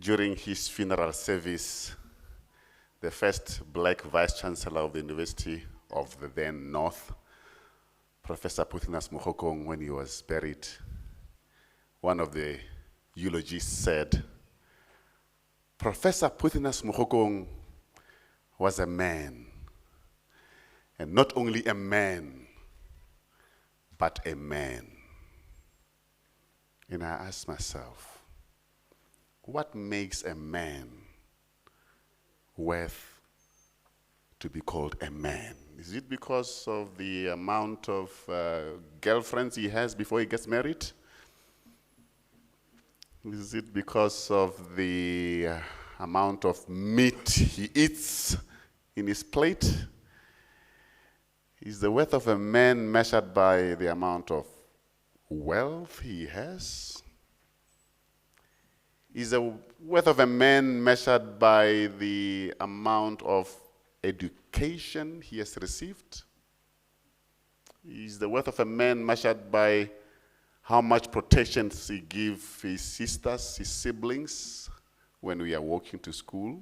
during his funeral service, the first black vice-chancellor of the University of the then North, Professor Puthinas Mohokong, when he was buried, one of the eulogists said, Professor Puthinas Mohokong was a man, and not only a man, but a man. And I asked myself, what makes a man worth to be called a man? Is it because of the amount of girlfriends he has before he gets married? Is it because of the amount of meat he eats in his plate? Is the worth of a man measured by the amount of wealth he has? Is the worth of a man measured by the amount of education he has received? Is the worth of a man measured by how much protection he gives his sisters, his siblings, when we are walking to school?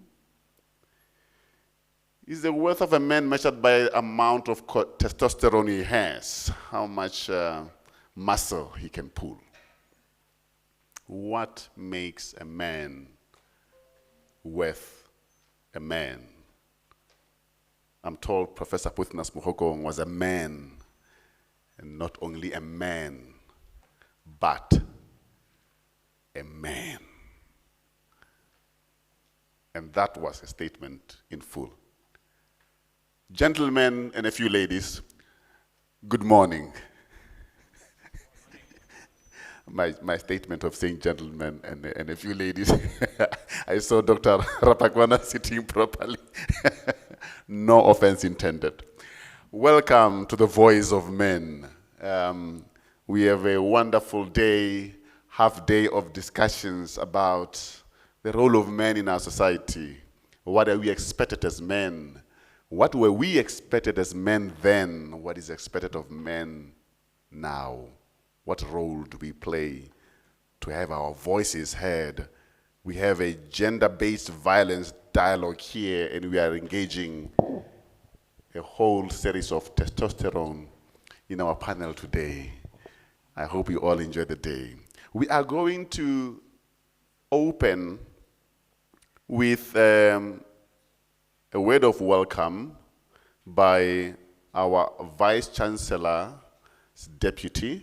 Is the worth of a man measured by the amount of testosterone he has, how much muscle he can pull? What makes a man worth a man? I'm told Professor Puthinas Mohokong was a man, and not only a man, but a man. And that was a statement in full. Gentlemen and a few ladies, good morning. My statement of saying gentlemen and a few ladies, I saw Dr. Rapakwana sitting properly. No offense intended. Welcome to the Voice of Men. We have a wonderful day, half day of discussions about the role of men in our society. What are we expected as men? What were we expected as men then? What is expected of men now? What role do we play to have our voices heard? We have a gender-based violence dialogue here, and we are engaging a whole series of testosterone in our panel today. I hope you all enjoy the day. We are going to open with a word of welcome by our Vice-Chancellor's Deputy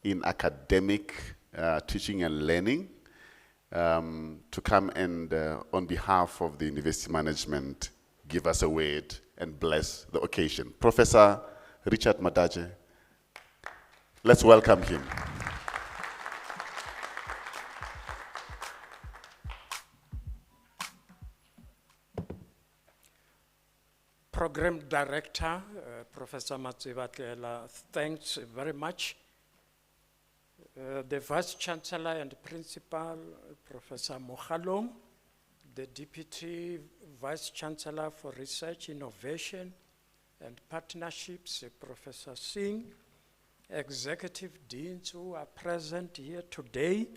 in Academic Teaching and Learning to come and, on behalf of the University Management, give us a word and bless the occasion. Professor Richard Madaje, let's welcome him. Program Director, Professor Matsivatlela, thanks very much. The Vice Chancellor and Principal, Professor Mohalong, the Deputy Vice Chancellor for Research, Innovation and Partnerships, Professor Singh, Executive Deans who are present here today,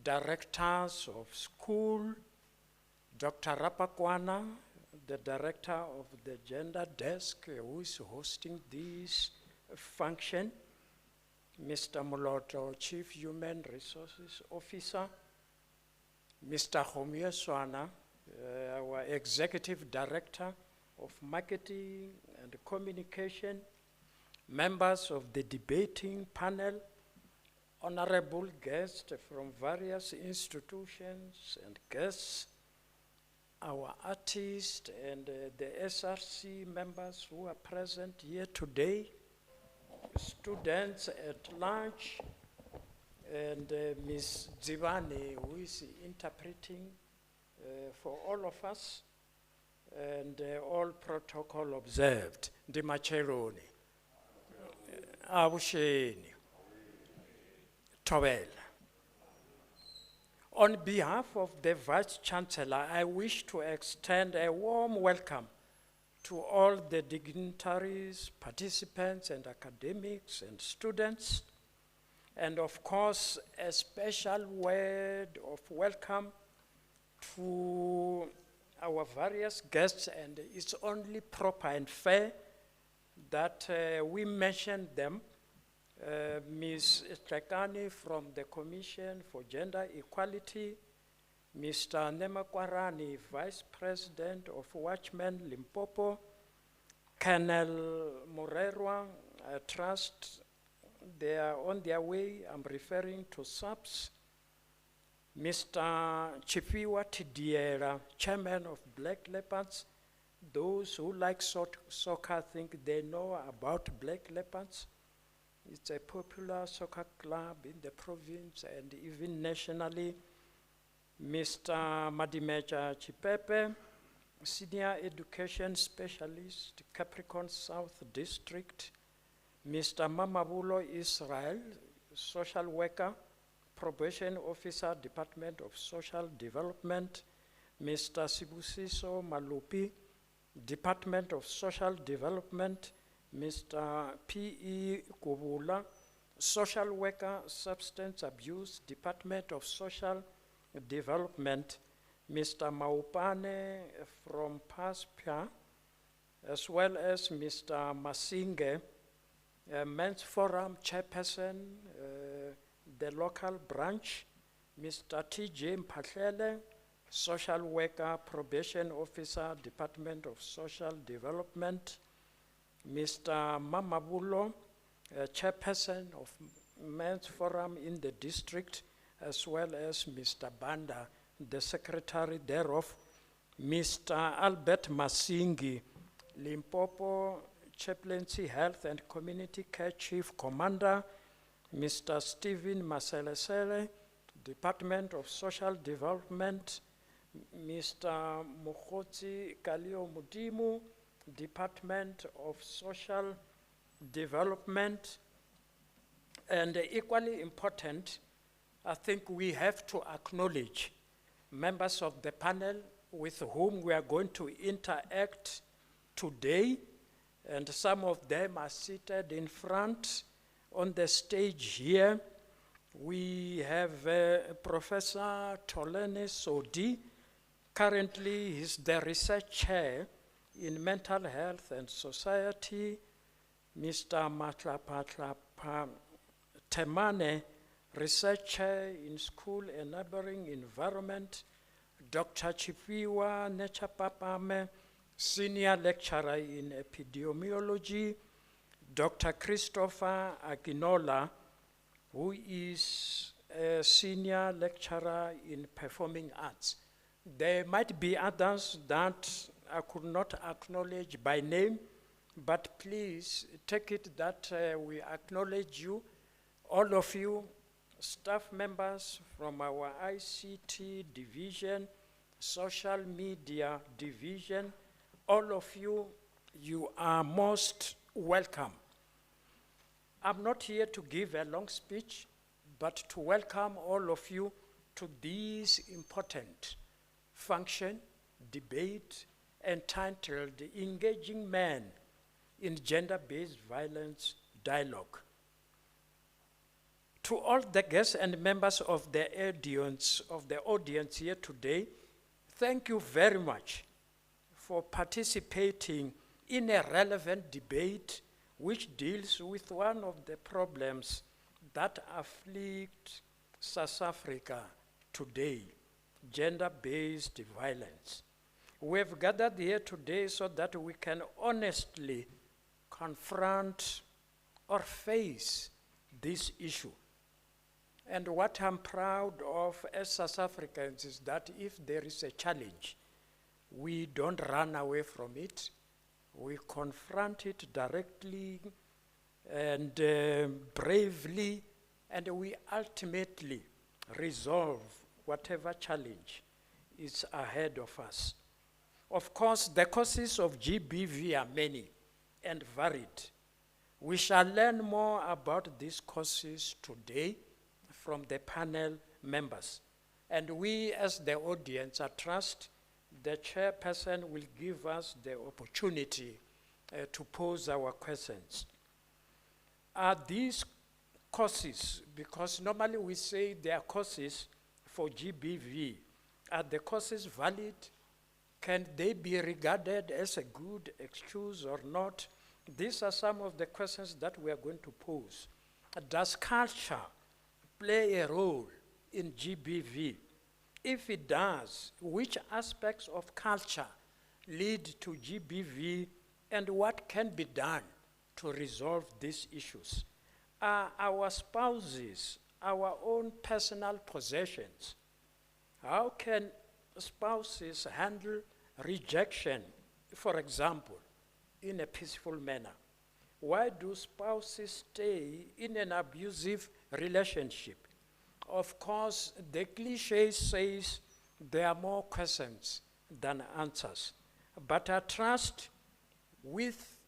Directors of School, Dr. Rapakwana, the Director of the Gender Desk, who is hosting this function, Mr. Muloto, Chief Human Resources Officer, Mr. Homie Swana, our Executive Director of Marketing and Communication, members of the debating panel, honorable guests from various institutions and guests, our artists and the SRC members who are present here today, students at large, and Ms. Dzivane, who is interpreting for all of us, and all protocol observed. Ndimacheloni, Abusheni, Towel. On behalf of the Vice Chancellor, I wish to extend a warm welcome to all the dignitaries, participants, and academics and students, and of course, a special word of welcome to our various guests, and it's only proper and fair that we mention them. Ms. Trekani from the Commission for Gender Equality, Mr. Nemakwarani, Vice President of Watchmen Limpopo, Colonel Morerwa, I trust they are on their way. I'm referring to SAPS. Mr. Chifiwa Tidiera, Chairman of Black Leopards. Those who like soccer think they know about Black Leopards. It's a popular soccer club in the province and even nationally. Mr. Madimeja Chipepe, Senior Education Specialist, Capricorn South District. Mr. Mamabulo Israel, Social Worker, Probation Officer, Department of Social Development. Mr. Sibusiso Malupi, Department of Social Development. Mr. P.E. Kubula, Social Worker, Substance Abuse, Department of Social Development. Mr. Maupane from PASPIA, as well as Mr. Masinge, Men's Forum Chairperson, the local branch. Mr. T.J. Mpatlele, Social Worker, Probation Officer, Department of Social Development. Mr. Mamabulo, Chairperson of Men's Forum in the district, as well as Mr. Banda, the Secretary thereof. Mr. Albert Masingi, Limpopo Chaplaincy Health and Community Care Chief Commander. Mr. Stephen Maselesele, Department of Social Development. Mr. Mokotsi Kalio Mudimu, Department of Social Development. And equally important, I think we have to acknowledge members of the panel with whom we are going to interact today, and some of them are seated in front on the stage here. We have Professor Tolene Sodi. Currently, he's the research chair in mental health and society. Mr. Matlapatlapa Temane, researcher in school enabling environment. Dr. Chifiwa Nechapapame, senior lecturer in epidemiology. Dr. Christopher Aginola, who is a senior lecturer in performing arts. There might be others that I could not acknowledge by name, but please take it that we acknowledge you, all of you, staff members from our ICT division, social media division, all of you, you are most welcome. I'm not here to give a long speech, but to welcome all of you to this important function, debate, entitled Engaging Men in Gender-Based Violence Dialogue. To all the guests and members of the audience here today, thank you very much for participating in a relevant debate which deals with one of the problems that afflict South Africa today, gender-based violence. We have gathered here today so that we can honestly confront or face this issue. And what I'm proud of as South Africans is that if there is a challenge, we don't run away from it. We confront it directly and bravely, and we ultimately resolve whatever challenge is ahead of us. Of course, the causes of GBV are many and varied. We shall learn more about these causes today from the panel members. And we, as the audience, I trust the chairperson will give us the opportunity to pose our questions. Are these causes, because normally we say there are causes for GBV, Are the causes valid? Can they be regarded as a good excuse or not? These are some of the questions that we are going to pose. Does culture play a role in GBV? If it does, which aspects of culture lead to GBV, and what can be done to resolve these issues? Are our spouses our own personal possessions? How can spouses handle rejection, for example, in a peaceful manner? Why do spouses stay in an abusive relationship? Of course, the cliche says there are more questions than answers. But I trust with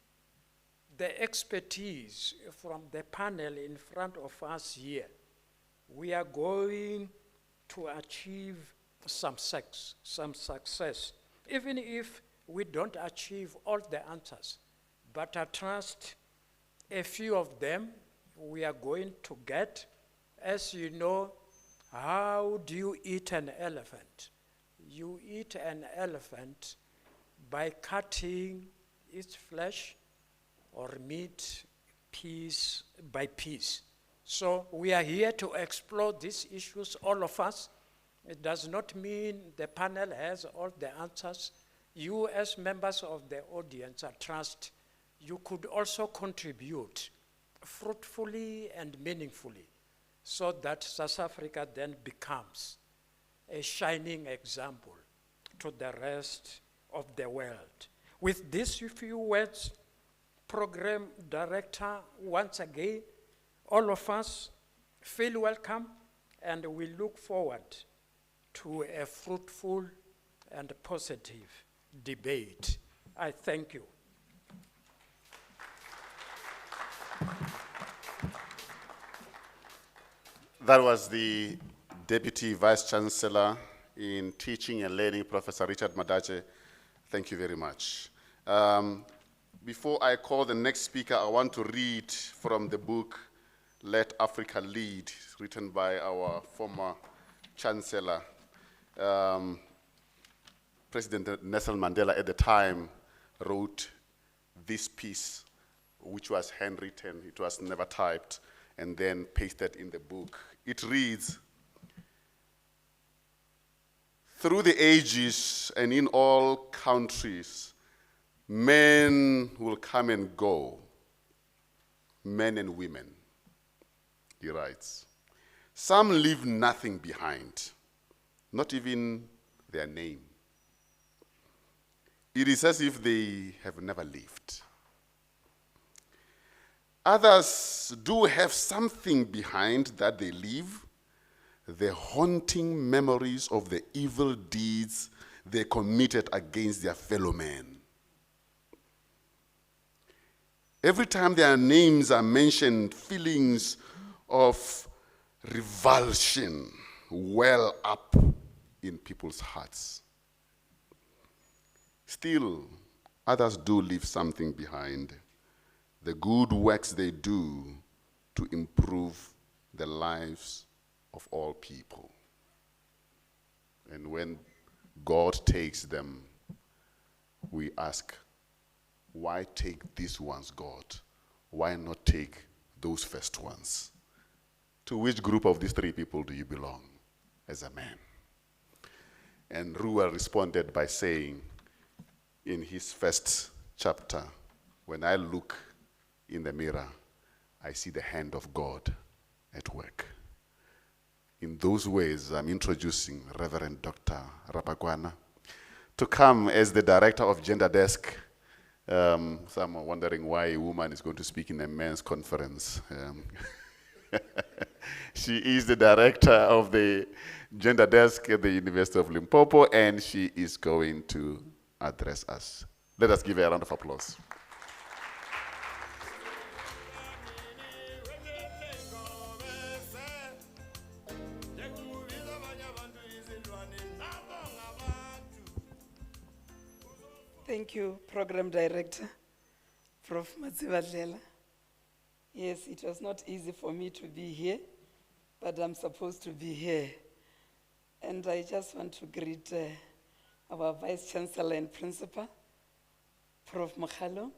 the expertise from the panel in front of us here, we are going to achieve some success, even if we don't achieve all the answers. But I trust a few of them we are going to get. As you know, how do you eat an elephant? You eat an elephant by cutting its flesh or meat piece by piece. So we are here to explore these issues, all of us. It does not mean the panel has all the answers. You as members of the audience, I trust you could also contribute fruitfully and meaningfully so that South Africa then becomes a shining example to the rest of the world. With these few words, Program Director, once again, all of us feel welcome, and we look forward to a fruitful and positive debate. I thank you. That was the Deputy Vice Chancellor in Teaching and Learning, Professor Richard Madache. Thank you very much. Before I call the next speaker, I want to read from the book, Let Africa Lead, written by our former Chancellor. President Nelson Mandela at the time wrote this piece, which was handwritten, it was never typed, and then pasted in the book. It reads, "Through the ages and in all countries, men will come and go, men and women," he writes. "Some leave nothing behind, not even their name. It is as if they have never lived. Others do have something behind that they leave, the haunting memories of the evil deeds they committed against their fellow men. Every time their names are mentioned, feelings of revulsion well up in people's hearts. Still, others do leave something behind, the good works they do to improve the lives of all people. And when God takes them, we ask, why take these ones, God? Why not take those first ones? To which group of these three people do you belong as a man?" And Ruel responded by saying in his first chapter, "When I look in the mirror, I see the hand of God at work." In those ways, I'm introducing Reverend Dr. Rapakwana to come as the director of Gender Desk. Some are wondering why a woman is going to speak in a men's conference. She is the director of the Gender Desk at the University of Limpopo, and she is going to address us. Let us give her a round of applause. Thank you, Program Director, Prof. Matsivadlela. Yes, it was not easy for me to be here, but I'm supposed to be here. And I just want to greet our Vice Chancellor and Principal, Prof. Makhalo,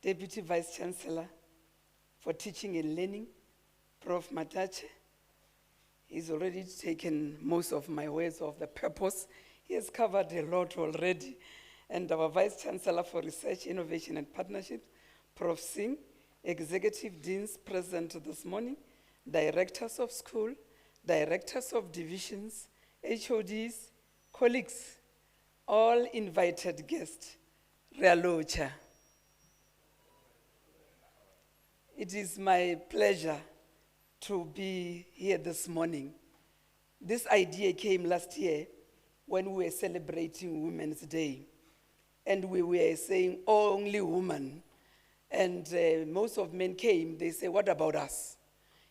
Deputy Vice Chancellor for Teaching and Learning, Prof. Matache. He's already taken most of my words of the purpose. He has covered a lot already. And our Vice Chancellor for Research, Innovation and Partnership, Prof. Singh, Executive Deans present this morning, Directors of School, Directors of Divisions, HODs, colleagues, all invited guests, Realocha. It is my pleasure to be here this morning. This idea came last year when we were celebrating Women's Day. And we were saying, only women. And most of men came, they say, what about us?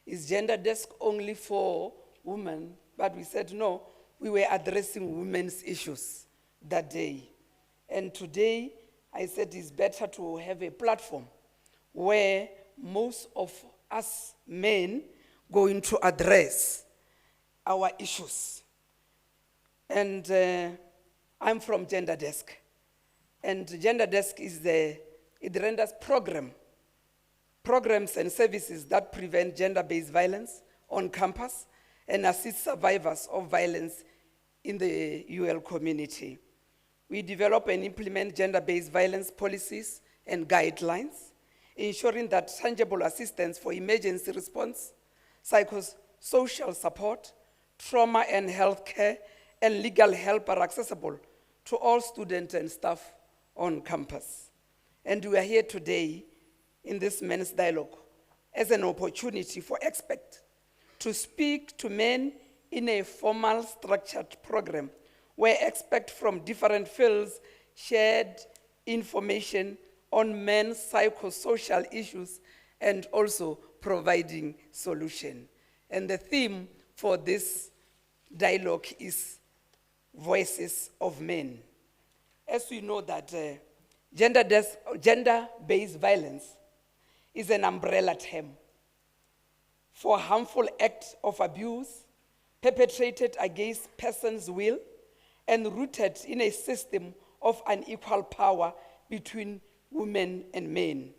Is gender desk only for women? But we said, no, we were addressing women's issues that day. And today, I said it's better to have a platform where most of us men going to address our issues. And I'm from Gender Desk. And Gender Desk is it renders programs and services that prevent gender-based violence on campus and assist survivors of violence in the UL community. We develop and implement gender-based violence policies and guidelines, ensuring that tangible assistance for emergency response, psychosocial support, trauma and healthcare, and legal help are accessible to all students and staff on campus. And we are here today in this men's dialogue as an opportunity for experts to speak to men in a formal structured program where experts from different fields shared information on men's psychosocial issues and also providing solution. And the theme for this dialogue is Voices of Men. As we know that gender-based violence is an umbrella term for harmful acts of abuse perpetrated against persons' will and rooted in a system of unequal power between women and men.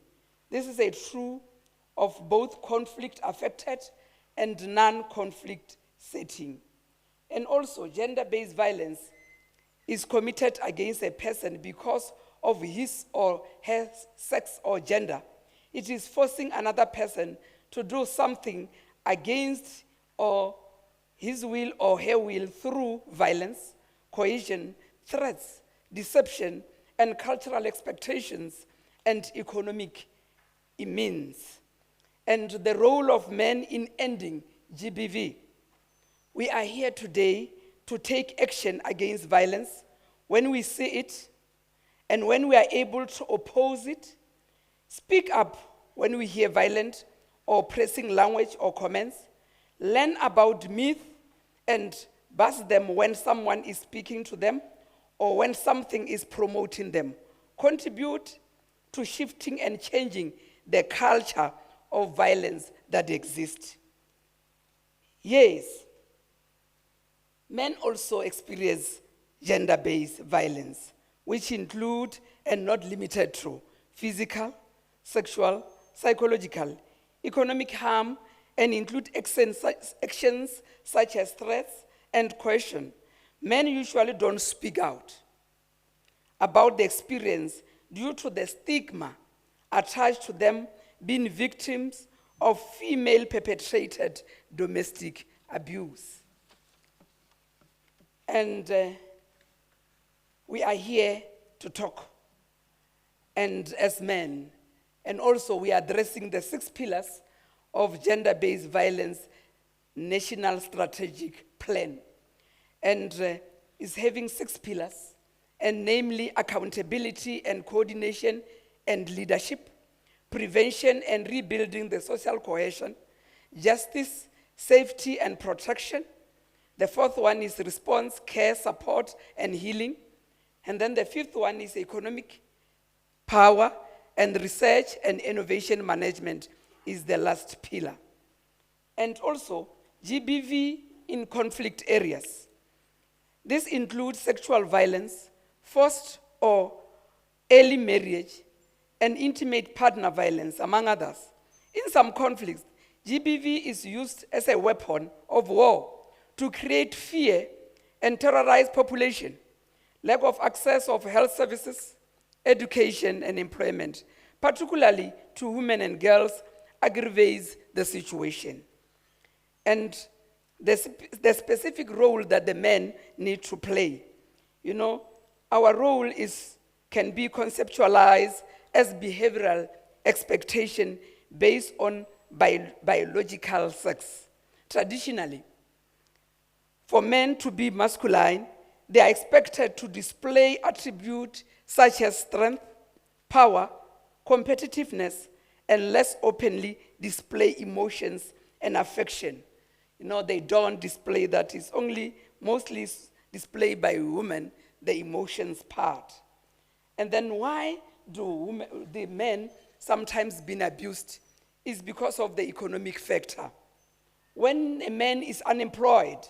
This is a true of both conflict-affected and non-conflict setting. And also, gender-based violence is committed against a person because of his or her sex or gender. It is forcing another person to do something against or his will or her will through violence, coercion, threats, deception, and cultural expectations and economic means. And the role of men in ending GBV. We are here today to take action against violence when we see it and when we are able to oppose it, speak up when we hear violent or pressing language or comments, learn about myth and bust them when someone is speaking to them or when something is promoting them, contribute to shifting and changing the culture of violence that exists. Yes, men also experience gender-based violence, which include and not limited to physical, sexual, psychological, economic harm, and include actions such as threats and coercion. Men usually don't speak out about the experience due to the stigma attached to them being victims of female-perpetrated domestic abuse. And we are here to talk, and as men, and also we are addressing the 6 pillars of gender-based violence national strategic plan. And is having 6 pillars, and namely accountability and coordination and leadership, prevention and rebuilding the social cohesion, justice, safety and protection. The 4th one is response, care, support, and healing. And then the 5th one is economic power, and research and innovation management is the last pillar. And also, GBV in conflict areas. This includes sexual violence, forced or early marriage, and intimate partner violence, among others. In some conflicts, GBV is used as a weapon of war to create fear and terrorize population. Lack of access of health services, education, and employment, particularly to women and girls, aggravates the situation. And the specific role that the men need to play. You know, our role can be conceptualized as behavioral expectation based on biological sex. Traditionally, for men to be masculine, they are expected to display attributes such as strength, power, competitiveness, and less openly display emotions and affection. You know, they don't display that. It's only mostly displayed by women, the emotions part. And then why do the men sometimes been abused? Is because of the economic factor. When a man is unemployed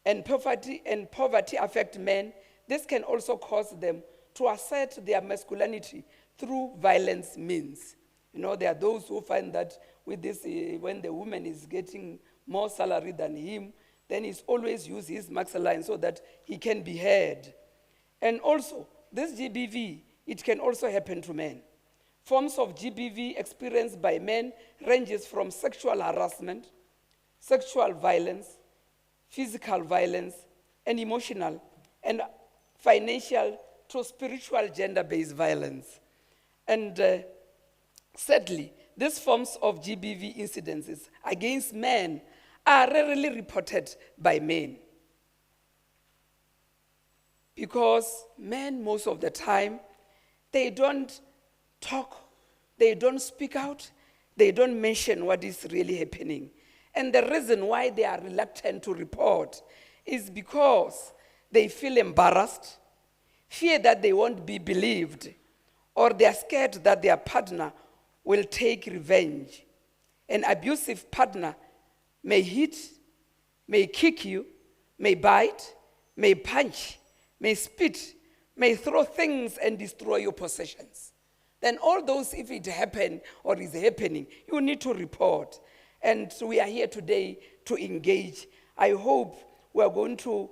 and poverty affect men, this can also cause them to assert their masculinity through violence means. You know, there are those who find that with this, when the woman is getting more salary than him, then he's always use his masculine so that he can be heard. And also, this GBV, it can also happen to men. Forms of GBV experienced by men ranges from sexual harassment, sexual violence, physical violence, and emotional and financial to spiritual gender-based violence. And sadly, these forms of GBV incidences against men are rarely reported by men. Because men, most of the time, they don't talk, they don't speak out, they don't mention what is really happening. And the reason why they are reluctant to report is because they feel embarrassed, fear that they won't be believed, or they are scared that their partner will take revenge. An abusive partner may hit, may kick you, may bite, may punch, may spit, may throw things and destroy your possessions. Then all those, if it happened or is happening, you need to report. And we are here today to engage. I hope we are going to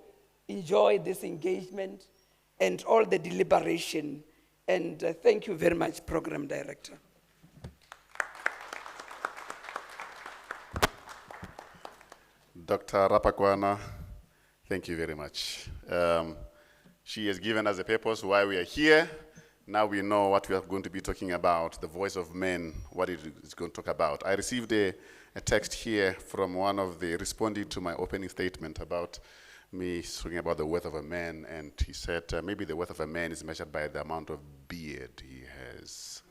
enjoy this engagement and all the deliberation. And thank you very much, Program Director. Dr. Rapakwana, thank you very much. She has given us the purpose why we are here. Now we know what we are going to be talking about, the voice of men, what it is going to talk about. I received a text here from one of the responding to my opening statement about me talking about the worth of a man, and he said maybe the worth of a man is measured by the amount of beard he has.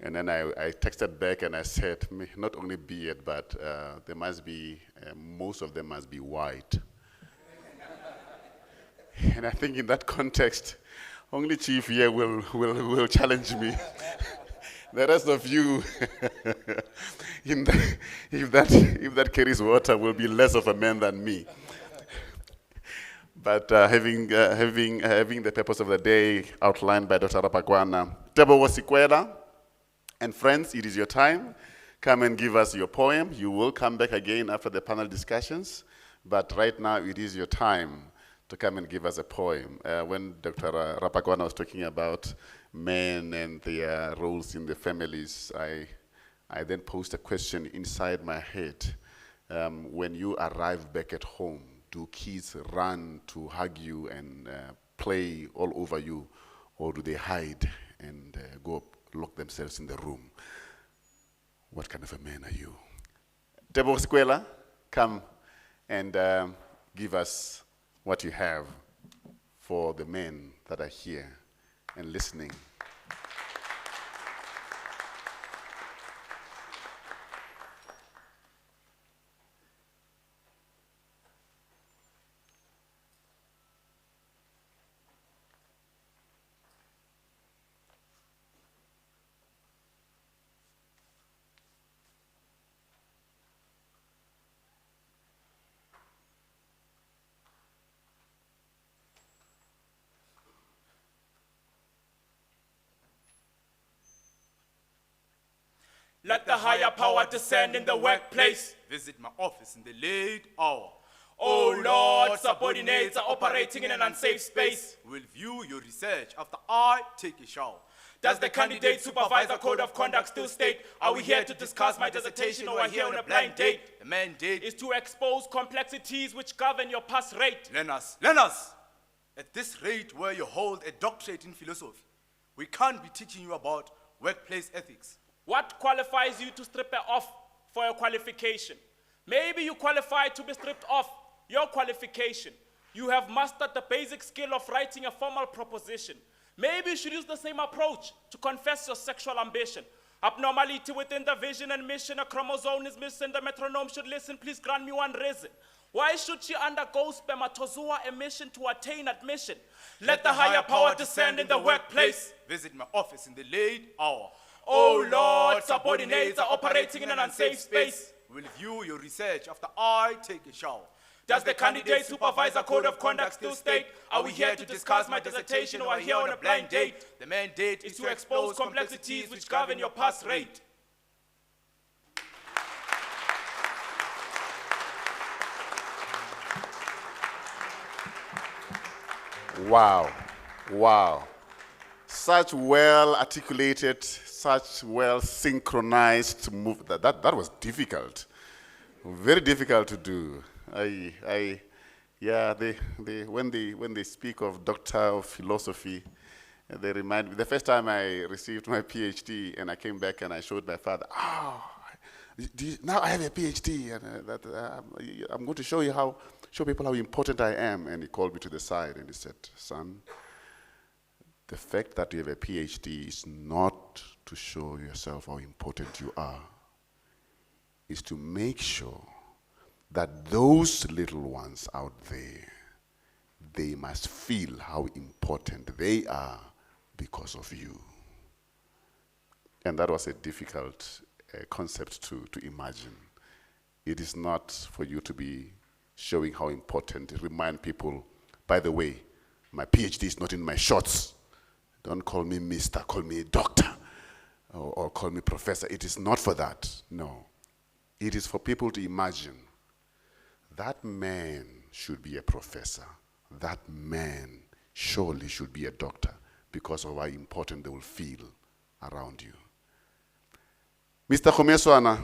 And then I texted back and I said, not only beard, but there must be, most of them must be white. And I think in that context, only Chief here will challenge me. The rest of you, if that carries water, will be less of a man than me. But having the purpose of the day outlined by Dr. Rapakwana, Tebo Wasikwela, and friends, it is your time. Come and give us your poem. You will come back again after the panel discussions, but right now it is your time to come and give us a poem. When Dr. Rapakwana was talking about men and their roles in the families, I then posed a question inside my head. When you arrive back at home, do kids run to hug you and play all over you, or do they hide and go lock themselves in the room? What kind of a man are you? Tebo Skwela, come and give us what you have for the men that are here and listening. Let the higher power descend in the workplace. Visit my office in the late hour. Oh Lord, subordinates are operating in an unsafe space. Will view your research after I take a shower. Does the candidate supervisor code of conduct still state, are we here to discuss my dissertation or are here on a blind date? The mandate is to expose complexities which govern your pass rate. Learners, at this rate where you hold a doctorate in philosophy, we can't be teaching you about workplace ethics. What qualifies you to strip her off for your qualification? Maybe you qualify to be stripped off your qualification. You have mastered the basic skill of writing a formal proposition. Maybe you should use the same approach to confess your sexual ambition. Abnormality within the vision and mission, a chromosome is missing, the metronome should listen, please grant me one reason. Why should she undergo spermatozoa emission to attain admission? Let the higher power descend in the workplace. Visit my office in the late hour. Oh Lord, subordinates are operating in an unsafe space. Will view your research after I take a shower. Does the candidate supervisor code of conduct still state, are we here to discuss my dissertation or are here on a blind date? The mandate is to expose complexities which govern your pass rate. Wow, wow. Such well articulated, such well synchronized move. That was difficult, very difficult to do. When they speak of doctor of philosophy, they remind me. The first time I received my PhD and I came back and I showed my father, now I have a PhD and I'm going to show people how important I am. And he called me to the side and he said, son, the fact that you have a PhD is not to show yourself how important you are. It's to make sure that those little ones out there, they must feel how important they are because of you. And that was a difficult concept to imagine. It is not for you to be showing how important. Remind people, by the way, my PhD is not in my shorts. Don't call me mister, call me doctor, or call me professor. It is not for that, no. It is for people to imagine that man should be a professor. That man surely should be a doctor because of how important they will feel around you. Mr. Khomeswana,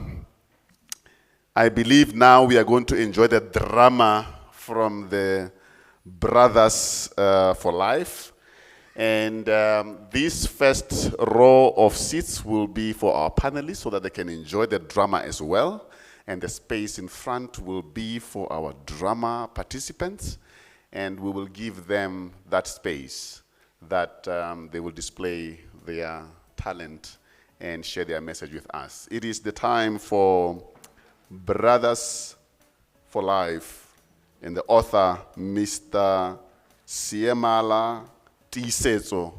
I believe now we are going to enjoy the drama from the Brothers for Life. And this first row of seats will be for our panelists so that they can enjoy the drama as well. And the space in front will be for our drama participants. And we will give them that space that they will display their talent and share their message with us. It is the time for Brothers for Life. And the author, Mr. Siemala Tisetso,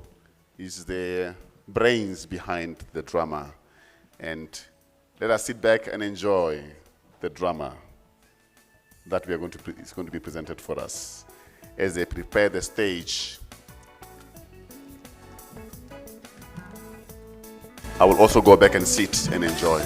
is the brains behind the drama. And let us sit back and enjoy the drama that we are is going to be presented for us as they prepare the stage. I will also go back and sit and enjoy.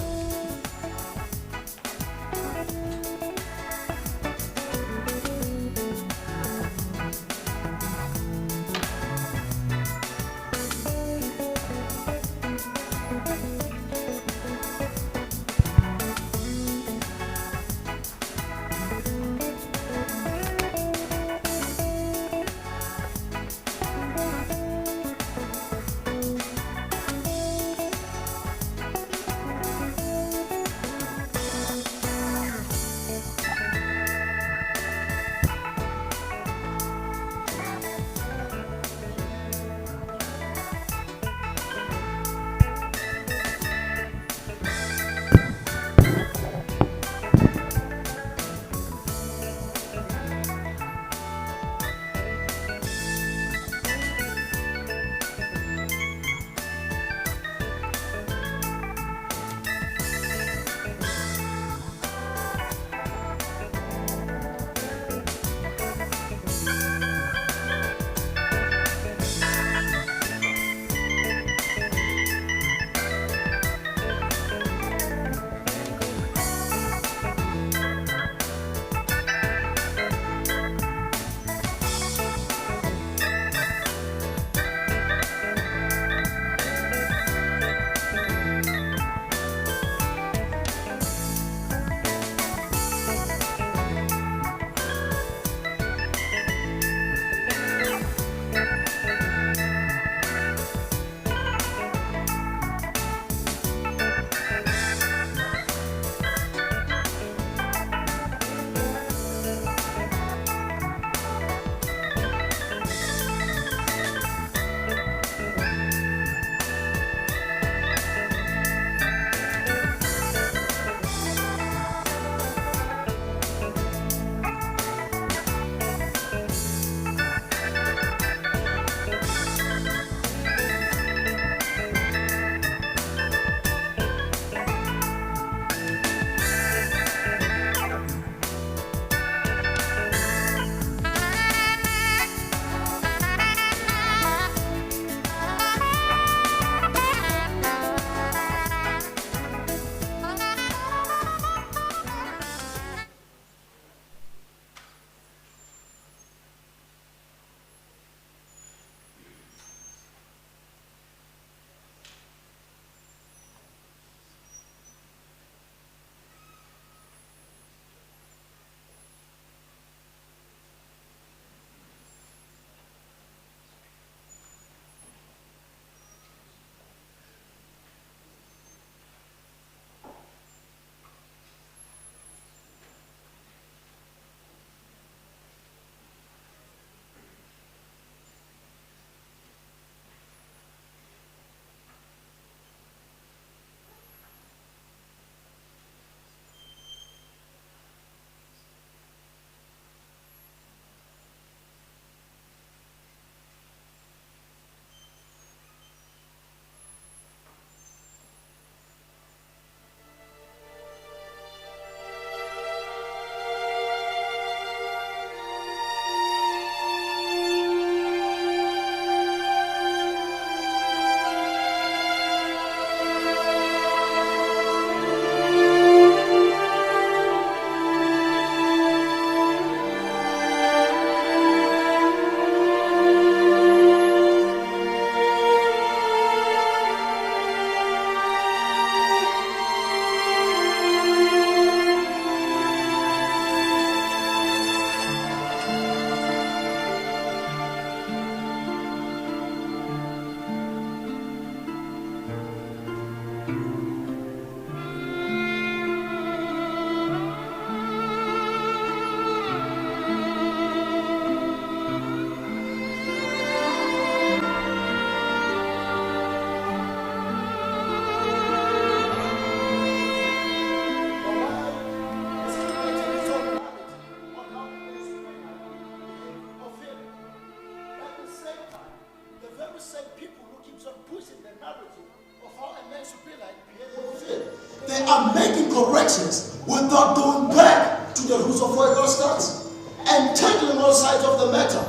process without going back to the roots of where it all starts and tackling all sides of the matter.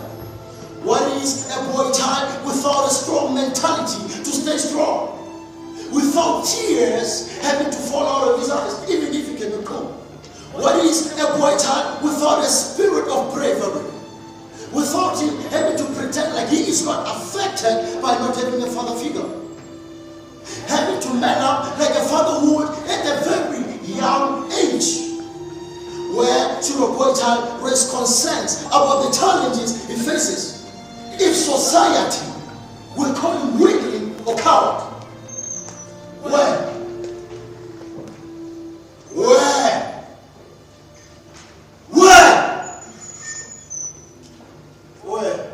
What is a boy child without a strong mentality to stay strong? Without tears having to fall out of his eyes, even if he cannot come. What is a boy child without a spirit of bravery? Without him having to pretend like he is not affected by not having a father figure. Having to man up like a father would at a very young age. Where should a boy child raise concerns about the challenges he faces? If society will call him weakling or coward. Where? Where? Where? Where?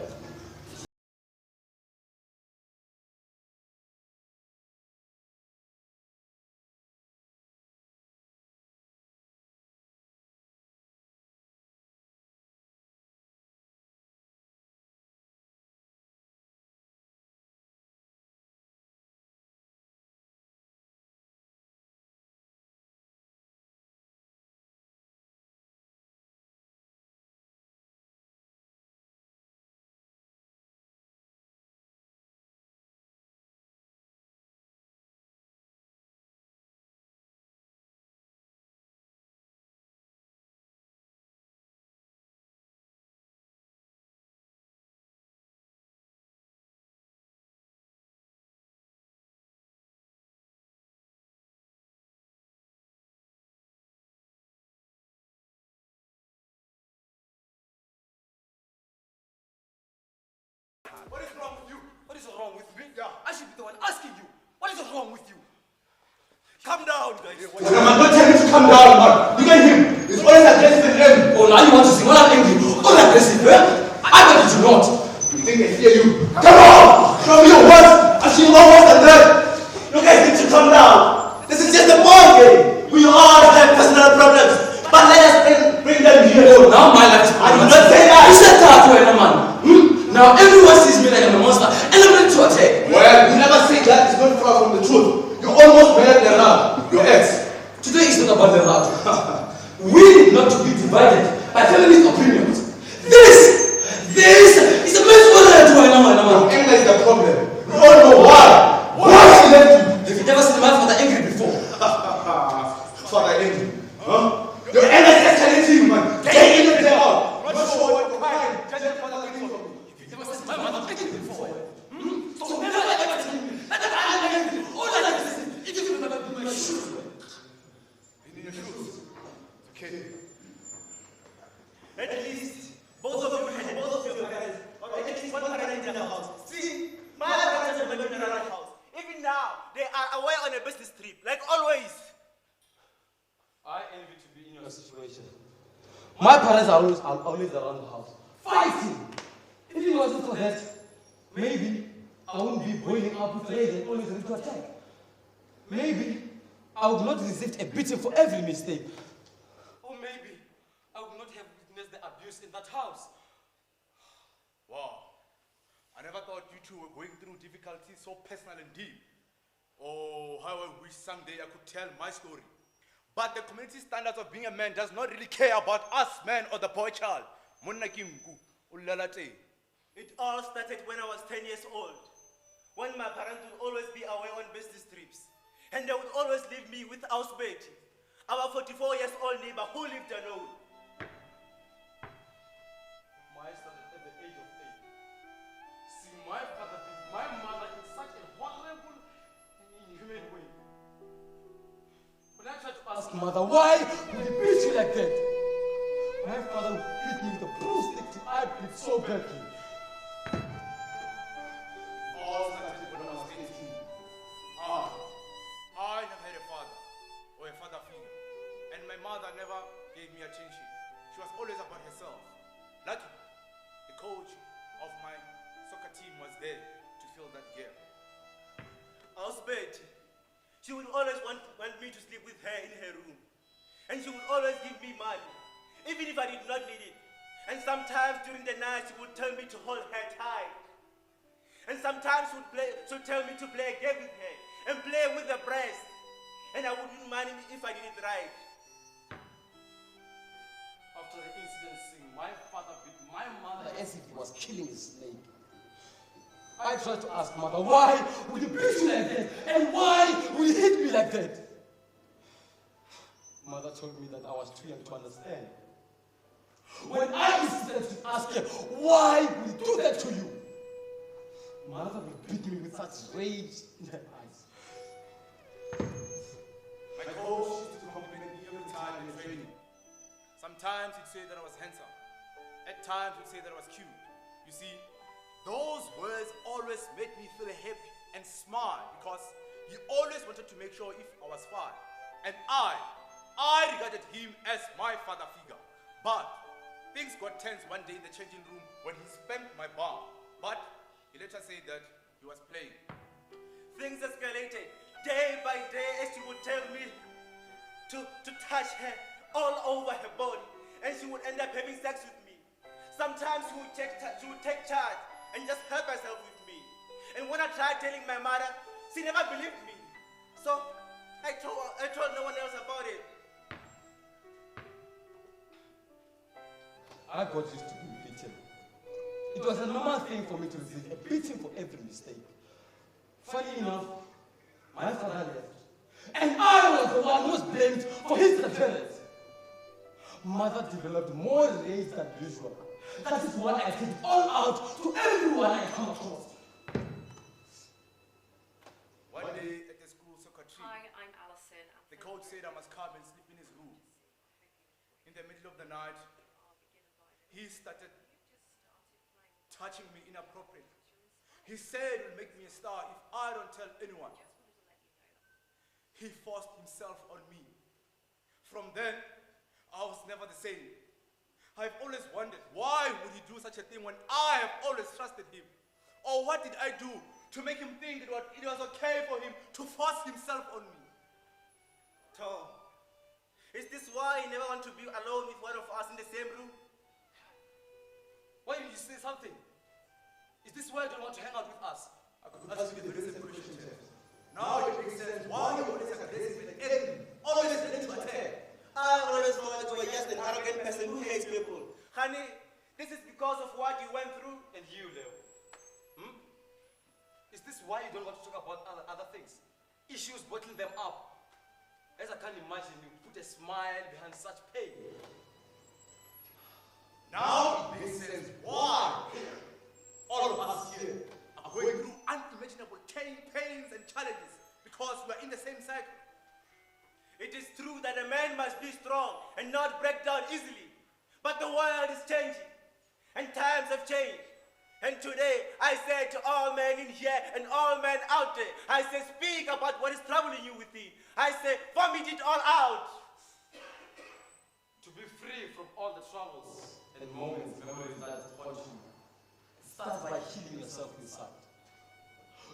What is wrong with you? What is wrong with me? Yeah. I should be the one asking you. What is wrong with you? Calm down, guys. Man, don't tell me to calm down, man. Look at him. He's always aggressive and angry. Oh, now you want to sing all angry, all aggressive, eh? I bet you do not. You think I hear you? Come on! Show me your words. I see more words than that. You guys need to calm down. This is just a ball game. We all have personal problems. But let us bring them here. Oh, now my life is I did not say that. You said that to a man. Now everyone sees me like I'm a monster and I'm ready to attack. Well, you never say that. It's not far from the truth. You almost married the ram, your ex. Today is not about the heart. We need not to be divided by feminist opinions. This is a mess for her to Your anger is the problem. You all know why. Why she left you? Have you never seen my father angry before? Father angry. Huh? Your anger is escalating, man. Day in and day out. Not sure what you're crying. Just your father waiting for me. Never seen my mother angry before. So never ever tell me that I'm angry. All that I listen, if you remember my shoes. In your shoes. Okay. At least both of you had both of your parents, or at least one parent in the house. See, my parents have been in the house. Even now, they are away on a business trip, like always. I envy to be in your situation. My parents are always around the house, fighting. If it wasn't for that, maybe I wouldn't be boiling up with rage and always ready to attack. Maybe I would not receive a beating for every mistake. Or maybe I would not have witnessed the abuse in that house. Wow. I never thought you two were going through difficulties so personal and deep. Oh, how I wish someday I could tell my story. But the community standards of being a man does not really care about us, men, or the boy child. Monna ke nku, o lela teng. It all started when I was 10 years old, when my parents would always be away on business trips, and they would always leave me with housemaid, our 44 years old neighbor who lived alone. Mine started at the age of 8. See, my father beat my mother in such a horrible and inhuman way. When I tried to ask mother, why would he beat you like that? My father would beat me with a broomstick till I bleed so badly. All started when I was 18. I never had a father or a father figure, and my mother never gave me attention. She was always about herself. Lucky, the coach of my soccer team was there to fill that gap. Housemaid, she would always want me to sleep with her in her room, and she would always give me money, even if I did not need it. And sometimes during the night, she would tell me to hold her tight. And sometimes she would tell me to play a game with her and play with the breast. And I wouldn't mind if I did it right. as if he was killing a snake. I tried to ask Mother, why would he beat you like that? And why would he hit me like that? Mother told me that I was too young to understand. When I insisted to ask her, why would he do that to you? Mother would beat me with such rage in her eyes. My coach used to compliment me every time in training. Sometimes he'd say that I was handsome. At times he'd say that I was cute. You see, those words always made me feel happy and smile because he always wanted to make sure if I was fine. And I regarded him as my father figure. But things got tense one day in the changing room when he spanked my bum. But he later said that he was playing. Things escalated day by day as she would tell me to touch her all over her body, and she would end up having sex with me. Sometimes she would take charge and just help herself with me. And when I tried telling my mother, she never believed me. So I told no one else about it. I got used to being beaten. It was a normal thing for me to receive a beating for every mistake. Funny enough, my father left, and I was the one who was blamed for his disappearance. Mother developed more rage than usual. That is why I take it all out to everyone I come across. One day at the school secretary, Hi, I'm Alison. the coach said I must come and sleep in his room. In the middle of the night, he started touching me inappropriately. He said it will make me a star if I don't tell anyone. He forced himself on me. From then, I was never the same. I've always wondered, why would he do such a thing when I have always trusted him? Or what did I do to make him think that it was okay for him to force himself on me? Tom, is this why you never want to be alone with one of us in the same room? Why did you say something? Is this why you don't want to hang out with us? I could ask you the very same question, Jeff. Now it makes sense why you always aggressive and angry, always ready to attack. I always thought you were just an arrogant person who hates people. Honey, this is because of what you went through. And you, Leo? Is this why you don't want to talk about other things? Issues bottling them up. As I can't imagine you put a smile behind such pain. Now it makes sense why all of us here are going through unimaginable pains and challenges because we are in the same cycle. It is true that a man must be strong and not break down easily. But the world is changing, and times have changed. And today, I say to all men in here and all men out there, I say, speak about what is troubling you within. I say, vomit it all out. To be free from all the troubles and moments, memories that haunt you, start by healing yourself inside.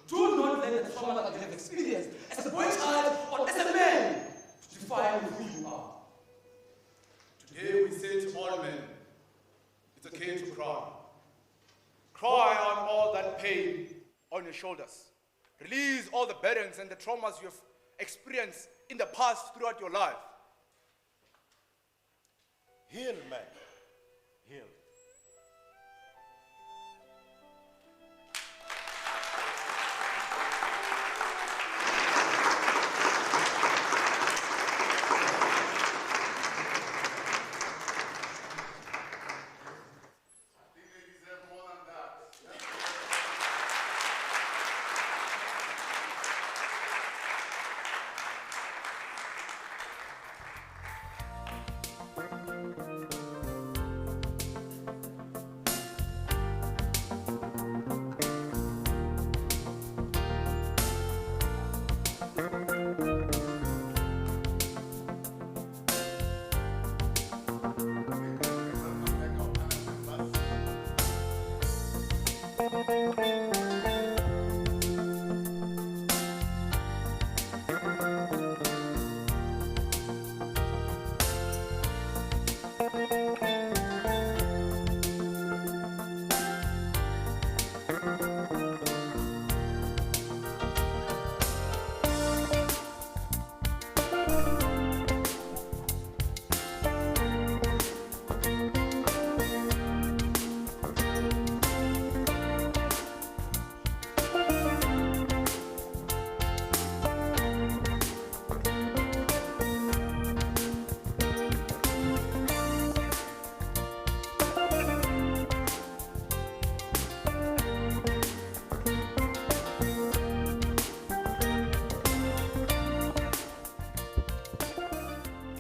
Do not let the trauma that you have experienced as a boy child or as a man to define who you are. Today we say to all men, it's okay to cry. Cry on all that pain on your shoulders. Release all the burdens and the traumas you have experienced in the past throughout your life. Heal, man. Heal.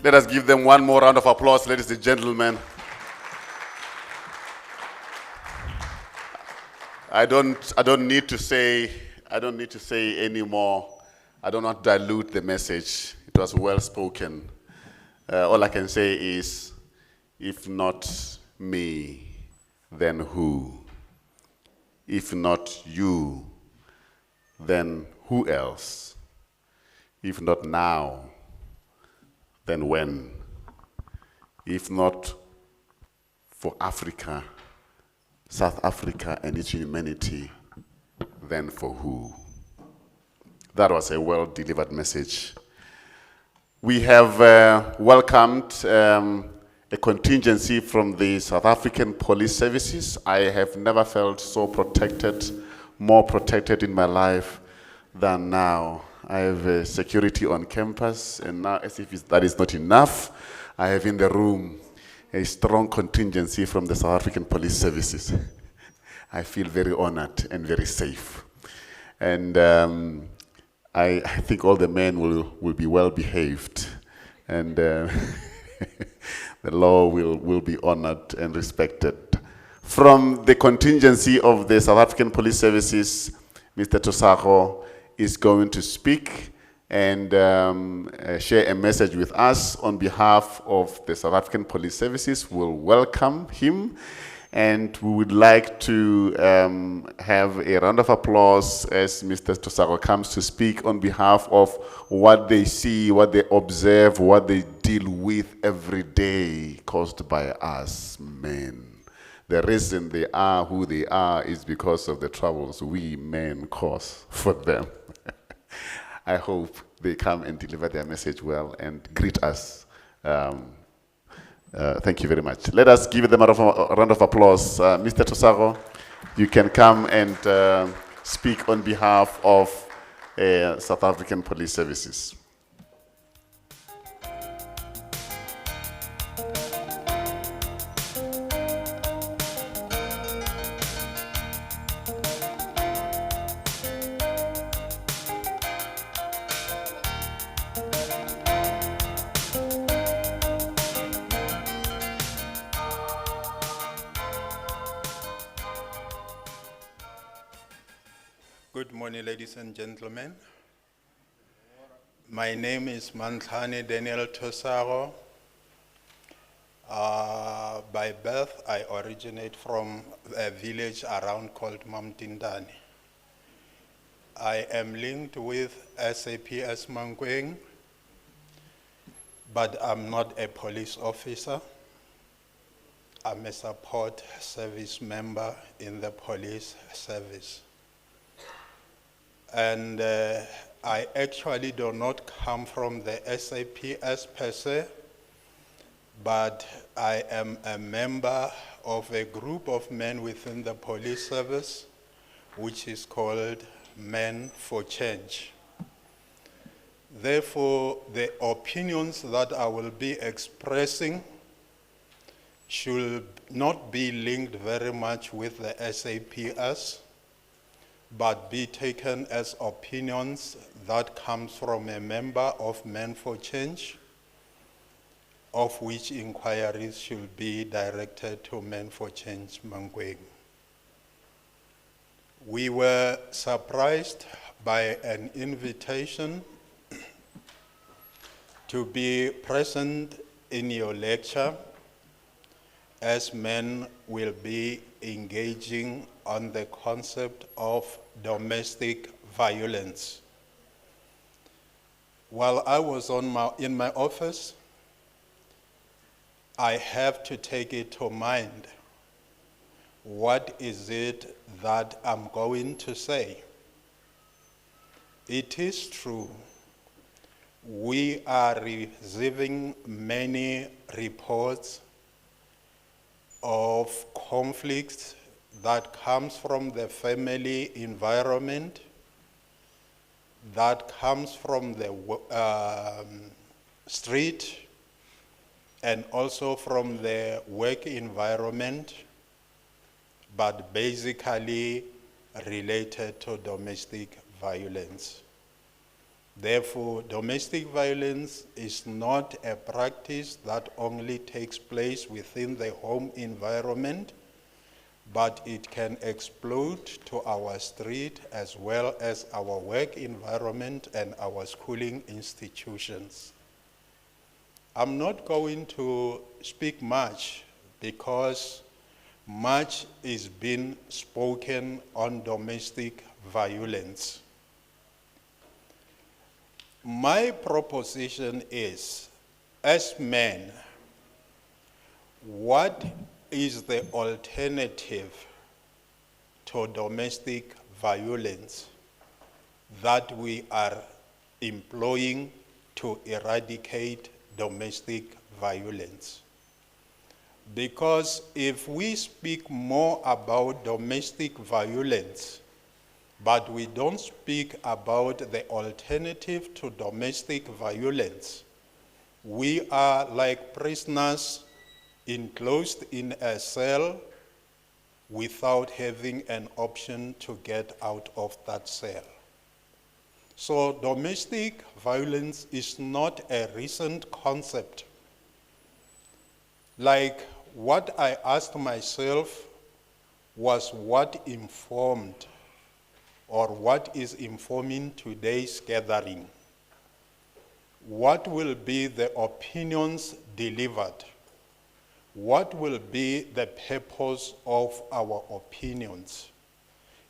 Let us give them one more round of applause, ladies and gentlemen. I don't need to say any more. I don't want to dilute the message. It was well spoken. All I can say is, if not me, then who? If not you, then who else? If not now, then when? If not for Africa, South Africa and its humanity, then for who? That was a well-delivered message. We have welcomed a contingency from the South African Police Services. I have never felt so protected, more protected in my life than now. I have security on campus, and now, as if that is not enough, I have in the room a strong contingency from the South African Police Services. I feel very honored and very safe. And I think all the men will be well behaved, and the law will be honored and respected. From the contingency of the South African Police Services, Mr. Tosako is going to speak and share a message with us on behalf of the South African Police Services. We'll welcome him, and we would like to have a round of applause as Mr. Tosako comes to speak on behalf of what they see, what they observe, what they deal with every day caused by us men. The reason they are who they are is because of the troubles we men cause for them. I hope they come and deliver their message well and greet us. Thank you very much. Let us give them a round of applause. Mr. Tosako, you can come and speak on behalf of South African Police Services. Good morning, ladies and gentlemen. My name is Mantlhane Daniel Tosako. By birth, I originate from a village around called Mamtindani. I am linked with SAPS Mankweng, but I'm not a police officer. I'm a support service member in the police service. And I actually do not come from the SAPS per se, but I am a member of a group of men within the police service, which is called Men for Change. Therefore, the opinions that I will be expressing should not be linked very much with the SAPS, but be taken as opinions that comes from a member of Men for Change, of which inquiries should be directed to Men for Change Mankweng. We were surprised by an invitation to be present in your lecture, as men will be engaging on the concept of domestic violence. While I was in my office, I have to take it to mind. What is it that I'm going to say? It is true, we are receiving many reports of conflicts that comes from the family environment, that comes from the street, and also from the work environment, but basically related to domestic violence. Therefore, domestic violence is not a practice that only takes place within the home environment, but it can explode to our street as well as our work environment and our schooling institutions. I'm not going to speak much because much is being spoken on domestic violence. My proposition is, as men, what is the alternative to domestic violence that we are employing to eradicate domestic violence? Because if we speak more about domestic violence, but we don't speak about the alternative to domestic violence, we are like prisoners enclosed in a cell without having an option to get out of that cell. So domestic violence is not a recent concept. Like what I asked myself was what informed or what is informing today's gathering? What will be the opinions delivered? What will be the purpose of our opinions?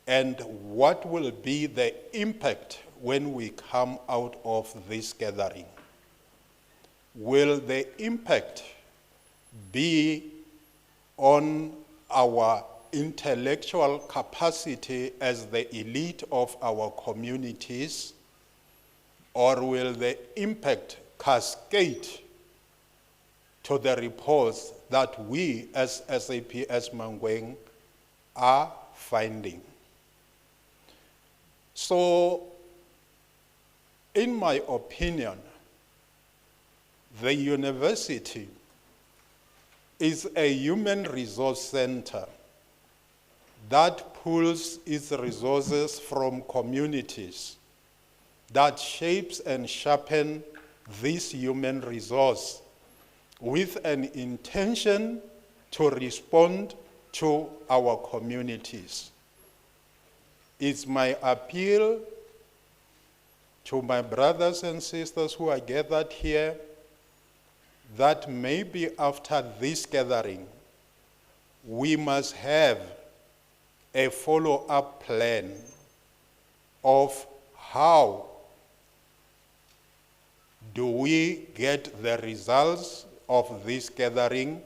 And what will be the impact when we come out of this gathering? Will the impact be on our intellectual capacity as the elite of our communities, or will the impact cascade to the reports that we as SAPS Mangweng are finding? So, in my opinion, the university is a human resource center that pulls its resources from communities, that shapes and sharpens this human resource with an intention to respond to our communities. It's my appeal to my brothers and sisters who are gathered here that maybe after this gathering, we must have a follow-up plan of how do we get the results of this gathering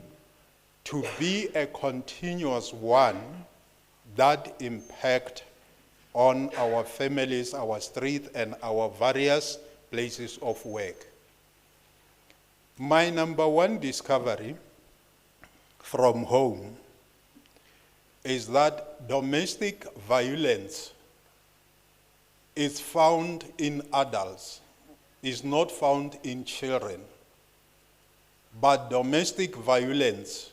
to be a continuous one that impact on our families, our street, and our various places of work. My number one discovery from home is that domestic violence is found in adults, is not found in children. But domestic violence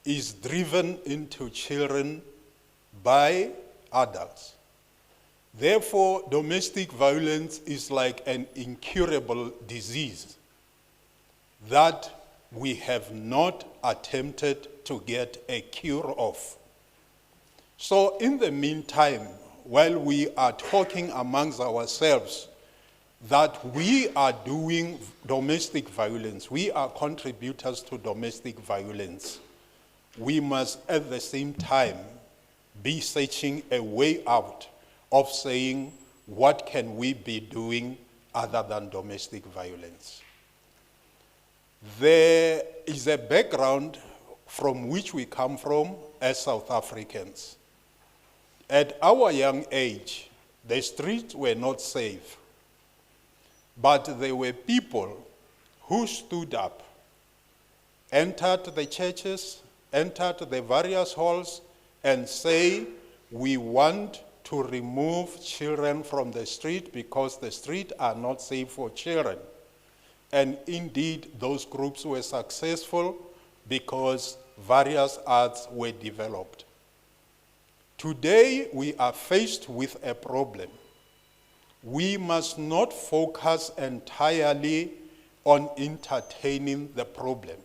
is driven into children by adults. Therefore, domestic violence is like an incurable disease that we have not attempted to get a cure of. So in the meantime, while we are talking amongst ourselves that we are doing domestic violence, we are contributors to domestic violence, we must at the same time be searching a way out of saying what can we be doing other than domestic violence. There is a background from which we come from as South Africans. At our young age, the streets were not safe, but there were people who stood up, entered the churches, entered the various halls, and say, we want to remove children from the street because the streets are not safe for children. And indeed, those groups were successful because various arts were developed. Today, we are faced with a problem we must not focus entirely on entertaining the problem.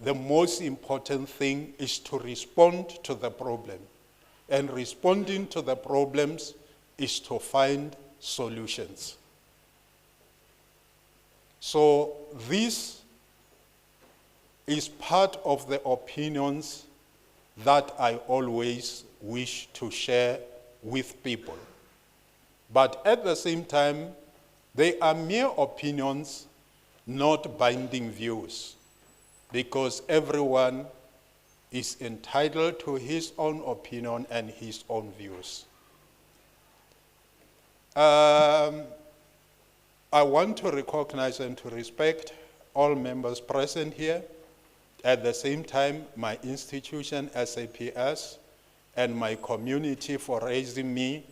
The most important thing is to respond to the problem. And responding to the problems is to find solutions. So this is part of the opinions that I always wish to share with people. But at the same time, they are mere opinions, not binding views, because everyone is entitled to his own opinion and his own views. I want to recognize and to respect all members present here. At the same time, my institution, SAPS, and my community for raising me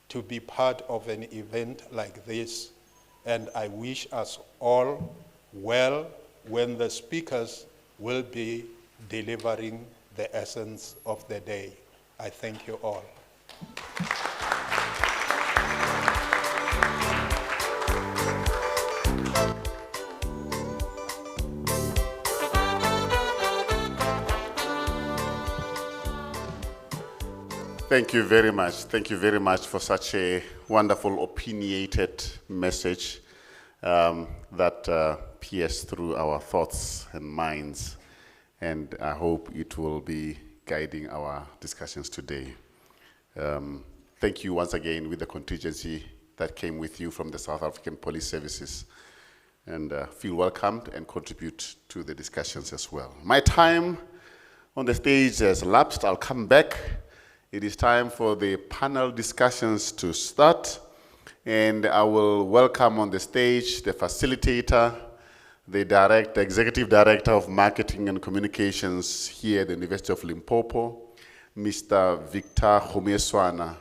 to be part of an event like this. And I wish us all well when the speakers will be delivering the essence of the day. I thank you all. Thank you very much. Thank you very much for such a wonderful, opinionated message that pierced through our thoughts and minds. And I hope it will be guiding our discussions today. Thank you once again with the contingency that came with you from the South African Police Services. And feel welcomed and contribute to the discussions as well. My time on the stage has lapsed. I'll come back. It is time for the panel discussions to start, and I will welcome on the stage the facilitator, the Executive Director of Marketing and Communications here at the University of Limpopo, Mr. Victor Khumeswana,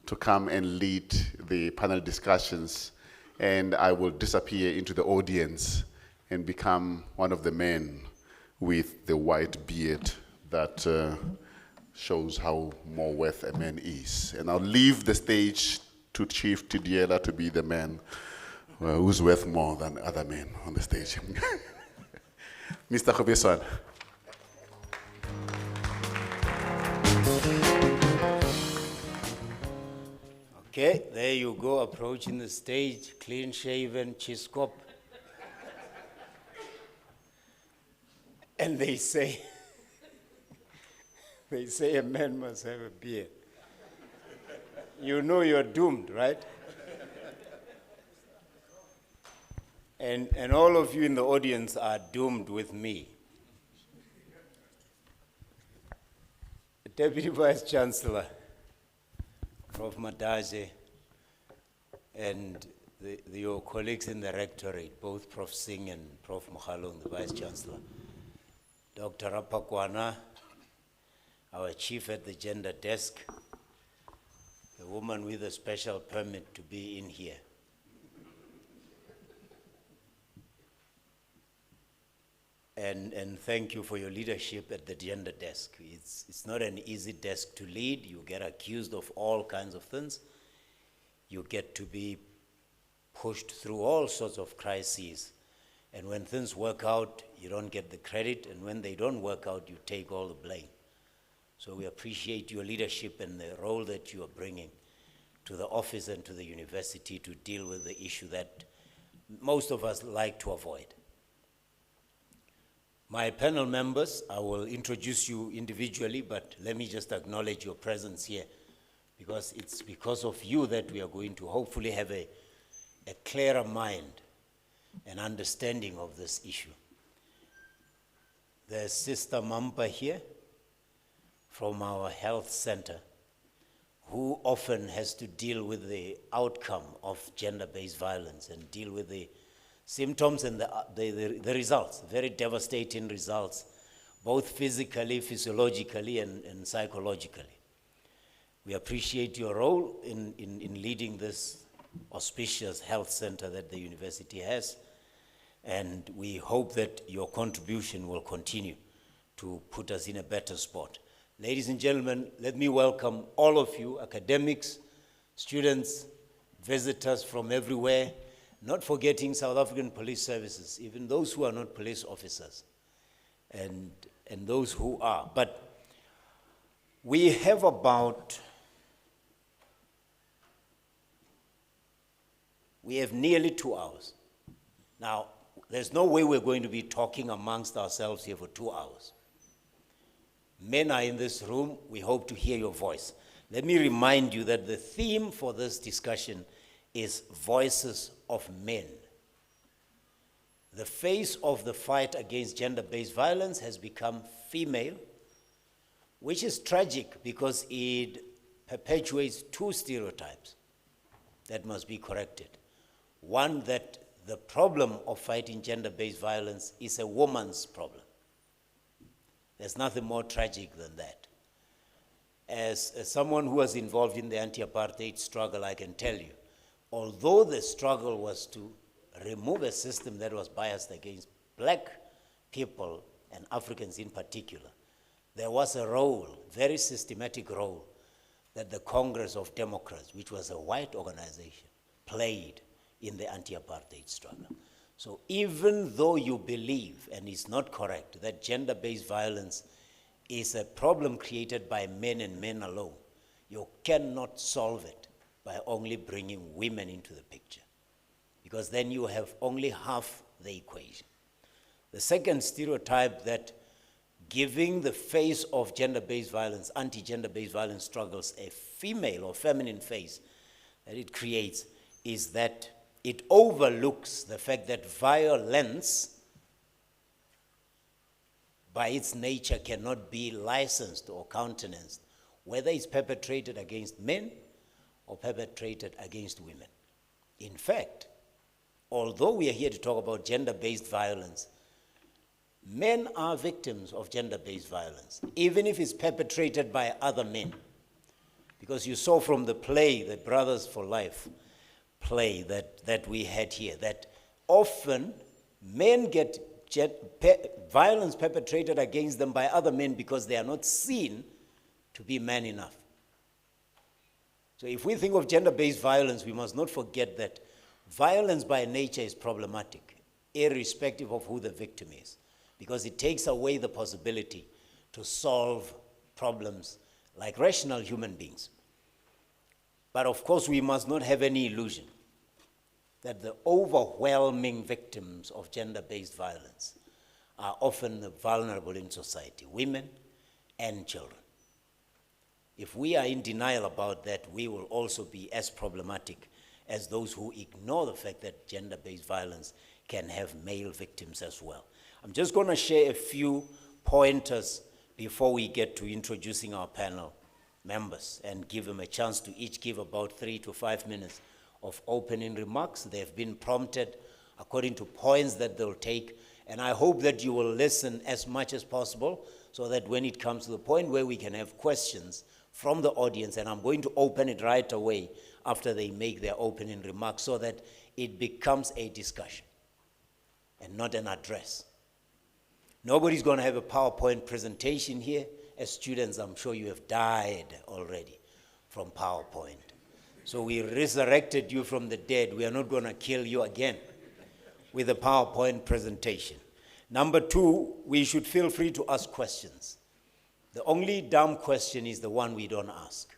to come and lead the panel discussions, and I will disappear into the audience and become one of the men with the white beard that shows how more worth a man is. And I'll leave the stage to Chief Tidiela to be the man who's worth more than other men on the stage. Mr. Khumeswana. Okay, there you go, approaching the stage, clean-shaven, chiskop. And they say a man must have a beard. You know you're doomed, right? And all of you in the audience are doomed with me. Deputy Vice Chancellor, Prof. Madaje, and your colleagues in the Rectorate, both Prof. Singh and Prof. Mokhalong, the Vice Chancellor, Dr. Rapakwana, our chief at the gender desk, the woman with a special permit to be in here. And thank you for your leadership at the gender desk. It's not an easy desk to lead. You get accused of all kinds of things. You get to be pushed through all sorts of crises. And when things work out, you don't get the credit. And when they don't work out, you take all the blame. So we appreciate your leadership and the role that you are bringing to the office and to the university to deal with the issue that most of us like to avoid. My panel members, I will introduce you individually, but let me just acknowledge your presence here, because it's because of you that we are going to hopefully have a clearer mind and understanding of this issue. There's Sister Mampa here from our health center, who often has to deal with the outcome of gender-based violence and deal with the symptoms and the results, very devastating results, both physically, physiologically, and psychologically. We appreciate your role in leading this auspicious health center that the university has, and we hope that your contribution will continue to put us in a better spot. Ladies and gentlemen, let me welcome all of you, academics, students, visitors from everywhere, not forgetting South African police services, even those who are not police officers, and those who are. But we have nearly 2 hours. Now, there's no way we're going to be talking amongst ourselves here for 2 hours. Men are in this room. We hope to hear your voice. Let me remind you that the theme for this discussion is voices of men. The face of the fight against gender-based violence has become female, which is tragic because it perpetuates 2 stereotypes that must be corrected. One, that the problem of fighting gender-based violence is a woman's problem. There's nothing more tragic than that. As someone who was involved in the anti-apartheid struggle, I can tell you, although the struggle was to remove a system that was biased against black people and Africans in particular, there was a role, very systematic role, that the Congress of Democrats, which was a white organization, played in the anti-apartheid struggle. So even though you believe, and it's not correct, that gender-based violence is a problem created by men and men alone, you cannot solve it by only bringing women into the picture, because then you have only half the equation. The second stereotype, that giving the face of gender-based violence, anti-gender-based violence struggles, a female or feminine face that it creates, is that it overlooks the fact that violence, by its nature, cannot be licensed or countenanced, whether it's perpetrated against men or perpetrated against women. In fact, although we are here to talk about gender-based violence, men are victims of gender-based violence, even if it's perpetrated by other men. Because you saw from the play, the Brothers for Life play that we had here, that often men get violence perpetrated against them by other men because they are not seen to be man enough. So if we think of gender-based violence, we must not forget that violence by nature is problematic, irrespective of who the victim is, because it takes away the possibility to solve problems like rational human beings. But of course, we must not have any illusion that the overwhelming victims of gender-based violence are often the vulnerable in society, women and children. If we are in denial about that, we will also be as problematic as those who ignore the fact that gender-based violence can have male victims as well. I'm just going to share a few pointers before we get to introducing our panel members and give them a chance to each give about 3 to 5 minutes of opening remarks. They've been prompted according to points that they'll take, and I hope that you will listen as much as possible so that when it comes to the point where we can have questions from the audience, and I'm going to open it right away after they make their opening remarks so that it becomes a discussion and not an address. Nobody's going to have a PowerPoint presentation here. As students, I'm sure you have died already from PowerPoint. So we resurrected you from the dead. We are not going to kill you again with a PowerPoint presentation. Number 2, we should feel free to ask questions. The only dumb question is the one we don't ask.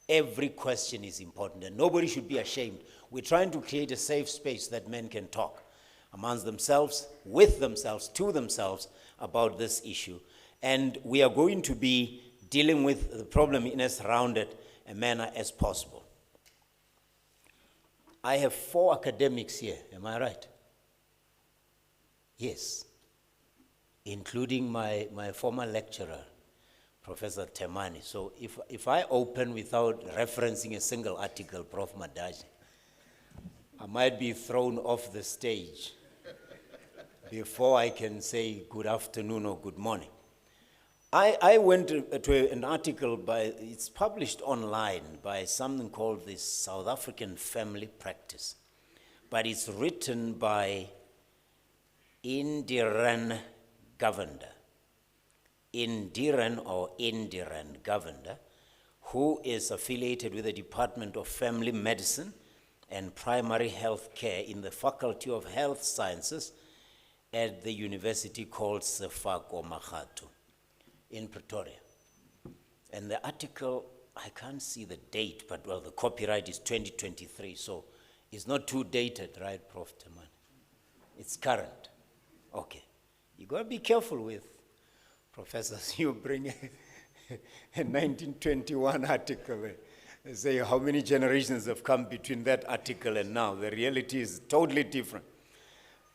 Every question is important, and nobody should be ashamed. We're trying to create a safe space that men can talk amongst themselves, with themselves, to themselves about this issue. And we are going to be dealing with the problem in as rounded a manner as possible. I have 4 academics here, am I right? Yes, including my former lecturer, Professor Temani. So if I open without referencing a single article, Prof. Madaji, I might be thrown off the stage before I can say good afternoon or good morning. I went to an article it's published online by something called the South African Family Practice, but it's written by Indiran Govender, who is affiliated with the Department of Family Medicine and Primary Health Care in the Faculty of Health Sciences at the university called Sefako Makgato in Pretoria. And the article, I can't see the date, but well, the copyright is 2023, so it's not too dated, right, Prof. Temane? It's current. Okay. You got to be careful with professors. You bring a 1921 article, say how many generations have come between that article and now. The reality is totally different.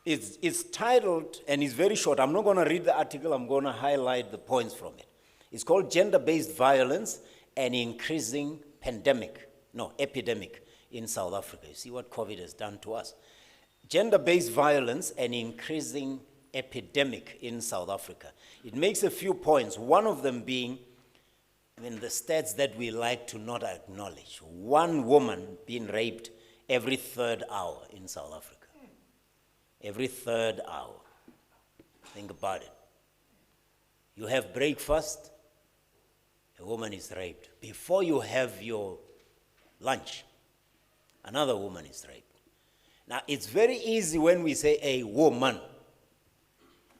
It's titled, and it's very short. I'm not going to read the article. I'm going to highlight the points from it. It's called Gender-Based Violence and Increasing Epidemic in South Africa. You see what COVID has done to us. Gender-based violence and increasing epidemic in South Africa. It makes a few points, one of them being, the stats that we like to not acknowledge. One woman being raped every third hour in South Africa. Every third hour. Think about it. You have breakfast, a woman is raped. Before you have your lunch, another woman is raped. Now, it's very easy when we say a woman,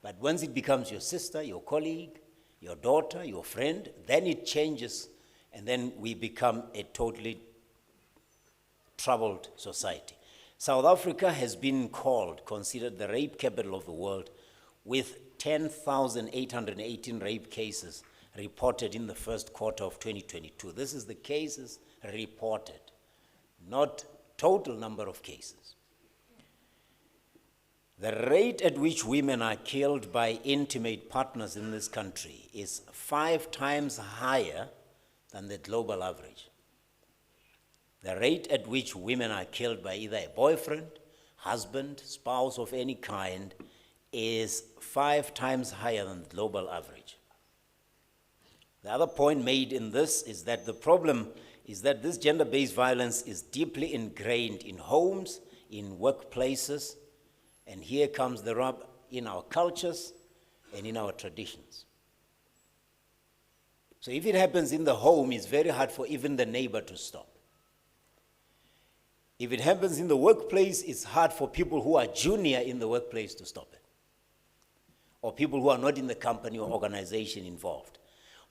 but once it becomes your sister, your colleague, your daughter, your friend, then it changes, and then we become a totally troubled society. South Africa has been considered the rape capital of the world, with 10,818 rape cases reported in the first quarter of 2022. This is the cases reported, not total number of cases. The rate at which women are killed by intimate partners in this country is 5 times higher than the global average. The rate at which women are killed by either a boyfriend, husband, spouse of any kind is 5 times higher than the global average. The other point made in this is that the problem is that this gender-based violence is deeply ingrained in homes, in workplaces, and here comes the rub, in our cultures and in our traditions. So if it happens in the home, it's very hard for even the neighbor to stop. If it happens in the workplace, it's hard for people who are junior in the workplace to stop it, or people who are not in the company or organization involved.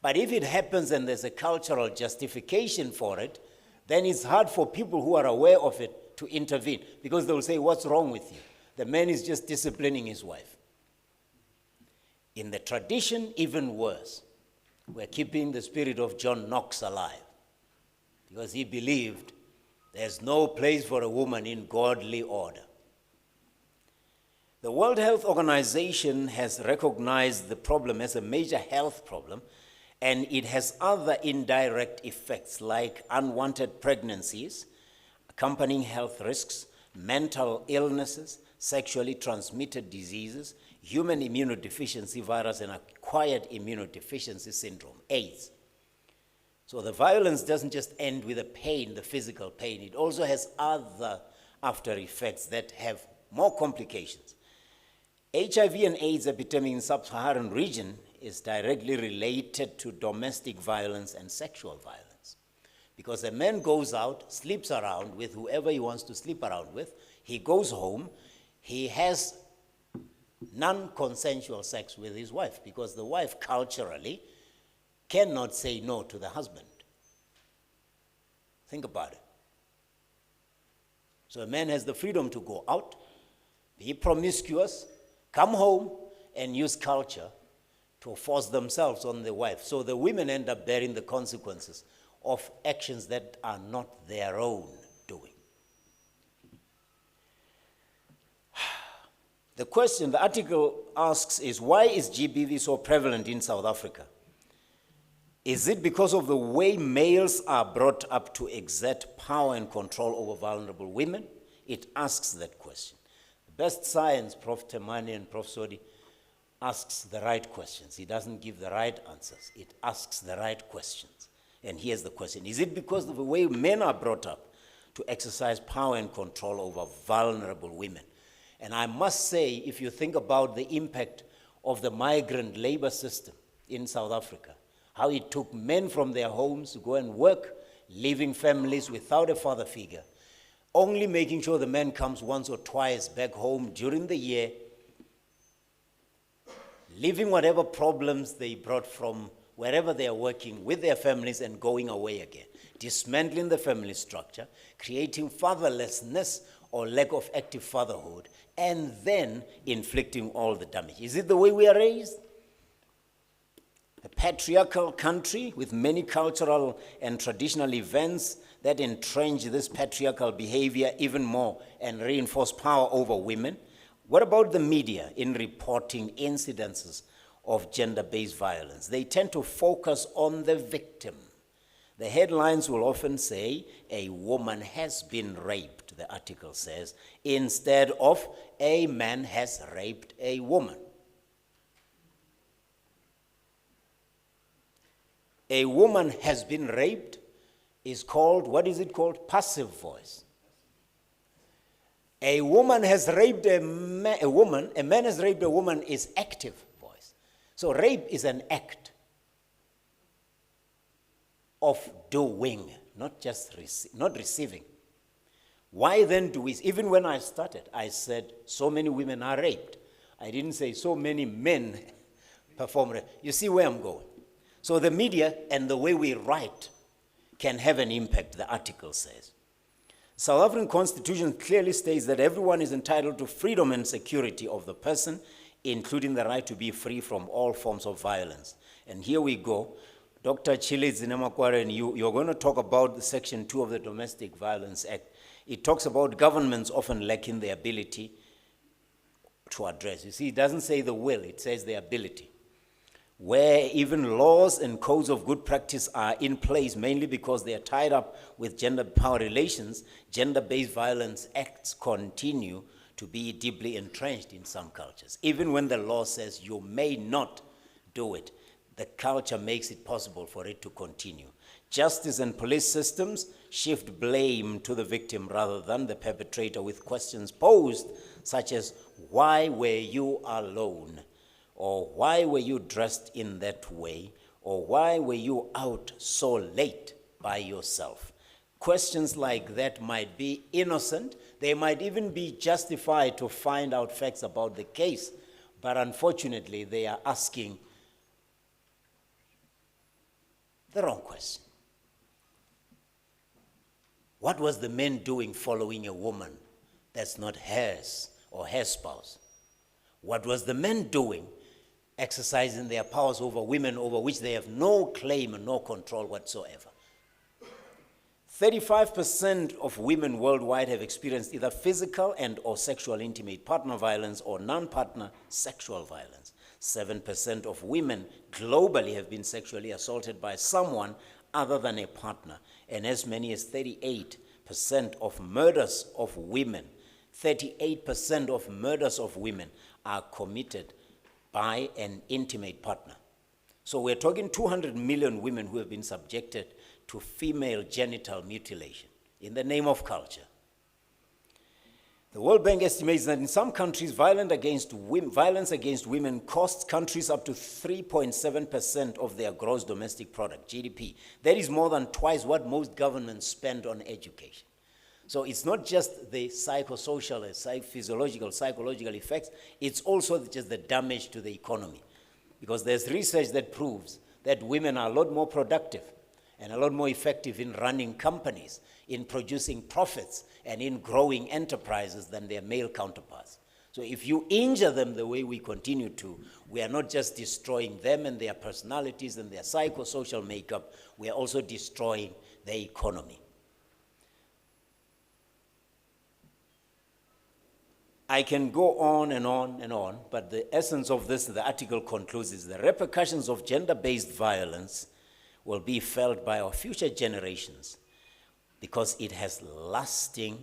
But if it happens and there's a cultural justification for it, then it's hard for people who are aware of it to intervene, because they'll say, what's wrong with you? The man is just disciplining his wife. In the tradition, even worse. We're keeping the spirit of John Knox alive, because he believed there's no place for a woman in godly order. The World Health Organization has recognized the problem as a major health problem, and it has other indirect effects like unwanted pregnancies, accompanying health risks, mental illnesses, sexually transmitted diseases, human immunodeficiency virus, and acquired immunodeficiency syndrome, AIDS. So the violence doesn't just end with the pain, the physical pain. It also has other after effects that have more complications. HIV and AIDS epidemic in sub-Saharan region is directly related to domestic violence and sexual violence. Because a man goes out, sleeps around with whoever he wants to sleep around with, he goes home, he has non-consensual sex with his wife, because the wife culturally cannot say no to the husband. Think about it. So a man has the freedom to go out, be promiscuous, come home, and use culture to force themselves on the wife. So the women end up bearing the consequences of actions that are not their own doing. The question the article asks is, why is GBV so prevalent in South Africa? Is it because of the way males are brought up to exert power and control over vulnerable women? It asks that question. The best science, Prof. Temane and Prof. Sodi, asks the right questions. He doesn't give the right answers. It asks the right questions. And here's the question. Is it because of the way men are brought up to exercise power and control over vulnerable women? And I must say, if you think about the impact of the migrant labor system in South Africa, how it took men from their homes to go and work, leaving families without a father figure, only making sure the man comes once or twice back home during the year, leaving whatever problems they brought from wherever they are working with their families and going away again, dismantling the family structure, creating fatherlessness or lack of active fatherhood, and then inflicting all the damage. Is it the way we are raised? A patriarchal country with many cultural and traditional events that entrench this patriarchal behavior even more and reinforce power over women. What about the media in reporting incidences of gender-based violence? They tend to focus on the victim. The headlines will often say, a woman has been raped, the article says, instead of a man has raped a woman. A woman has been raped is called, what is it called? Passive voice. A woman has raped a man has raped a woman is active voice. So rape is an act of doing, not just not receiving. Why then do we, even when I started, I said so many women are raped. I didn't say so many men perform rape. You see where I'm going? So the media and the way we write can have an impact, the article says. South African Constitution clearly states that everyone is entitled to freedom and security of the person, including the right to be free from all forms of violence. And here we go. Dr. Chile Zinemakwaren, you're going to talk about the Section 2 of the Domestic Violence Act. It talks about governments often lacking the ability to address. You see, it doesn't say the will, it says the ability. Where even laws and codes of good practice are in place mainly because they are tied up with gender power relations, gender-based violence acts continue to be deeply entrenched in some cultures. Even when the law says you may not do it, the culture makes it possible for it to continue. Justice and police systems shift blame to the victim rather than the perpetrator with questions posed such as, why were you alone? Or why were you dressed in that way? Or why were you out so late by yourself? Questions like that might be innocent. They might even be justified to find out facts about the case. But unfortunately, they are asking the wrong question. What was the man doing following a woman that's not hers or her spouse? What was the men doing exercising their powers over women over which they have no claim and no control whatsoever? 35% of women worldwide have experienced either physical and or sexual intimate partner violence or non-partner sexual violence. 7% of women globally have been sexually assaulted by someone other than a partner, and as many as 38% of murders of women, 38% of murders of women are committed by an intimate partner. So we're talking 200 million women who have been subjected to female genital mutilation in the name of culture. The World Bank estimates that in some countries, violence against women costs countries up to 3.7% of their gross domestic product, GDP. That is more than twice what most governments spend on education. So it's not just the psychosocial, physiological, psychological effects, it's also just the damage to the economy. Because there's research that proves that women are a lot more productive and a lot more effective in running companies, in producing profits, and in growing enterprises than their male counterparts. So if you injure them the way we continue to, we are not just destroying them and their personalities and their psychosocial makeup, we are also destroying the economy. I can go on and on and on, but the essence of this, the article concludes, is the repercussions of gender-based violence will be felt by our future generations because it has long-lasting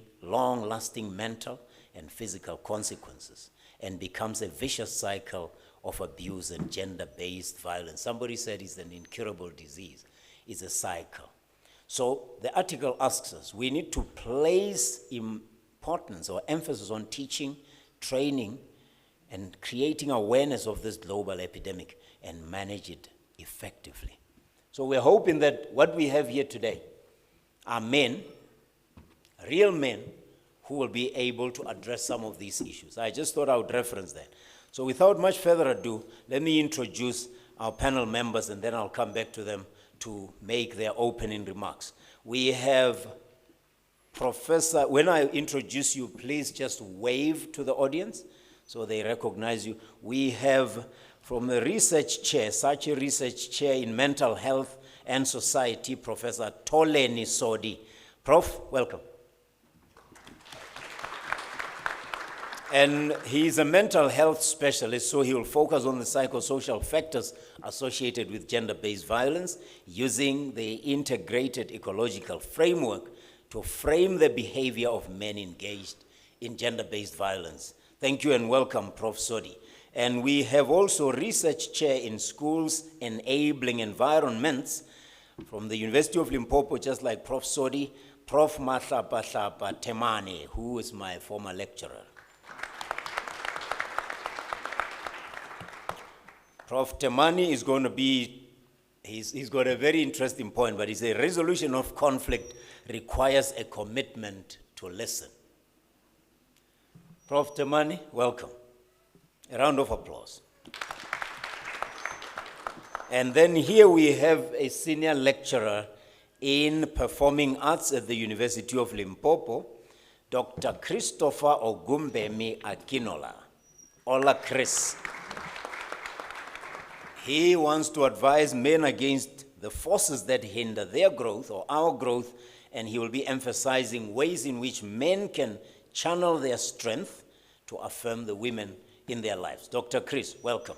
mental and physical consequences and becomes a vicious cycle of abuse and gender-based violence. Somebody said it's an incurable disease. It's a cycle. So the article asks us, we need to place importance or emphasis on teaching, training, and creating awareness of this global epidemic and manage it effectively. So we're hoping that what we have here today are men, real men, who will be able to address some of these issues. I just thought I would reference that. So without much further ado, let me introduce our panel members, and then I'll come back to them to make their opening remarks. We have Professor, when I introduce you, please just wave to the audience so they recognize you. We have from the research chair, such a research chair in mental health and society, Professor Toleni Sodi. Prof, welcome. And he's a mental health specialist, so he will focus on the psychosocial factors associated with gender-based violence using the integrated ecological framework to frame the behavior of men engaged in gender-based violence. Thank you and welcome, Prof. Sodi. And we have also research chair in schools enabling environments from the University of Limpopo, just like Prof. Sodi, Prof. Mahlapa Temane, who is my former lecturer. Prof. Temani is going to be, he's got a very interesting point, but he says resolution of conflict requires a commitment to listen. Prof. Temani, welcome. A round of applause. And then here we have a senior lecturer in performing arts at the University of Limpopo, Dr. Christopher Ogumbemi Akinola. Ola Chris. He wants to advise men against the forces that hinder their growth or our growth, and he will be emphasizing ways in which men can channel their strength to affirm the women in their lives. Dr. Chris, welcome.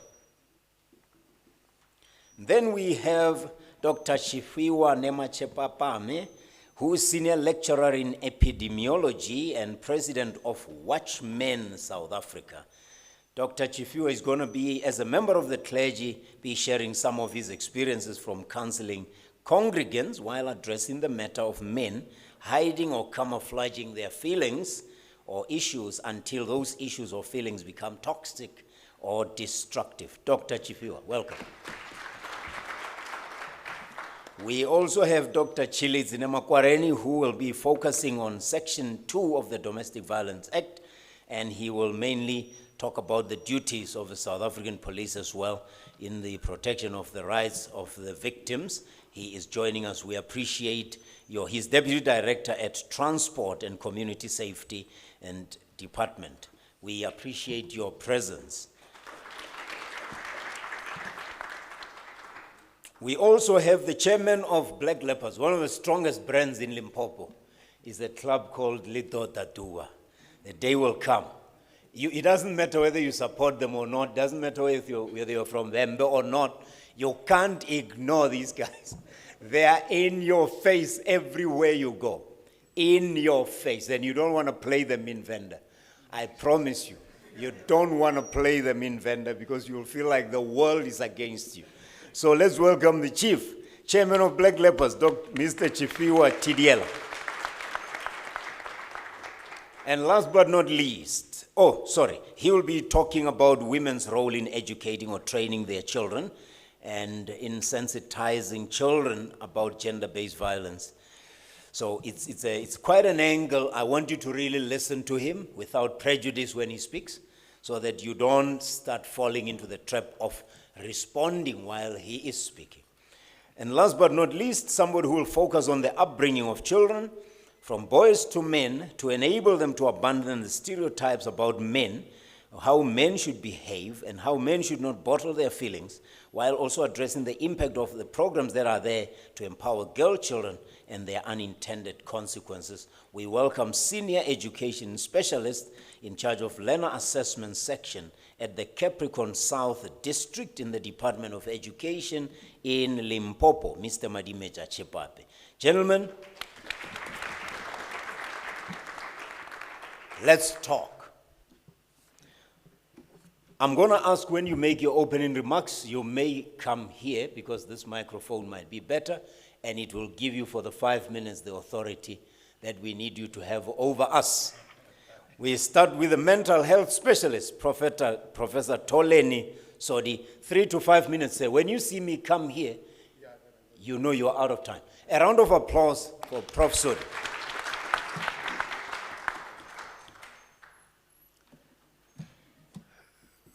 Then we have Dr. Chifiwa Nemachepapame, who is senior lecturer in epidemiology and president of Watchmen South Africa. Dr. Chifiwa is going to be, as a member of the clergy, be sharing some of his experiences from counseling congregants while addressing the matter of men hiding or camouflaging their feelings or issues until those issues or feelings become toxic or destructive. Dr. Chifiwa, welcome. We also have Dr. Chili Zinemakwareni, who will be focusing on Section 2 of the Domestic Violence Act, and he will mainly talk about the duties of the South African police as well in the protection of the rights of the victims. He is joining us. We appreciate he's Deputy Director at Transport and Community Safety and Department. We appreciate your presence. We also have the chairman of Black Leopards, one of the strongest brands in Limpopo, is a club called Lito Tatua. The day will come. It doesn't matter whether you support them or not, doesn't matter whether you're from Vembe or not, you can't ignore these guys. They are in your face everywhere you go. In your face. And you don't want to play them in vendor. I promise you, you don't want to play them in vendor because you'll feel like the world is against you. So let's welcome the chief, chairman of Black Leopards, Mr. Chifiwa Tidiela. And last but not least, he will be talking about women's role in educating or training their children and in sensitizing children about gender-based violence. So it's quite an angle. I want you to really listen to him without prejudice when he speaks so that you don't start falling into the trap of responding while he is speaking. And last but not least, somebody who will focus on the upbringing of children, from boys to men, to enable them to abandon the stereotypes about men, how men should behave, and how men should not bottle their feelings, while also addressing the impact of the programs that are there to empower girl children and their unintended consequences. We welcome senior education specialist in charge of learner assessment section at the Capricorn South District in the Department of Education in Limpopo, Mr. Madimeja Chepape. Gentlemen, let's talk. I'm going to ask, when you make your opening remarks, you may come here because this microphone might be better, and it will give you for the 5 minutes the authority that we need you to have over us. We start with the mental health specialist, Professor Toleni Sodi. 3 to 5 minutes. When you see me come here, you know you are out of time. A round of applause for Prof. Sodi.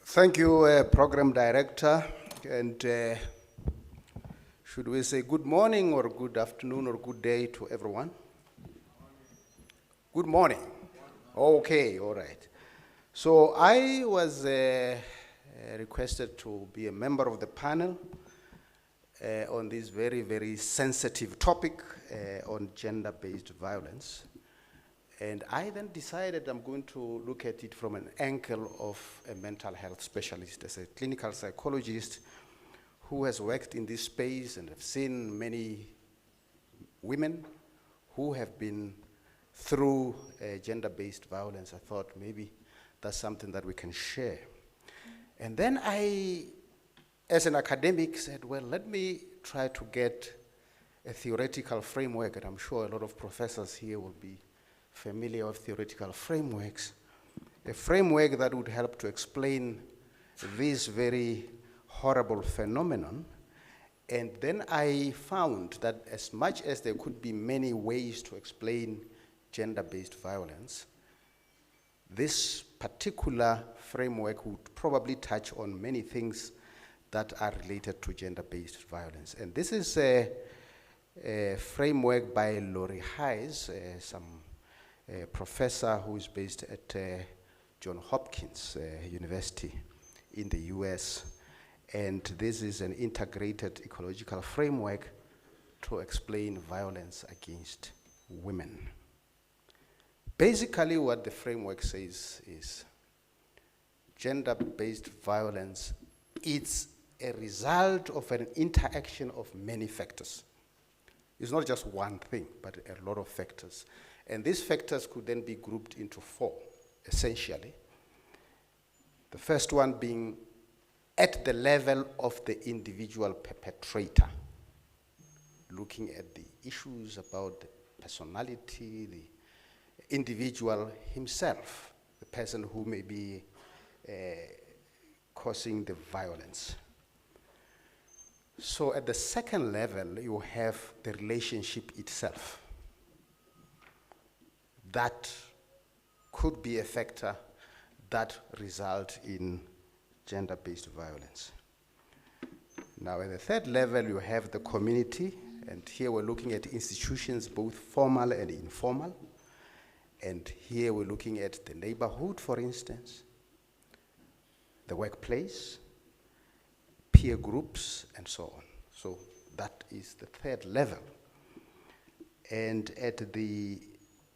Thank you, Program Director. And should we say good morning or good afternoon or good day to everyone? Good morning. Okay, all right. So I was requested to be a member of the panel on this very, very sensitive topic on gender-based violence. And I then decided I'm going to look at it from an angle of a mental health specialist, as a clinical psychologist who has worked in this space and have seen many women who have been through gender-based violence. I thought maybe that's something that we can share. And then I, as an academic, said, well, let me try to get a theoretical framework, and I'm sure a lot of professors here will be familiar with theoretical frameworks, a framework that would help to explain this very horrible phenomenon. And then I found that as much as there could be many ways to explain gender-based violence, this particular framework would probably touch on many things that are related to gender-based violence. And this is a framework by Laurie Hayes, a professor who is based at Johns Hopkins University in the US. And this is an integrated ecological framework to explain violence against women. Basically, what the framework says is gender-based violence is a result of an interaction of many factors. It's not just one thing, but a lot of factors. And these factors could then be grouped into four, essentially. The first one being at the level of the individual perpetrator, looking at the issues about the personality, the individual himself, the person who may be causing the violence. So at the second level, you have the relationship itself. That could be a factor that result in gender-based violence. Now at the third level, you have the community, and here we're looking at institutions, both formal and informal. And here we're looking at the neighborhood, for instance, the workplace, peer groups, and so on. So that is the third level. And at the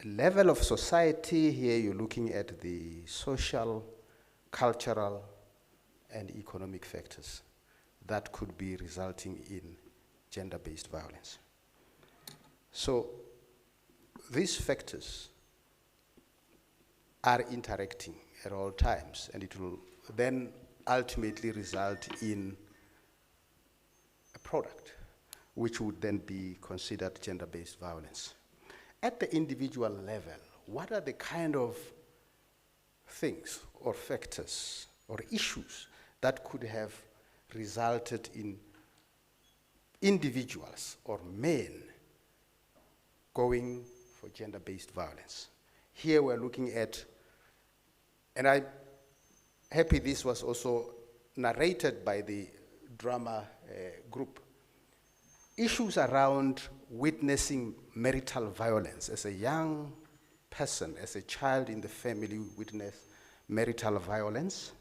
level of society, here you're looking at the social, cultural, and economic factors that could be resulting in gender-based violence. So these factors are interacting at all times, and it will then ultimately result in a product which would then be considered gender-based violence. At the individual level, what are the kind of things or factors or issues that could have resulted in individuals or men going for gender-based violence? Here we're looking at, and I'm happy this was also narrated by the drama group, issues around witnessing marital violence. As a young person, as a child in the family, witness marital violence.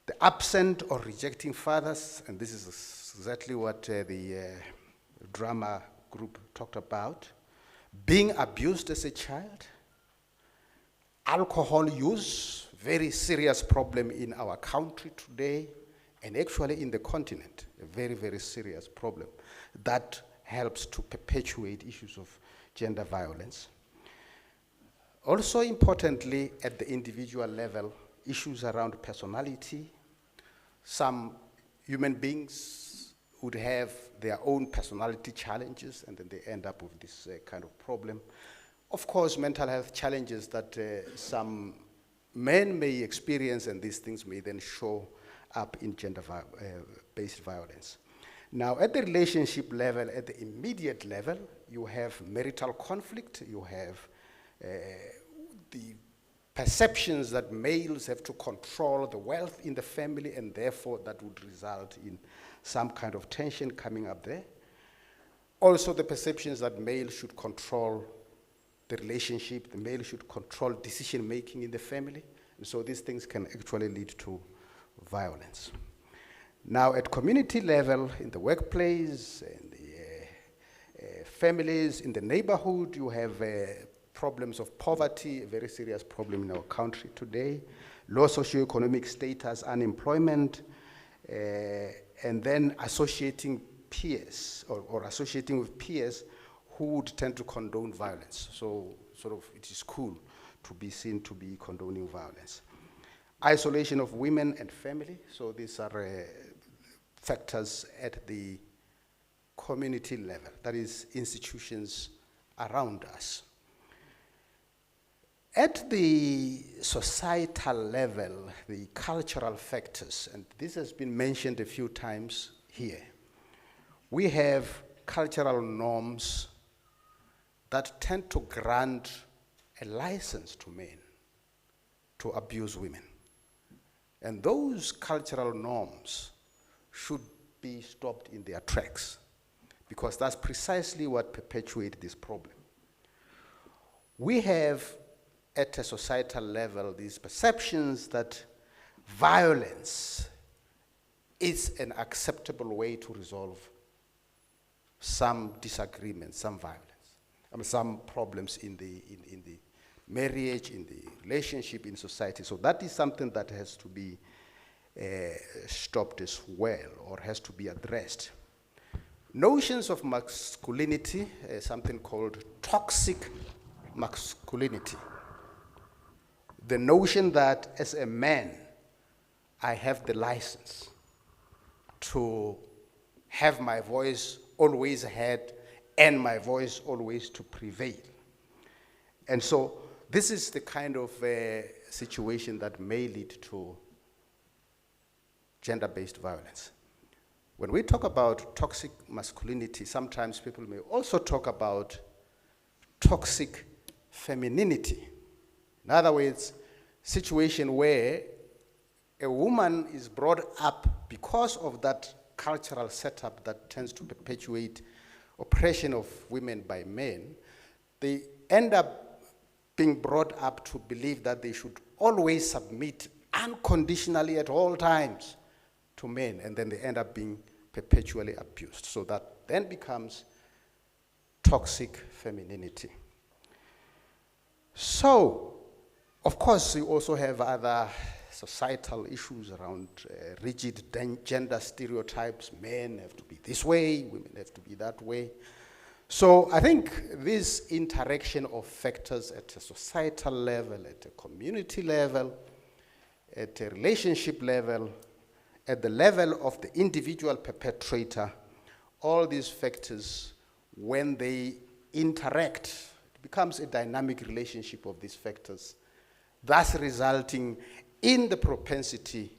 The absent or rejecting fathers, and this is exactly what the drama group talked about. Being abused as a child. Alcohol use, very serious problem in our country today, and actually in the continent, a very, very serious problem that helps to perpetuate issues of gender violence. Also importantly, at the individual level, issues around personality. Some human beings would have their own personality challenges, and then they end up with this kind of problem. Of course, mental health challenges that some men may experience, and these things may then show up in gender-based violence. Now, at the relationship level, at the immediate level, you have marital conflict, you have the perceptions that males have to control the wealth in the family, and therefore that would result in some kind of tension coming up there. Also, the perceptions that males should control the relationship, the male should control decision-making in the family, and so these things can actually lead to violence. Now, at community level, in the workplace, in the families, in the neighborhood, you have problems of poverty, a very serious problem in our country today, low socioeconomic status, unemployment, and then associating peers or associating with peers who would tend to condone violence. So sort of it is cool to be seen to be condoning violence. Isolation of women and family. So these are factors at the community level, that is institutions around us. At the societal level, the cultural factors, and this has been mentioned a few times here, we have cultural norms that tend to grant a license to men to abuse women. And those cultural norms should be stopped in their tracks, because that's precisely what perpetuates this problem. We have, at a societal level, these perceptions that violence is an acceptable way to resolve some disagreements, some violence, some problems in the marriage, in the relationship, in society. So that is something that has to be stopped as well, or has to be addressed. Notions of masculinity, something called toxic masculinity. The notion that as a man, I have the license to have my voice always heard and my voice always to prevail. And so this is the kind of situation that may lead to gender-based violence. When we talk about toxic masculinity, sometimes people may also talk about toxic femininity. In other words, situation where a woman is brought up because of that cultural setup that tends to perpetuate oppression of women by men, they end up being brought up to believe that they should always submit unconditionally at all times to men, and then they end up being perpetually abused. So that then becomes toxic femininity. So, of course, you also have other societal issues around rigid gender stereotypes. Men have to be this way, women have to be that way. So I think this interaction of factors at a societal level, at a community level, at a relationship level, at the level of the individual perpetrator, all these factors, when they interact, it becomes a dynamic relationship of these factors, thus resulting in the propensity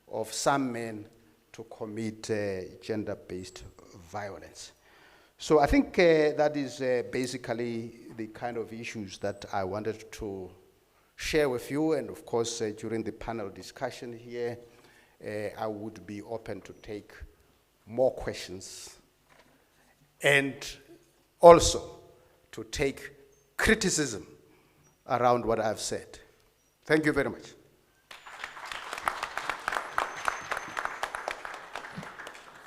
of some men to commit gender-based violence. So I think that is basically the kind of issues that I wanted to share with you, and of course during the panel discussion here, I would be open to take more questions and also to take criticism around what I've said. Thank you very much.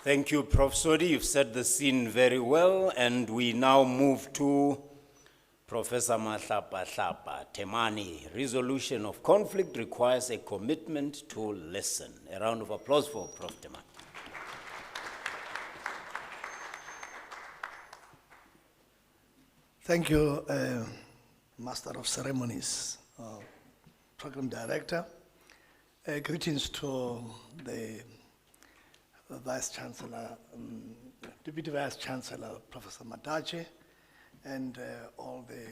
Thank you, Prof. Sodi. You've set the scene very well, and we now move to Professor Mahlapa Temane. Resolution of conflict requires a commitment to listen. A round of applause for Prof. Temane. Thank you, Master of Ceremonies, Program Director. Greetings to the Vice Chancellor, Deputy Vice Chancellor, Professor Madache, and all the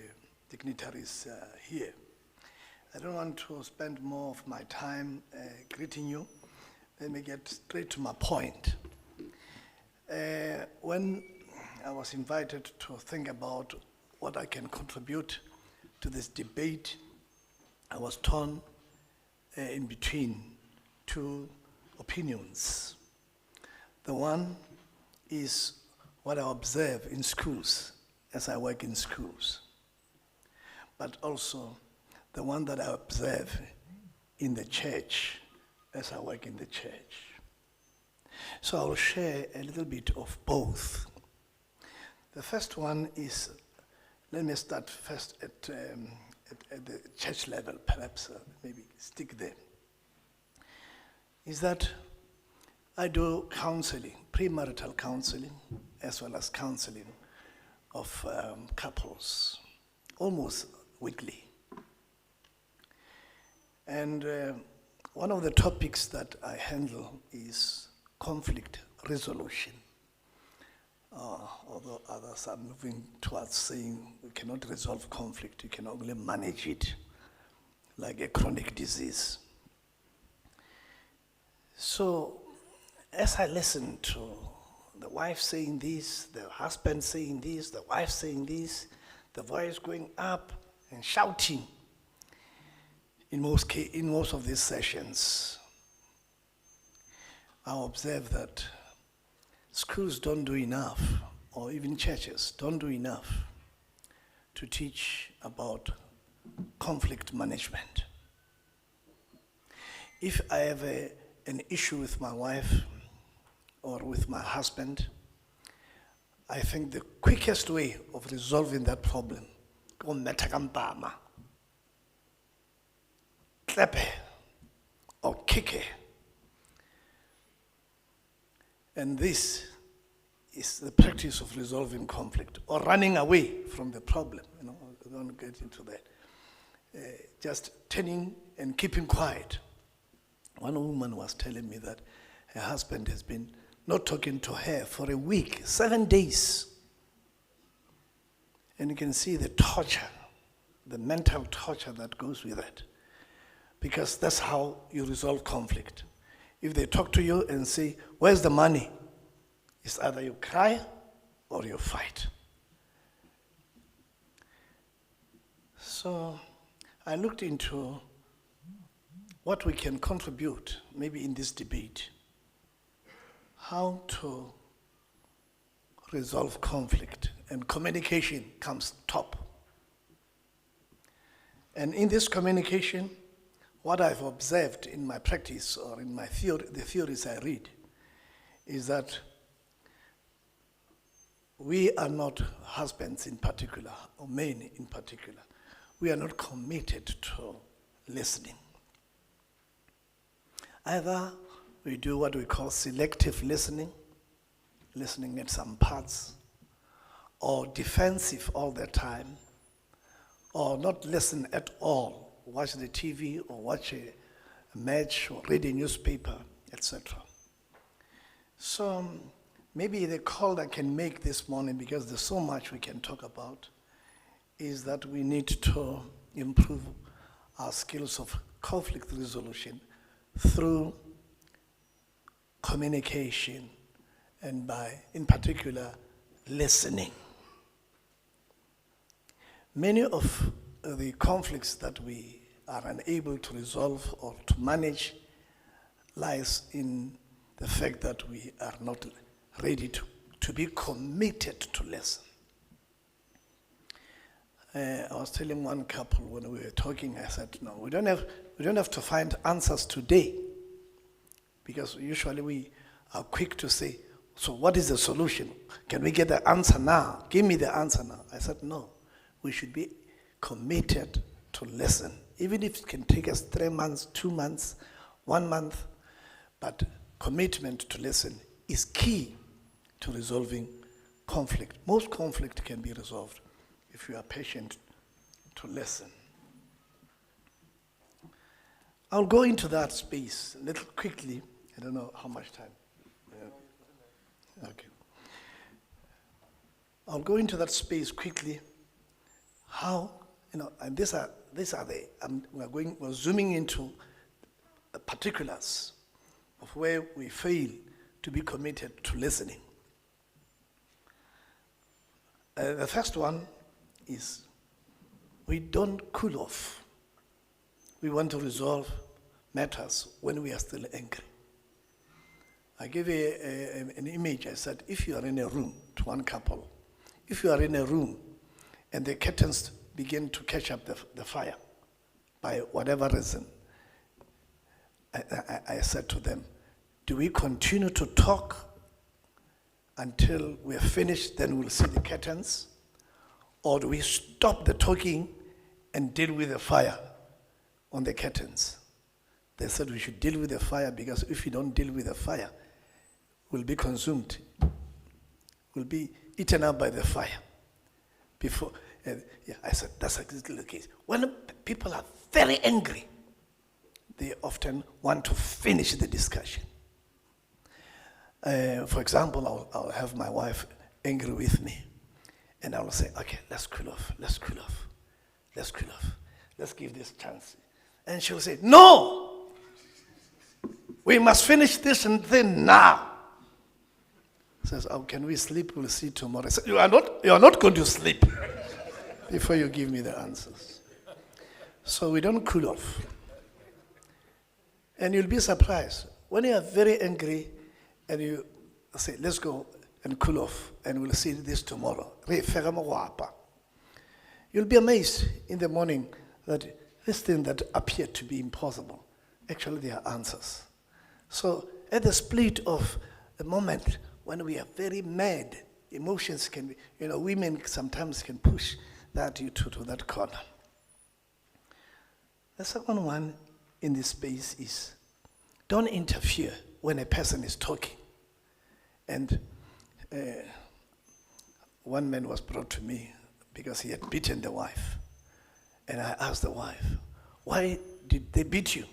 dignitaries here. I don't want to spend more of my time greeting you. Let me get straight to my point. When I was invited to think about what I can contribute to this debate, I was torn in between two opinions. The one is what I observe in schools as I work in schools, but also the one that I observe in the church as I work in the church. So I'll share a little bit of both. The first one is, let me start first at the church level, perhaps maybe stick there, is that I do counseling, premarital counseling, as well as counseling of couples, almost weekly. And one of the topics that I handle is conflict resolution. Although others are moving towards saying we cannot resolve conflict, you can only manage it like a chronic disease. So as I listen to the wife saying this, the husband saying this, the wife saying this, the voice going up and shouting, in most of these sessions, I observe that schools don't do enough, or even churches don't do enough to teach about conflict management. If I have an issue with my wife or with my husband, I think the quickest way of resolving that problem klepe or kick. And this is the practice of resolving conflict or running away from the problem. I don't get into that. Just turning and keeping quiet. One woman was telling me that her husband has been not talking to her for a week, 7 days. And you can see the torture, the mental torture that goes with it. Because that's how you resolve conflict. If they talk to you and say, where's the money? It's either you cry or you fight. So I looked into what we can contribute, maybe in this debate, how to resolve conflict, and communication comes top. And in this communication, what I've observed in my practice or in my theory, the theories I read, is that we are not, husbands in particular, or men in particular, we are not committed to listening. Either we do what we call selective listening, listening at some parts, or defensive all the time, or not listen at all, watch the TV or watch a match or read a newspaper, etc. So maybe the call I can make this morning, because there's so much we can talk about, is that we need to improve our skills of conflict resolution through communication and by, in particular, listening. Many of the conflicts that we are unable to resolve or to manage lies in the fact that we are not ready to be committed to listen. I was telling one couple when we were talking, I said, no, we don't have to find answers today, because usually we are quick to say, so what is the solution? Can we get the answer now? Give me the answer now. I said, no, we should be committed to listen, even if it can take us 3 months, 2 months, 1 month, but commitment to listen is key to resolving conflict. Most conflict can be resolved if you are patient to listen. I'll go into that space a little quickly. I don't know how much time. Okay. I'll go into that space quickly. How, and these are the, we're zooming into the particulars of where we fail to be committed to listening. The first one is we don't cool off. We want to resolve matters when we are still angry. I gave an image. I said, if you are in a room, to one couple, if you are in a room and the curtains begin to catch up the fire, by whatever reason, I said to them, do we continue to talk until we're finished, then we'll see the curtains? Or do we stop the talking and deal with the fire on the curtains? They said we should deal with the fire, because if we don't deal with the fire, we'll be consumed. We'll be eaten up by the fire. Before, I said, that's exactly the case. When people are very angry, they often want to finish the discussion. For example, I'll have my wife angry with me, and I will say, okay, let's cool off, let's cool off, let's cool off. Let's give this chance. And she'll say, no! We must finish this and then now. Says, oh, can we sleep? We'll see tomorrow. I said, you are not going to sleep before you give me the answers. So we don't cool off. And you'll be surprised. When you are very angry and you say, let's go and cool off and we'll see this tomorrow. You'll be amazed in the morning that this thing that appeared to be impossible, actually there are answers. So at the split of a moment when we are very mad, emotions can be, women sometimes can push that to that corner. The second one in this space is don't interfere when a person is talking. And one man was brought to me because he had beaten the wife. And I asked the wife, why did they beat you?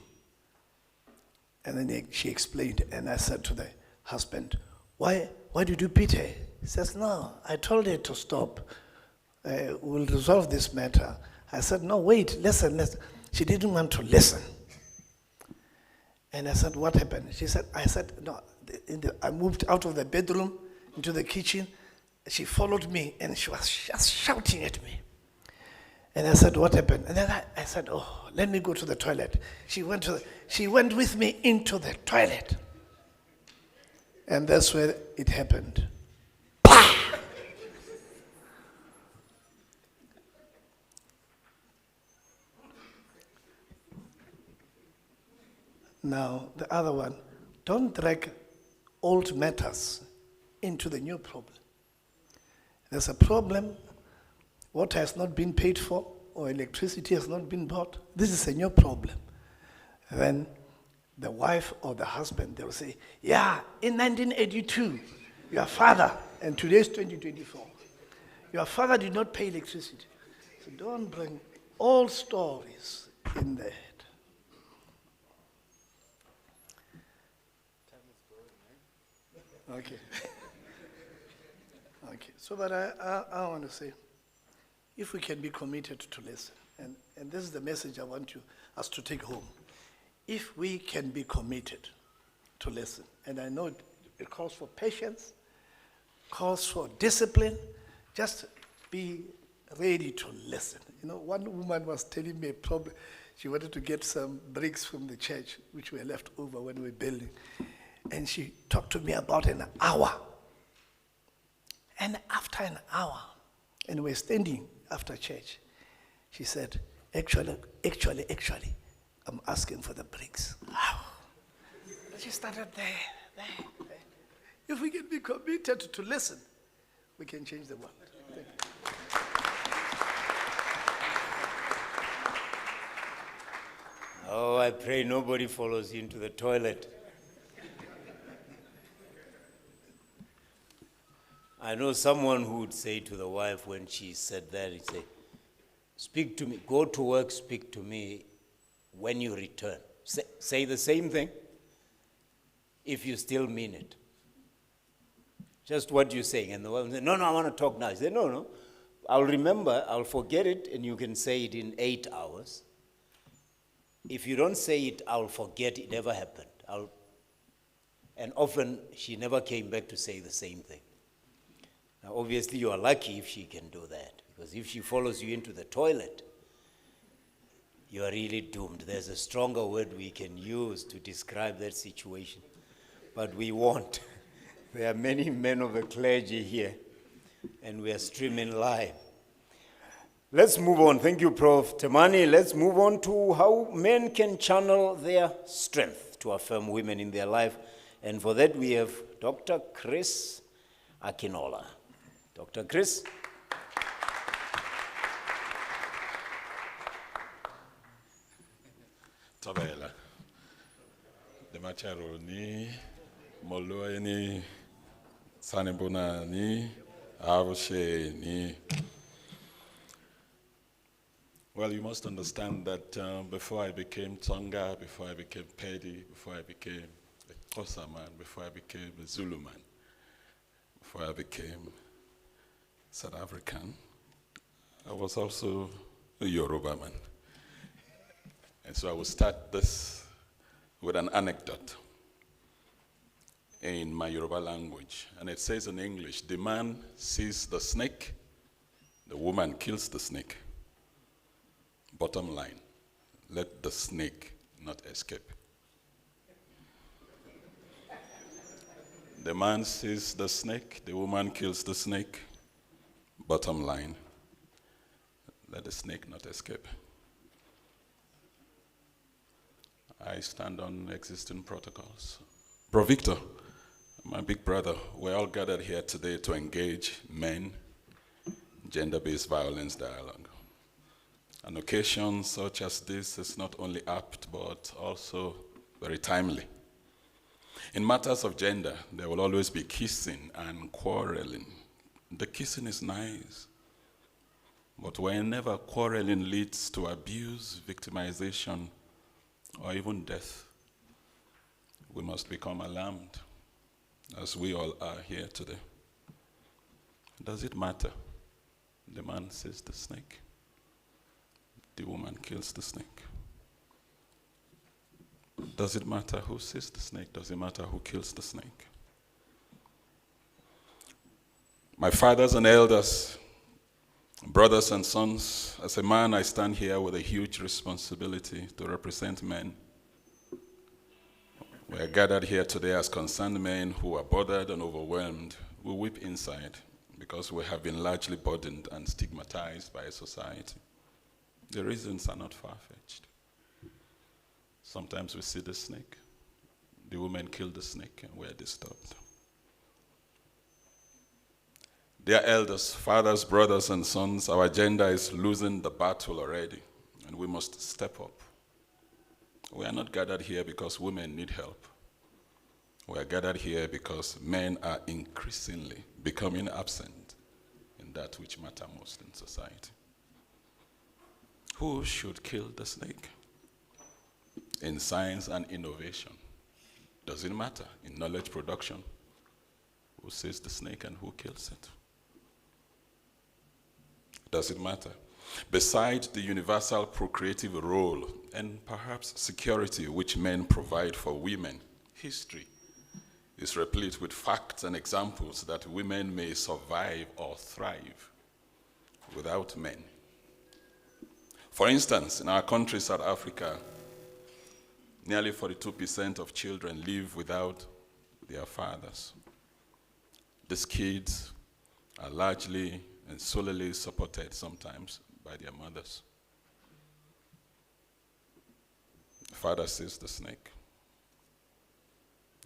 And then she explained, and I said to the husband, why did you beat her? He says, no, I told her to stop. We'll resolve this matter. I said, no, wait, listen. She didn't want to listen. And I said, what happened? I said, no, I moved out of the bedroom into the kitchen. She followed me, and she was just shouting at me. And I said, what happened? And then I said, oh, let me go to the toilet. She went with me into the toilet. And that's where it happened. Now, the other one, don't drag old matters into the new problem. There's a problem, water has not been paid for, or electricity has not been bought. This is a new problem. Then the wife or the husband, they will say, yeah, in 1982, your father, and today is 2024, your father did not pay electricity. So don't bring old stories in there. Okay. Okay. So, but I want to say, if we can be committed to listen, and this is the message I want us to take home. If we can be committed to listen, and I know it calls for patience, calls for discipline, just be ready to listen. One woman was telling me a problem. She wanted to get some bricks from the church, which were left over when we were building. And she talked to me about an hour. And after an hour, and we're standing after church, she said, actually, I'm asking for the bricks. Wow. She started there. If we can be committed to listen, we can change the world. Thank you. Oh, I pray nobody follows you into the toilet. I know someone who would say to the wife when she said that, he'd say, speak to me, go to work, speak to me when you return. Say the same thing if you still mean it. Just what you're saying. And the wife said, no, I want to talk now. He said, no, I'll remember, I'll forget it, and you can say it in 8 hours. If you don't say it, I'll forget it ever happened. And often she never came back to say the same thing. Now, obviously, you are lucky if she can do that, because if she follows you into the toilet, you are really doomed. There's a stronger word we can use to describe that situation, but we won't. There are many men of the clergy here, and we are streaming live. Let's move on. Thank you, Prof. Temani. Let's move on to how men can channel their strength to affirm women in their life. And for that, we have Dr. Chris Akinola. Dr. Chris. Tabela. The macharo ni moloe ni sanebona ni avoshe ni. Well, you must understand that before I became Tonga, before I became Pedi, before I became a Xhosa man, before I became a Zulu man, before I became South African, I was also a Yoruba man. And so I will start this with an anecdote in my Yoruba language. And it says in English, the man sees the snake, the woman kills the snake. Bottom line, let the snake not escape. The man sees the snake, the woman kills the snake. Bottom line, let the snake not escape. I stand on existing protocols. Bro Victor, my big brother, we're all gathered here today to engage men, gender-based violence dialogue. An occasion such as this is not only apt, but also very timely. In matters of gender, there will always be kissing and quarreling. The kissing is nice, but whenever quarreling leads to abuse, victimization, or even death, we must become alarmed, as we all are here today. Does it matter? The man sees the snake. The woman kills the snake. Does it matter who sees the snake? Does it matter who kills the snake? My fathers and elders, brothers and sons, as a man, I stand here with a huge responsibility to represent men. We are gathered here today as concerned men who are bothered and overwhelmed. We weep inside because we have been largely burdened and stigmatized by society. The reasons are not far-fetched. Sometimes we see the snake. The women kill the snake and we are disturbed. Dear elders, fathers, brothers, and sons, our gender is losing the battle already, and we must step up. We are not gathered here because women need help. We are gathered here because men are increasingly becoming absent in that which matters most in society. Who should kill the snake? In science and innovation, does it matter? In knowledge production, who sees the snake and who kills it? Does it matter? Besides the universal procreative role and perhaps security which men provide for women, history is replete with facts and examples that women may survive or thrive without men. For instance, in our country, South Africa, nearly 42% of children live without their fathers. These kids are largely and solely supported sometimes by their mothers. The father sees the snake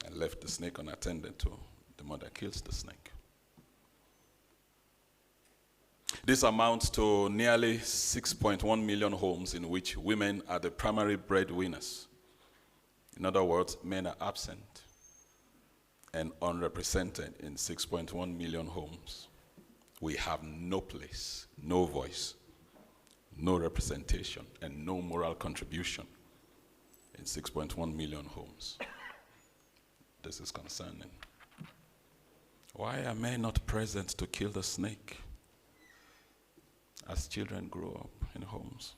and left the snake unattended to. The mother kills the snake. This amounts to nearly 6.1 million homes in which women are the primary breadwinners. In other words, men are absent and unrepresented in 6.1 million homes. We have no place, no voice, no representation, and no moral contribution in 6.1 million homes. This is concerning. Why are men not present to kill the snake as children grow up in homes?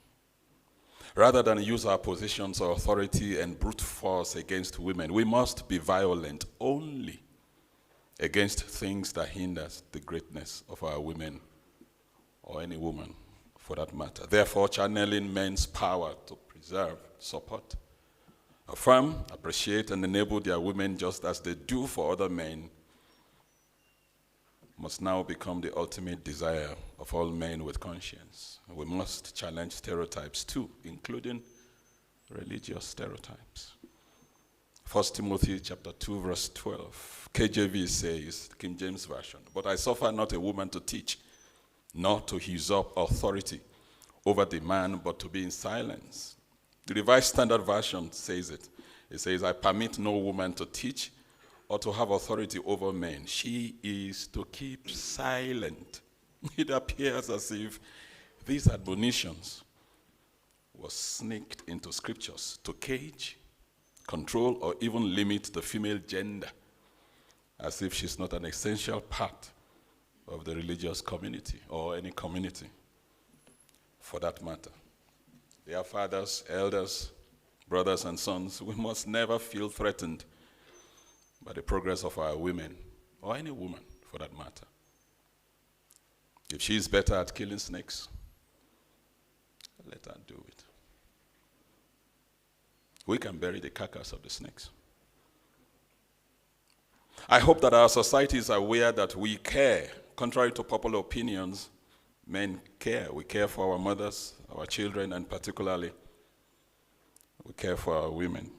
Rather than use our positions of authority and brute force against women, we must be violent only against things that hinders the greatness of our women, or any woman for that matter. Therefore, channeling men's power to preserve, support, affirm, appreciate, and enable their women just as they do for other men must now become the ultimate desire of all men with conscience. We must challenge stereotypes too, including religious stereotypes. 1 Timothy chapter 2, verse 12. KJV says, King James Version, "But I suffer not a woman to teach, nor to usurp authority over the man, but to be in silence." The Revised Standard Version says it. It says, "I permit no woman to teach or to have authority over men. She is to keep silent." It appears as if these admonitions were sneaked into scriptures to cage, control, or even limit the female gender, as if she's not an essential part of the religious community or any community for that matter. Dear fathers, elders, brothers, and sons, we must never feel threatened by the progress of our women, or any woman for that matter. If she is better at killing snakes, let her do it. We can bury the carcass of the snakes. I hope that our society is aware that we care. Contrary to popular opinions, men care. We care for our mothers, our children, and particularly, we care for our women.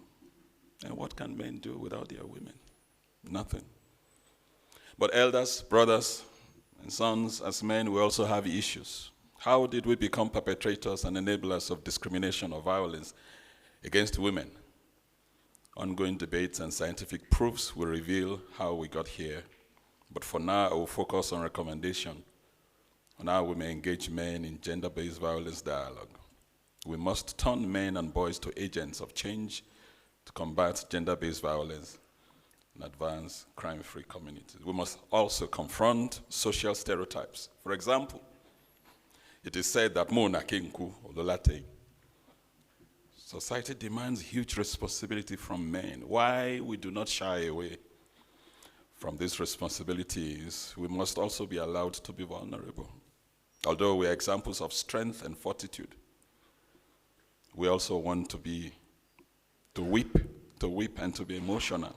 And what can men do without their women? Nothing. But elders, brothers, and sons, as men, we also have issues. How did we become perpetrators and enablers of discrimination or violence against women? Ongoing debates and scientific proofs will reveal how we got here. But for now, I will focus on recommendation on how we may engage men in gender-based violence dialogue. We must turn men and boys to agents of change to combat gender-based violence and advance crime-free communities. We must also confront social stereotypes. For example, it is said that Mona Kinku Ololate. Society demands huge responsibility from men. Why we do not shy away from these responsibilities, we must also be allowed to be vulnerable. Although we are examples of strength and fortitude, we also want to weep and to be emotional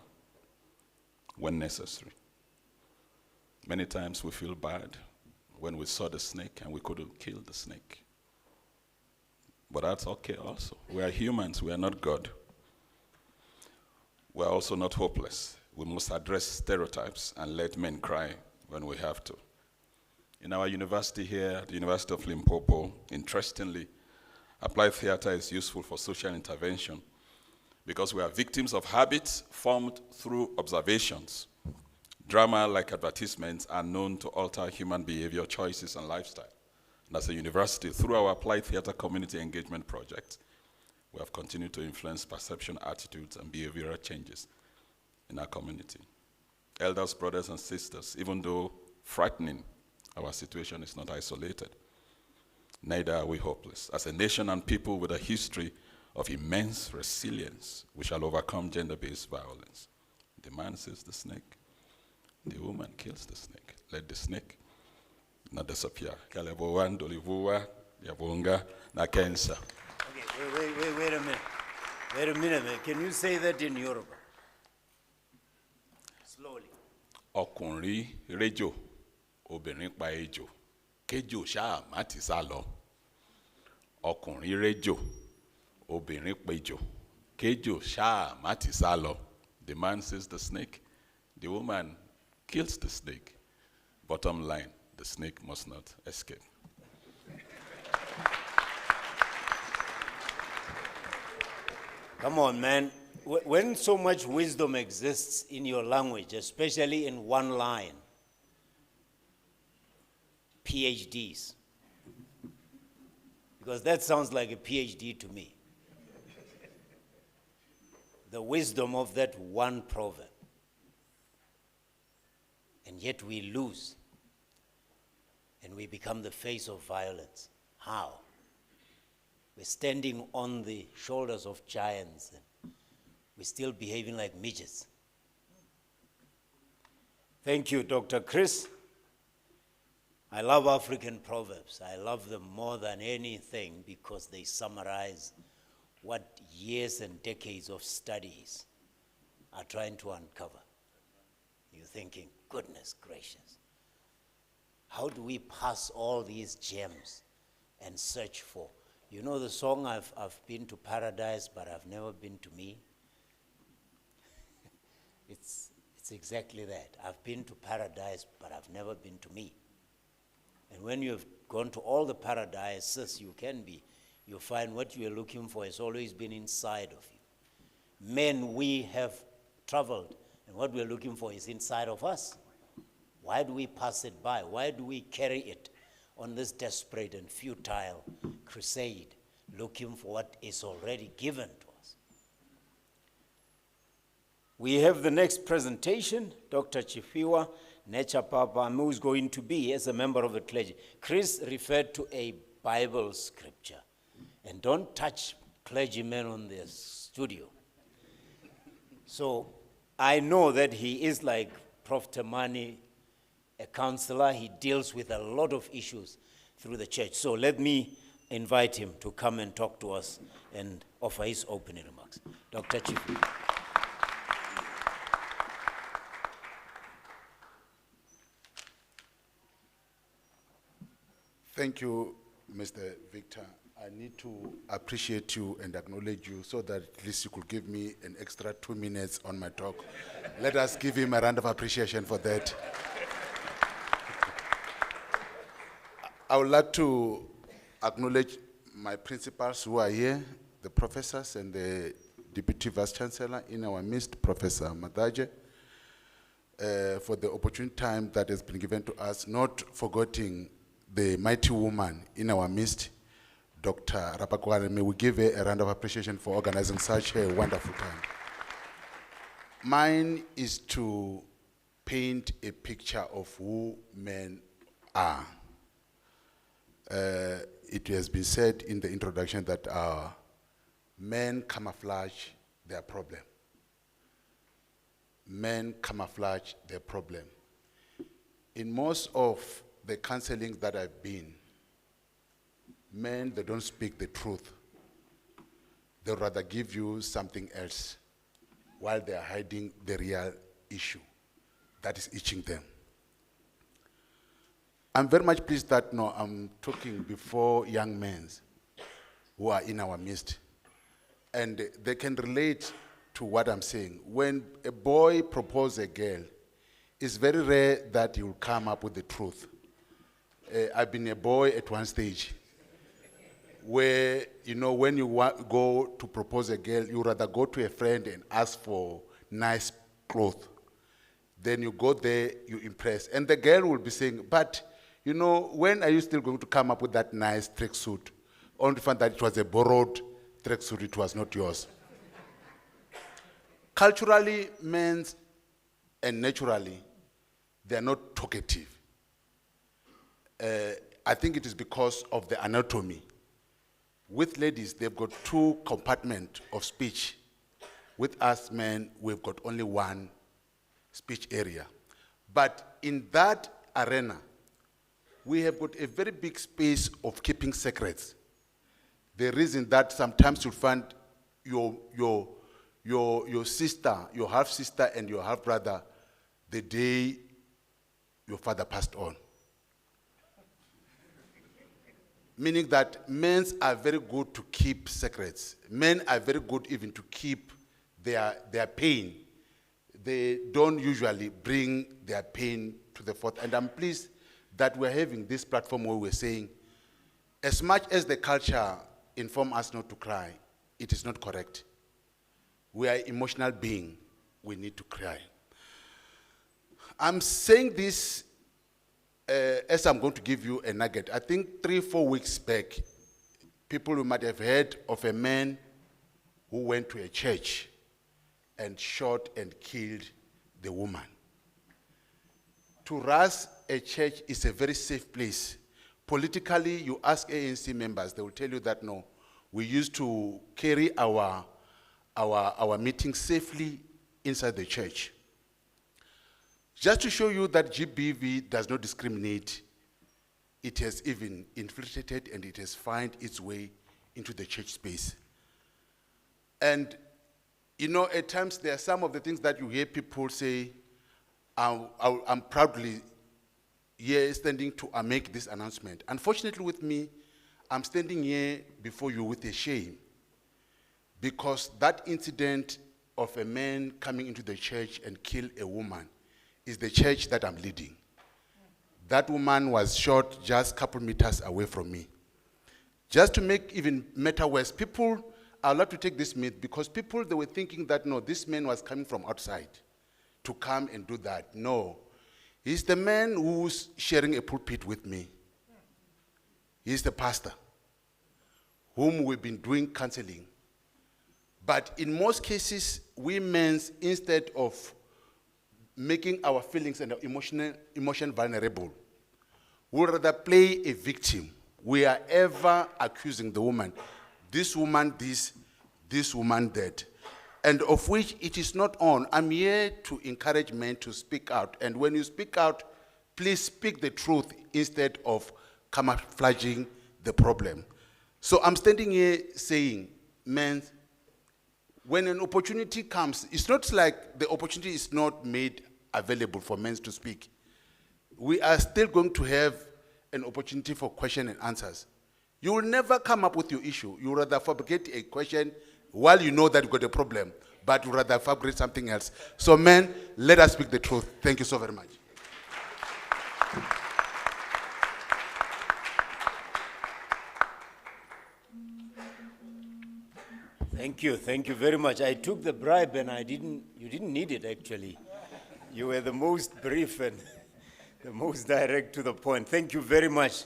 when necessary. Many times we feel bad when we saw the snake and we couldn't kill the snake. But that's okay also. We are humans, we are not God. We are also not hopeless. We must address stereotypes and let men cry when we have to. In our university here, the University of Limpopo, interestingly, applied theater is useful for social intervention because we are victims of habits formed through observations. Drama, like advertisements, are known to alter human behavior, choices, and lifestyle. And as a university, through our applied theater community engagement project, we have continued to influence perception, attitudes, and behavioral changes in our community. Elders, brothers, and sisters, even though frightening, our situation is not isolated. Neither are we hopeless. As a nation and people with a history of immense resilience, we shall overcome gender-based violence. The man says the snake, the woman kills the snake. Let the snake not disappear. Kalebowan, Dolivua, Yabunga, na cancer. Okay, wait a minute. Wait a minute, man. Can you say that in Yoruba? Slowly. Ọkùnrin réjò, obìnrin pa ejò, kéjò ṣáà má ti sá lọ. Ọkùnrin réjò, obìnrin pejò, kéjò ṣáà má ti sá lọ. The man says the snake, the woman kills the snake. Bottom line, the snake must not escape. Come on, man. When so much wisdom exists in your language, especially in one line, PhDs, because that sounds like a PhD to me. The wisdom of that one proverb. And yet we lose. And we become the face of violence. How? We're standing on the shoulders of giants. And we're still behaving like midgets. Thank you, Dr. Chris. I love African proverbs. I love them more than anything because they summarize what years and decades of studies are trying to uncover. You're thinking, goodness gracious, how do we pass all these gems and search for? You know the song, I've been to paradise, but I've never been to me? It's exactly that. I've been to paradise, but I've never been to me. And when you've gone to all the paradises you can be, you find what you're looking for has always been inside of you. Men, we have traveled, and what we're looking for is inside of us. Why do we pass it by? Why do we carry it on this desperate and futile crusade, looking for what is already given to us? We have the next presentation, Dr. Chifiwa Nature Papa, who is going to be as a member of the clergy. Chris referred to a Bible scripture. And don't touch clergymen on the studio. So I know that he is like Prof. Temani, a counselor. He deals with a lot of issues through the church. So let me invite him to come and talk to us and offer his opening remarks. Dr. Chifiwa. Thank you, Mr. Victor. I need to appreciate you and acknowledge you so that at least you could give me an extra 2 minutes on my talk. Let us give him a round of appreciation for that. I would like to acknowledge my principals who are here, the professors and the Deputy Vice Chancellor in our midst, Professor Madaje, for the opportune time that has been given to us, not forgetting the mighty woman in our midst, Dr. Rapakwane. May we give her a round of appreciation for organizing such a wonderful time. Mine is to paint a picture of who men are. It has been said in the introduction that men camouflage their problem. Men camouflage their problem. In most of the counseling that I've been, men, they don't speak the truth. They rather give you something else while they are hiding the real issue that is itching them. I'm very much pleased that I'm talking before young men who are in our midst, and they can relate to what I'm saying. When a boy proposes a girl, it's very rare that he will come up with the truth. I've been a boy at one stage where, when you go to propose a girl, you rather go to a friend and ask for nice clothes. Then you go there, you impress. And the girl will be saying, but, when are you still going to come up with that nice tracksuit? Only to find that it was a borrowed tracksuit, it was not yours. Culturally, men and naturally, they are not talkative. I think it is because of the anatomy. With ladies, they've got 2 compartments of speech. With us men, we've got only 1 speech area. But in that arena, we have got a very big space of keeping secrets. The reason that sometimes you'll find your sister, your half-sister and your half-brother, the day your father passed on. Meaning that men are very good to keep secrets. Men are very good even to keep their pain. They don't usually bring their pain to the forth. And I'm pleased that we're having this platform where we're saying, as much as the culture informs us not to cry, it is not correct. We are emotional beings. We need to cry. I'm saying this as I'm going to give you a nugget. I think 3-4 weeks back, people might have heard of a man who went to a church and shot and killed the woman. To us, a church is a very safe place. Politically, you ask ANC members, they will tell you that no, we used to carry our meetings safely inside the church. Just to show you that GBV does not discriminate, it has even infiltrated and it has found its way into the church space. And, you know, at times there are some of the things that you hear people say, I'm proudly here standing to make this announcement. Unfortunately with me, I'm standing here before you with a shame, because that incident of a man coming into the church and kill a woman is the church that I'm leading. That woman was shot just a couple meters away from me. Just to make even matter worse, people are allowed to take this myth because people, they were thinking that, no, this man was coming from outside to come and do that. No. He's the man who's sharing a pulpit with me. He's the pastor whom we've been doing counseling. But in most cases, we men, instead of making our feelings and our emotion vulnerable, we rather play a victim. We are ever accusing the woman. This woman this woman that. And of which it is not on. I'm here to encourage men to speak out. And when you speak out, please speak the truth instead of camouflaging the problem. So I'm standing here saying, men, when an opportunity comes, it's not like the opportunity is not made available for men to speak. We are still going to have an opportunity for question and answers. You will never come up with your issue. You rather fabricate a question while you know that you've got a problem, but you rather fabricate something else. So men, let us speak the truth. Thank you so very much. Thank you very much. I took the bribe and you didn't need it actually. You were the most brief and the most direct to the point. Thank you very much,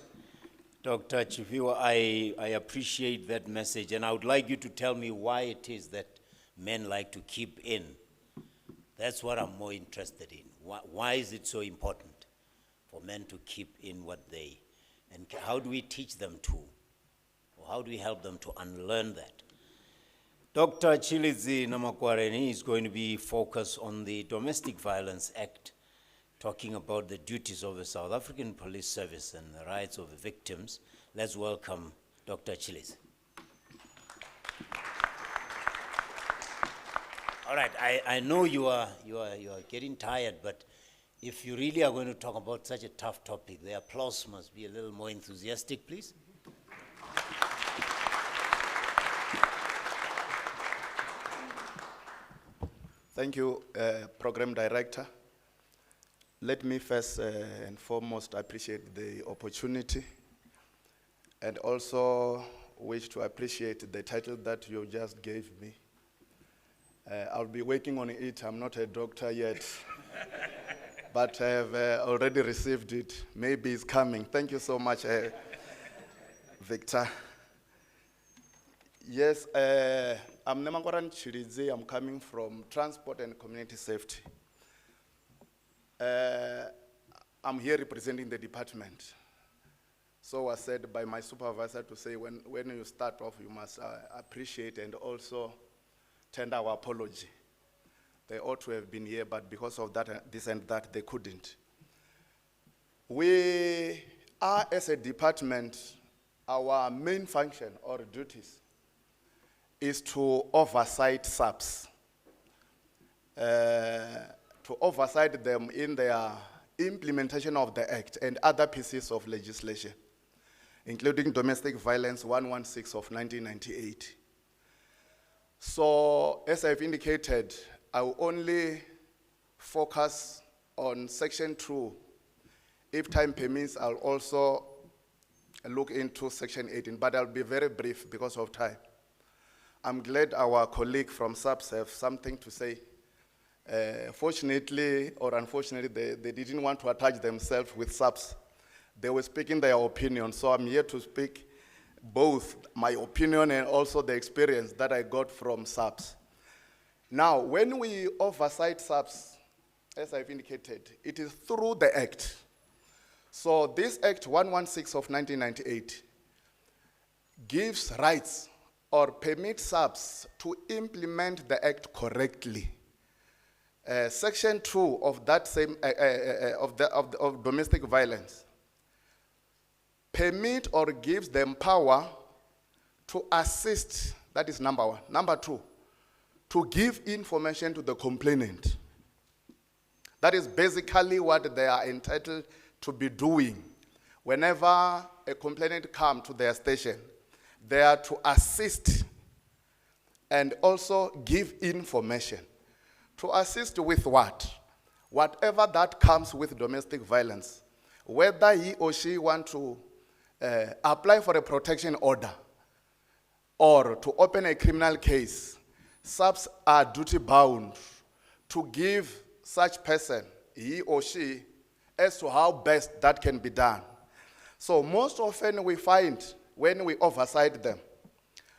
Dr. Chifiwa. I appreciate that message, and I would like you to tell me why it is that men like to keep in. That's what I'm more interested in. Why is it so important for men to keep in what and how do we teach them to, or how do we help them to unlearn that? Dr. Chilizi Namakwareni is going to be focused on the Domestic Violence Act, talking about the duties of the South African Police Service and the rights of the victims. Let's welcome Dr. Chilizi. All right, I know you are getting tired, but if you really are going to talk about such a tough topic, the applause must be a little more enthusiastic, please. Thank you, Program Director. Let me first and foremost appreciate the opportunity, and also wish to appreciate the title that you just gave me. I'll be working on it. I'm not a doctor yet, but I have already received it. Maybe it's coming. Thank you so much, Victor. Yes, I'm Nemangoran Chirizi. I'm coming from Transport and Community Safety. I'm here representing the department. So was said by my supervisor to say when you start off, you must appreciate and also tender our apology. They ought to have been here, but because of that, this and that, they couldn't. We are, as a department, our main function or duties is to oversight SAPs, to oversight them in their implementation of the Act and other pieces of legislation, including Domestic Violence 116 of 1998. So, as I've indicated, I will only focus on Section 2. If time permits, I'll also look into Section 18, but I'll be very brief because of time. I'm glad our colleague from SAPS have something to say. Fortunately or unfortunately, they didn't want to attach themselves with SAPS. They were speaking their opinion, so I'm here to speak both my opinion and also the experience that I got from SAPS. Now, when we oversight SAPS, as I've indicated, it is through the Act. So this Act 116 of 1998 gives rights or permits SAPS to implement the Act correctly. Section 2 of that same, of domestic violence permit or gives them power to assist, that is number one. Number two, to give information to the complainant. That is basically what they are entitled to be doing. Whenever a complainant comes to their station, they are to assist and also give information. To assist with what? Whatever that comes with domestic violence, whether he or she want to apply for a protection order or to open a criminal case, SAPS are duty bound to give such person, he or she, as to how best that can be done. So most often we find, when we oversight them,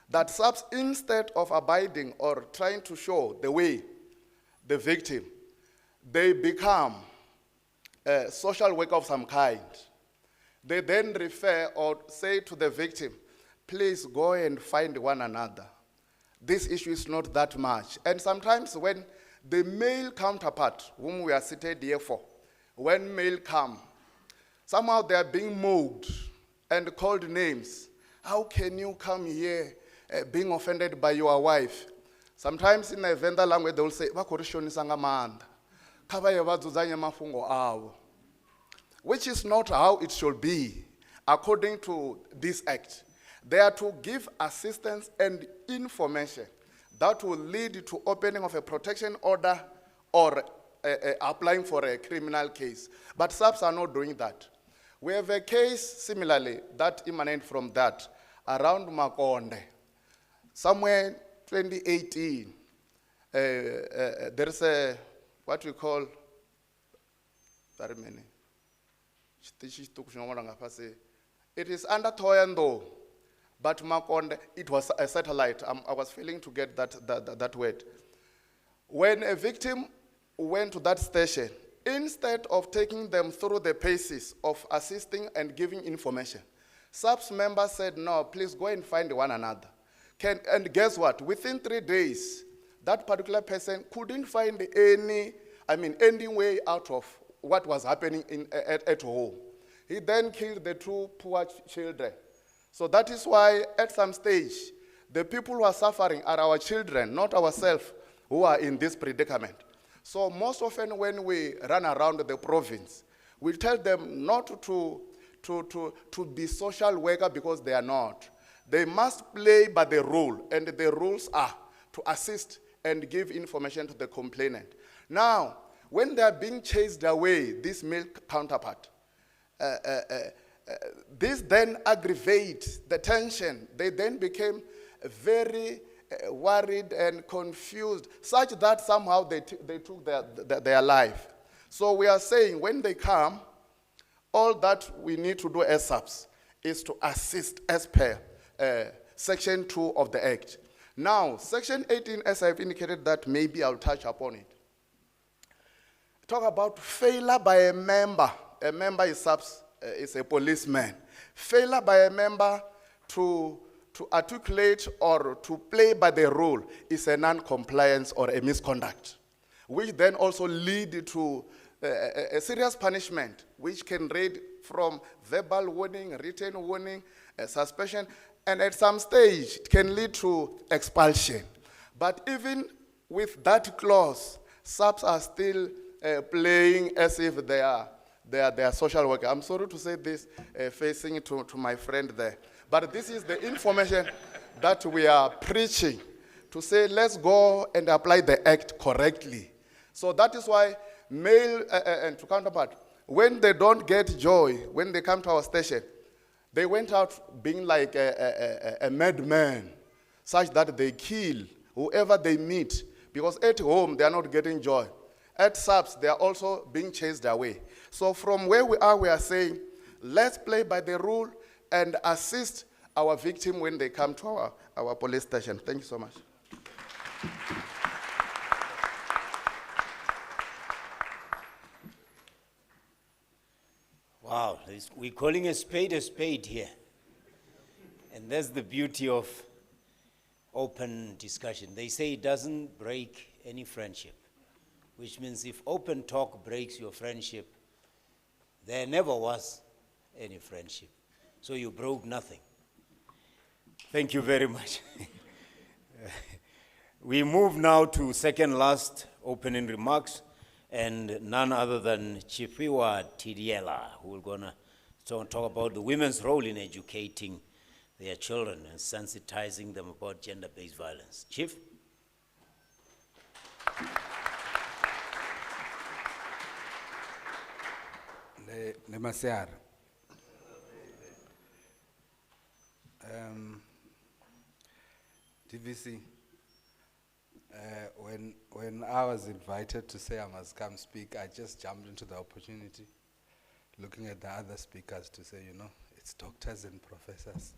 that SAPS, instead of abiding or trying to show the way, the victim, they become a social worker of some kind. They then refer or say to the victim, please go and find one another. This issue is not that much. And sometimes when the male counterpart, whom we are seated here for, when male come, somehow they are being mocked and called names. How can you come here being offended by your wife? Sometimes in the Venda language they will say, which is not how it should be, according to this act. They are to give assistance and information that will lead to opening of a protection order or applying for a criminal case. But SAPS are not doing that. We have a case similarly that emanates from that around Makonde. Somewhere 2018, there is a, what we call, very many. It is under Toyando, but Makonde, it was a satellite. I was failing to get that word. When a victim went to that station, instead of taking them through the paces of assisting and giving information, SAPS members said, no, please go and find one another. And guess what? Within 3 days, that particular person couldn't find any way out of what was happening at home. He then killed the 2 poor children. So that is why at some stage, the people who are suffering are our children, not ourselves, who are in this predicament. So most often when we run around the province, we tell them not to be social worker because they are not. They must play by the rule, and the rules are to assist and give information to the complainant. Now, when they are being chased away, this male counterpart, this then aggravates the tension. They then became very worried and confused, such that somehow they took their life. So we are saying when they come, all that we need to do as SAPS is to assist as per Section 2 of the Act. Now, Section 18, as I've indicated that maybe I'll touch upon it. Talk about failure by a member. A member is SAPS, is a policeman. Failure by a member to articulate or to play by the rule is a non-compliance or a misconduct, which then also lead to a serious punishment, which can range from verbal warning, written warning, suspension, and at some stage it can lead to expulsion. But even with that clause, SAPS are still playing as if they are social worker. I'm sorry to say this, facing to my friend there. But this is the information that we are preaching, to say let's go and apply the act correctly. So that is why male and to counterpart, when they don't get joy, when they come to our station, they went out being like a madman, such that they kill whoever they meet, because at home they are not getting joy. At SAPS, they are also being chased away. So from where we are saying, let's play by the rule and assist our victim when they come to our police station. Thank you so much. Wow, we're calling a spade here. And that's the beauty of open discussion. They say it doesn't break any friendship which means if open talk breaks your friendship, there never was any friendship. So you broke nothing. Thank you very much. We move now to second last opening remarks, and none other than Chifiwa Tidiela, who will gonna talk about the women's role in educating their children and sensitizing them about gender-based violence. Chief? Nemasiar. DVC, when I was invited to say I must come speak, I just jumped into the opportunity, looking at the other speakers to say, you know, it's doctors and professors.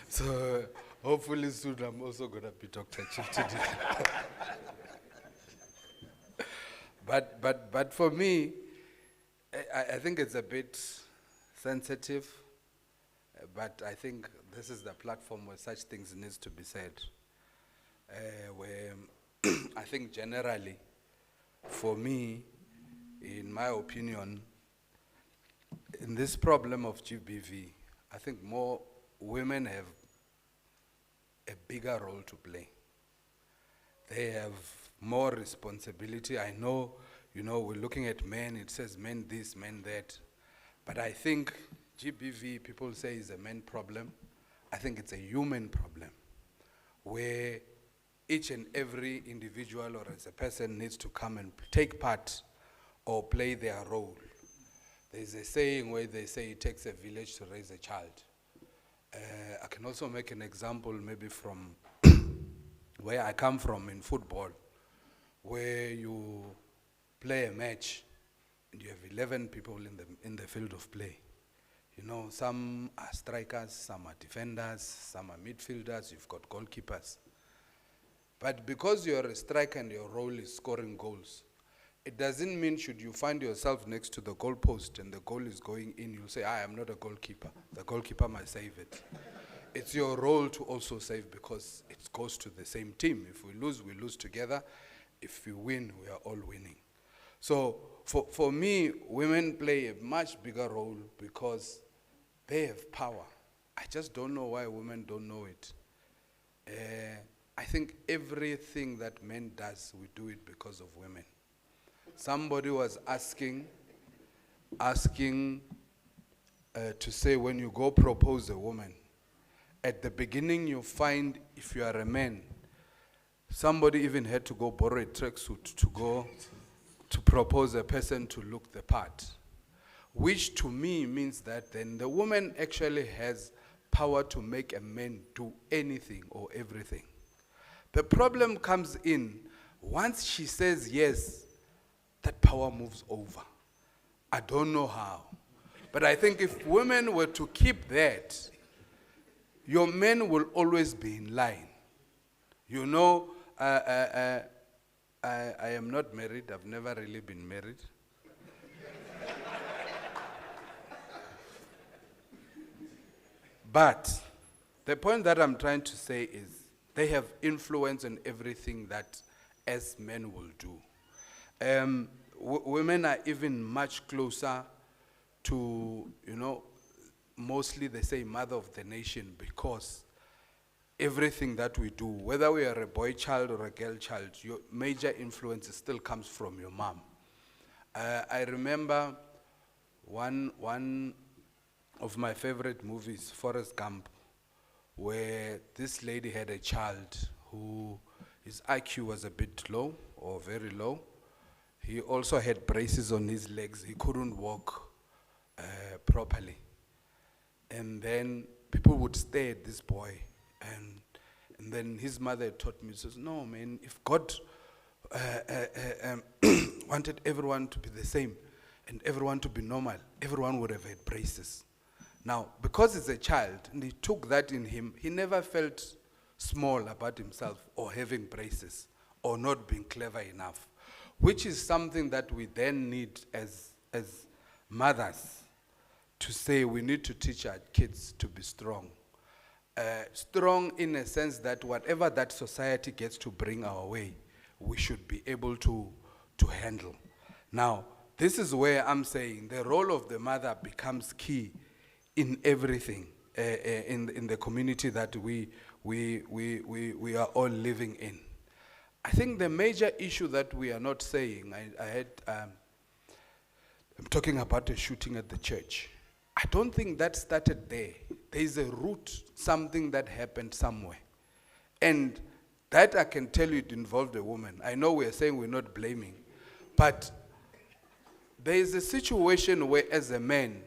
So hopefully soon I'm also going to be Dr. Chief today. But for me, I think it's a bit sensitive, but I think this is the platform where such things needs to be said. Where I think generally, for me, in my opinion, in this problem of GBV, I think more women have a bigger role to play. They have more responsibility. I know, you know, we're looking at men, it says men this, men that. But I think GBV, people say, is a men problem. I think it's a human problem, where each and every individual or as a person needs to come and take part or play their role. There's a saying where they say it takes a village to raise a child. I can also make an example maybe from where I come from in football, where you play a match and you have 11 people in the field of play. You know, some are strikers, some are defenders, some are midfielders, you've got goalkeepers. But because you're a striker and your role is scoring goals, it doesn't mean should you find yourself next to the goalpost and the goal is going in, you'll say, I am not a goalkeeper. The goalkeeper must save it. It's your role to also save because it goes to the same team. If we lose together. If we win, we are all winning. So for me, women play a much bigger role because they have power. I just don't know why women don't know it. I think everything that men does, we do it because of women. Somebody was asking to say when you go propose a woman, at the beginning you find if you are a man, somebody even had to go borrow a tracksuit to go to propose a person to look the part, which to me means that then the woman actually has power to make a man do anything or everything. The problem comes in, once she says yes, that power moves over. I don't know how. But I think if women were to keep that, your men will always be in line. You know, I am not married. I've never really been married. But the point that I'm trying to say is they have influence in everything that as men will do. Women are even much closer to, you know, mostly they say mother of the nation because everything that we do, whether we are a boy child or a girl child, your major influence still comes from your mom. I remember one of my favorite movies, Forrest Gump, where this lady had a child who his IQ was a bit low or very low. He also had braces on his legs. He couldn't walk properly. And then people would stare at this boy. And then his mother taught me, says, no, man, if God wanted everyone to be the same and everyone to be normal, everyone would have had braces. Now, because he's a child and he took that in him, he never felt small about himself or having braces or not being clever enough, which is something that we then need as mothers to say we need to teach our kids to be strong. Strong in a sense that whatever that society gets to bring our way, we should be able to to handle. Now, this is where I'm saying the role of the mother becomes key in everything in the community that we are all living in. I think the major issue that we are not saying, I'm talking about a shooting at the church. I don't think that started there. There is a root, something that happened somewhere. And that I can tell you it involved a woman. I know we're saying we're not blaming, but there is a situation where as a man,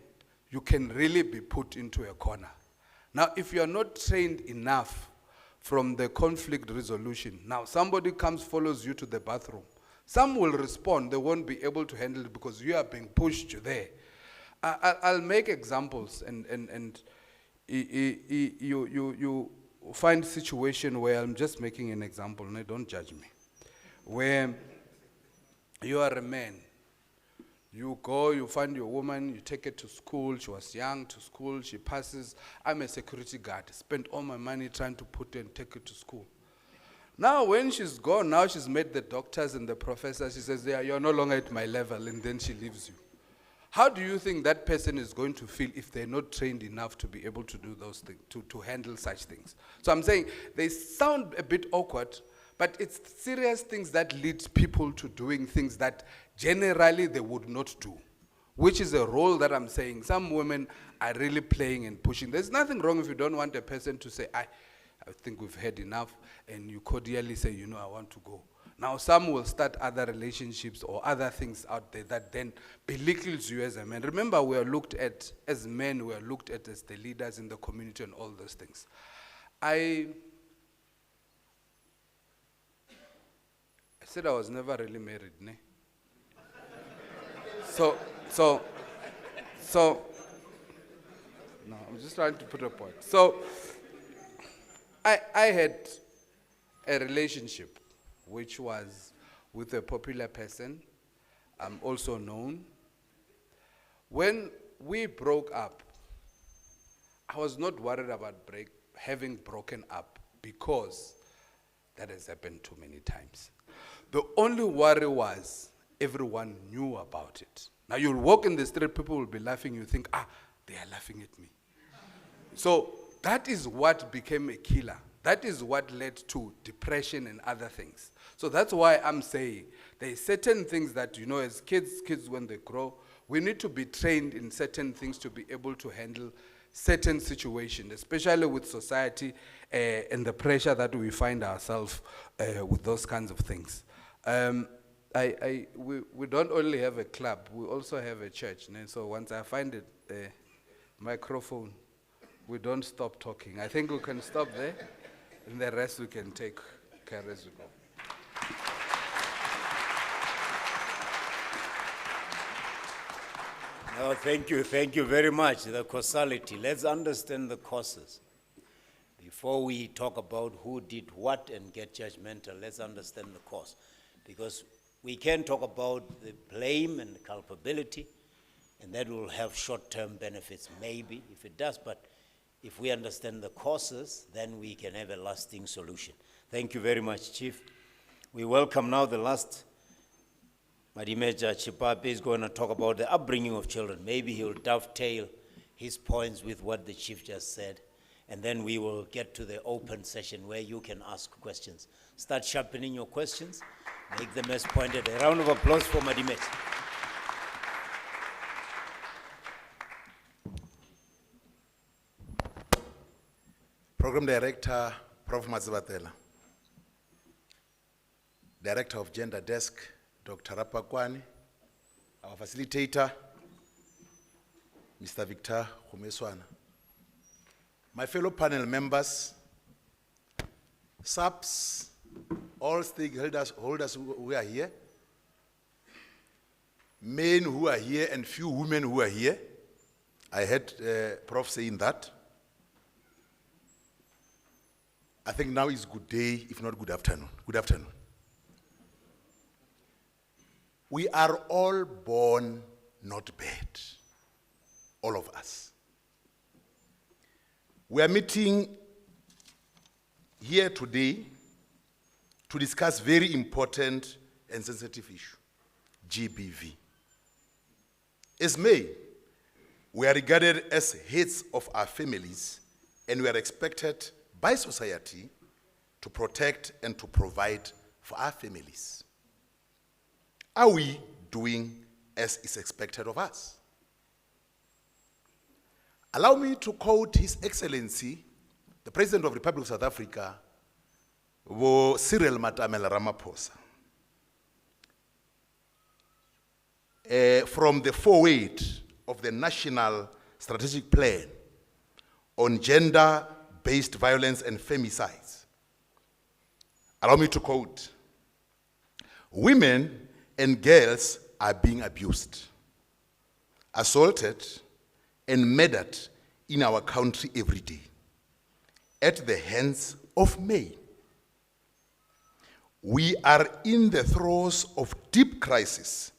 you can really be put into a corner. Now, if you are not trained enough from the conflict resolution, now somebody comes, follows you to the bathroom. Some will respond, they won't be able to handle it because you are being pushed there. I'll make examples and you find situation where I'm just making an example, and don't judge me. Where you are a man, you go, you find your woman, you take her to school, she was young, to school, she passes. I'm a security guard, spent all my money trying to put her and take her to school. Now when she's gone, now she's met the doctors and the professors, she says, yeah, you're no longer at my level, and then she leaves you. How do you think that person is going to feel if they're not trained enough to be able to do those things, to handle such things? So I'm saying they sound a bit awkward, but it's serious things that lead people to doing things that generally they would not do, which is a role that I'm saying some women are really playing and pushing. There's nothing wrong if you don't want a person to say, I think we've had enough, and you cordially say, I want to go. Now some will start other relationships or other things out there that then belittles you as a man. Remember, we are looked at, as men, we are looked at as the leaders in the community and all those things. I said I was never really married, ne? So, no, I'm just trying to put a point. So, I had a relationship which was with a popular person, also known. When we broke up, I was not worried about having broken up because that has happened too many times. The only worry was everyone knew about it. Now you'll walk in the street, people will be laughing, you think, they are laughing at me. So that is what became a killer. That is what led to depression and other things. So that's why I'm saying there are certain things that, as kids when they grow, we need to be trained in certain things to be able to handle certain situations, especially with society and the pressure that we find ourselves with those kinds of things. We don't only have a club, we also have a church. And so once I find a microphone, we don't stop talking. I think we can stop there, and the rest we can take care as we go. No, thank you very much. The causality. Let's understand the causes. Before we talk about who did what and get judgmental, let's understand the cause. Because we can talk about the blame and the culpability, and that will have short-term benefits, maybe, if it does, but if we understand the causes, then we can have a lasting solution. Thank you very much, Chief. We welcome now the last. Madimeja Chipape is going to talk about the upbringing of children. Maybe he'll dovetail his points with what the Chief just said, and then we will get to the open session where you can ask questions. Start sharpening your questions, make them as pointed. A round of applause for Madimeja. Program Director, Prof. Mazivatela. Director of Gender Desk, Dr. Rapakwani. Our facilitator, Mr. Victor Humeswana. My fellow panel members, SAPs, all stakeholders who are here, men who are here and few women who are here. I heard Prof saying that. I think now is good day, if not good afternoon. Good afternoon. We are all born not bad, all of us. We are meeting here today to discuss very important and sensitive issue. GBV. As men, we are regarded as heads of our families, and we are expected by society to protect and to provide for our families. Are we doing as is expected of us? Allow me to quote His Excellency, the President of the Republic of South Africa, Cyril Matamela Ramaphosa, from the foreword of the National Strategic Plan on Gender-Based Violence and Femicides. Allow me to quote, "Women and girls are being abused, assaulted, and murdered in our country every day at the hands of men. We are in the throes of deep crisis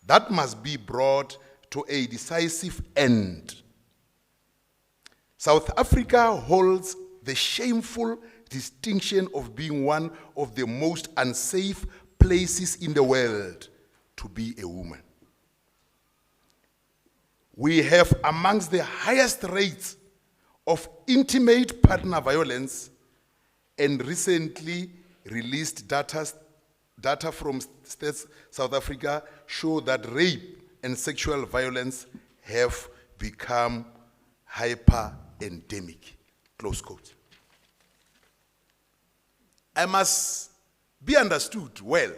that must be brought to a decisive end. South Africa holds the shameful distinction of being one of the most unsafe places in the world to be a woman. We have amongst the highest rates of intimate partner violence, and recently released data from states South Africa show that rape and sexual violence have become hyper-endemic," close quote. I must be understood well.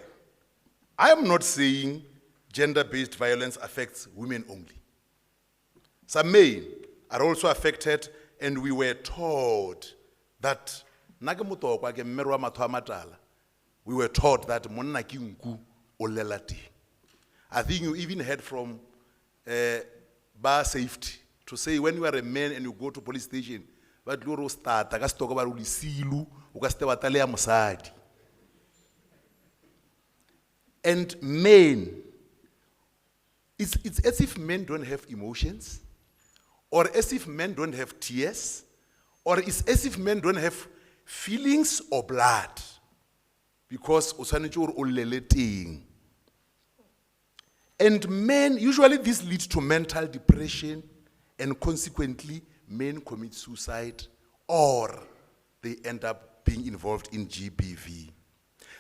I am not saying gender-based violence affects women only. Some men are also affected, and we were taught that we were taught that monna ke nku o lela teng. I think you even heard from bar safety to say when you are a man and you go to police station, but you start ka stoko ba uli silu o ka ste batale ya mosadi. And men, it's as if men don't have emotions, or as if men don't have tears, or it's as if men don't have feelings or blood, because o tshwanetse o lele teng. And men, usually this leads to mental depression, and consequently men commit suicide, or they end up being involved in GBV.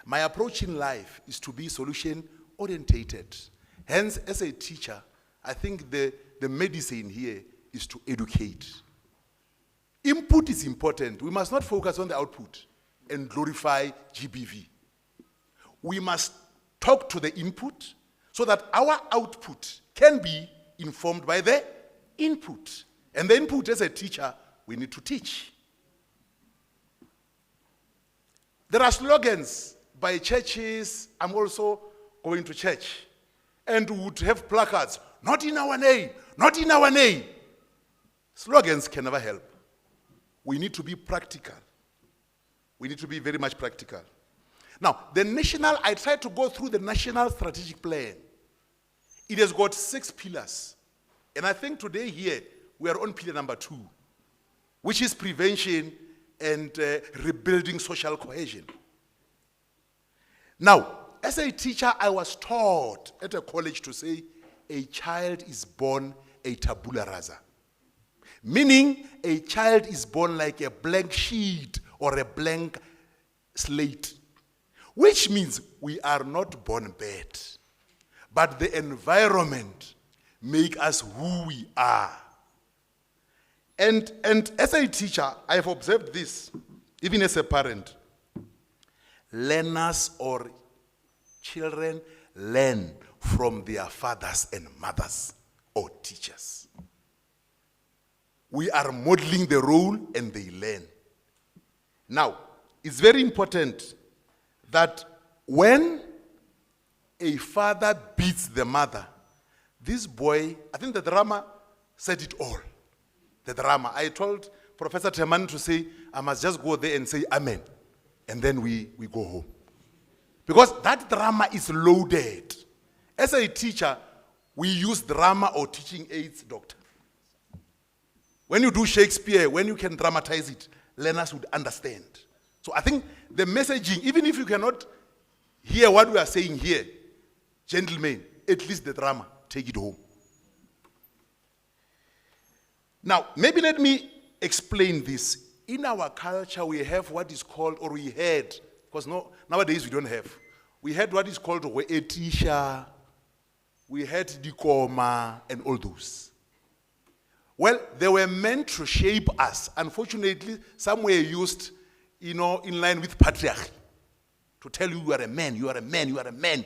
My approach in life is to be solution orientated. Hence, as a teacher, I think the medicine here is to educate. Input is important. We must not focus on the output and glorify GBV. We must talk to the input so that our output can be informed by the input. And the input, as a teacher, we need to teach. There are slogans by churches. I'm also going to church, and would have placards, "Not in our name, not in our name." Slogans can never help. We need to be practical. We need to be very much practical. Now, I tried to go through the National Strategic Plan. It has got 6 pillars. And I think today here, we are on pillar number 2, which is prevention and rebuilding social cohesion. Now, as a teacher, I was taught at a college to say, a child is born a tabula rasa. Meaning, a child is born like a blank sheet or a blank slate. Which means we are not born bad, but the environment makes us who we are. And as a teacher, I have observed this, even as a parent. Learners or children learn from their fathers and mothers or teachers. We are modeling the role and they learn. Now, it's very important that when a father beats the mother, this boy, I think the drama said it all. The drama. I told Professor Teman to say, I must just go there and say amen. And then we go home. Because that drama is loaded. As a teacher, we use drama or teaching aids, doctor. When you do Shakespeare, when you can dramatize it, learners would understand. So I think the messaging, even if you cannot hear what we are saying here, gentlemen, at least the drama, take it home. Now, maybe let me explain this. In our culture, we have what is called, or we had, because nowadays we don't have. We had what is called etisha, we had dikoma, and all those. Well, they were meant to shape us. Unfortunately, some were used, in line with patriarchy. To tell you, you are a man, you are a man, you are a man.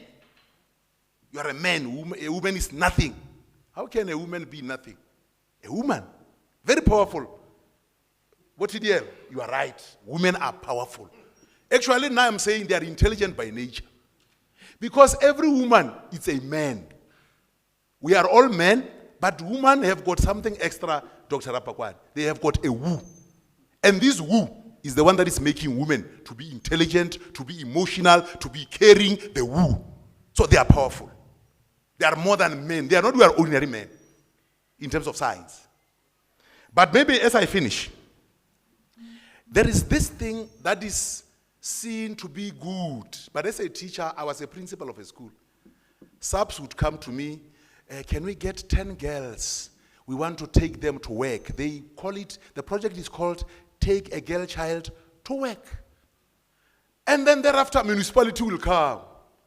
You are a man, a woman is nothing. How can a woman be nothing? A woman, very powerful. What did you? You are right, women are powerful. Actually, now I'm saying they are intelligent by nature. Because every woman is a man. We are all men, but women have got something extra, Dr. Rapakwan. They have got a woo. And this woo is the one that is making women to be intelligent, to be emotional, to be caring, the woo. So they are powerful. They are more than men. They are not ordinary men in terms of science. But maybe as I finish, there is this thing that is seen to be good. But as a teacher, I was a principal of a school. Subs would come to me, can we get 10 girls? We want to take them to work. They call it, the project is called Take a Girl Child to Work. And then thereafter, municipality will come,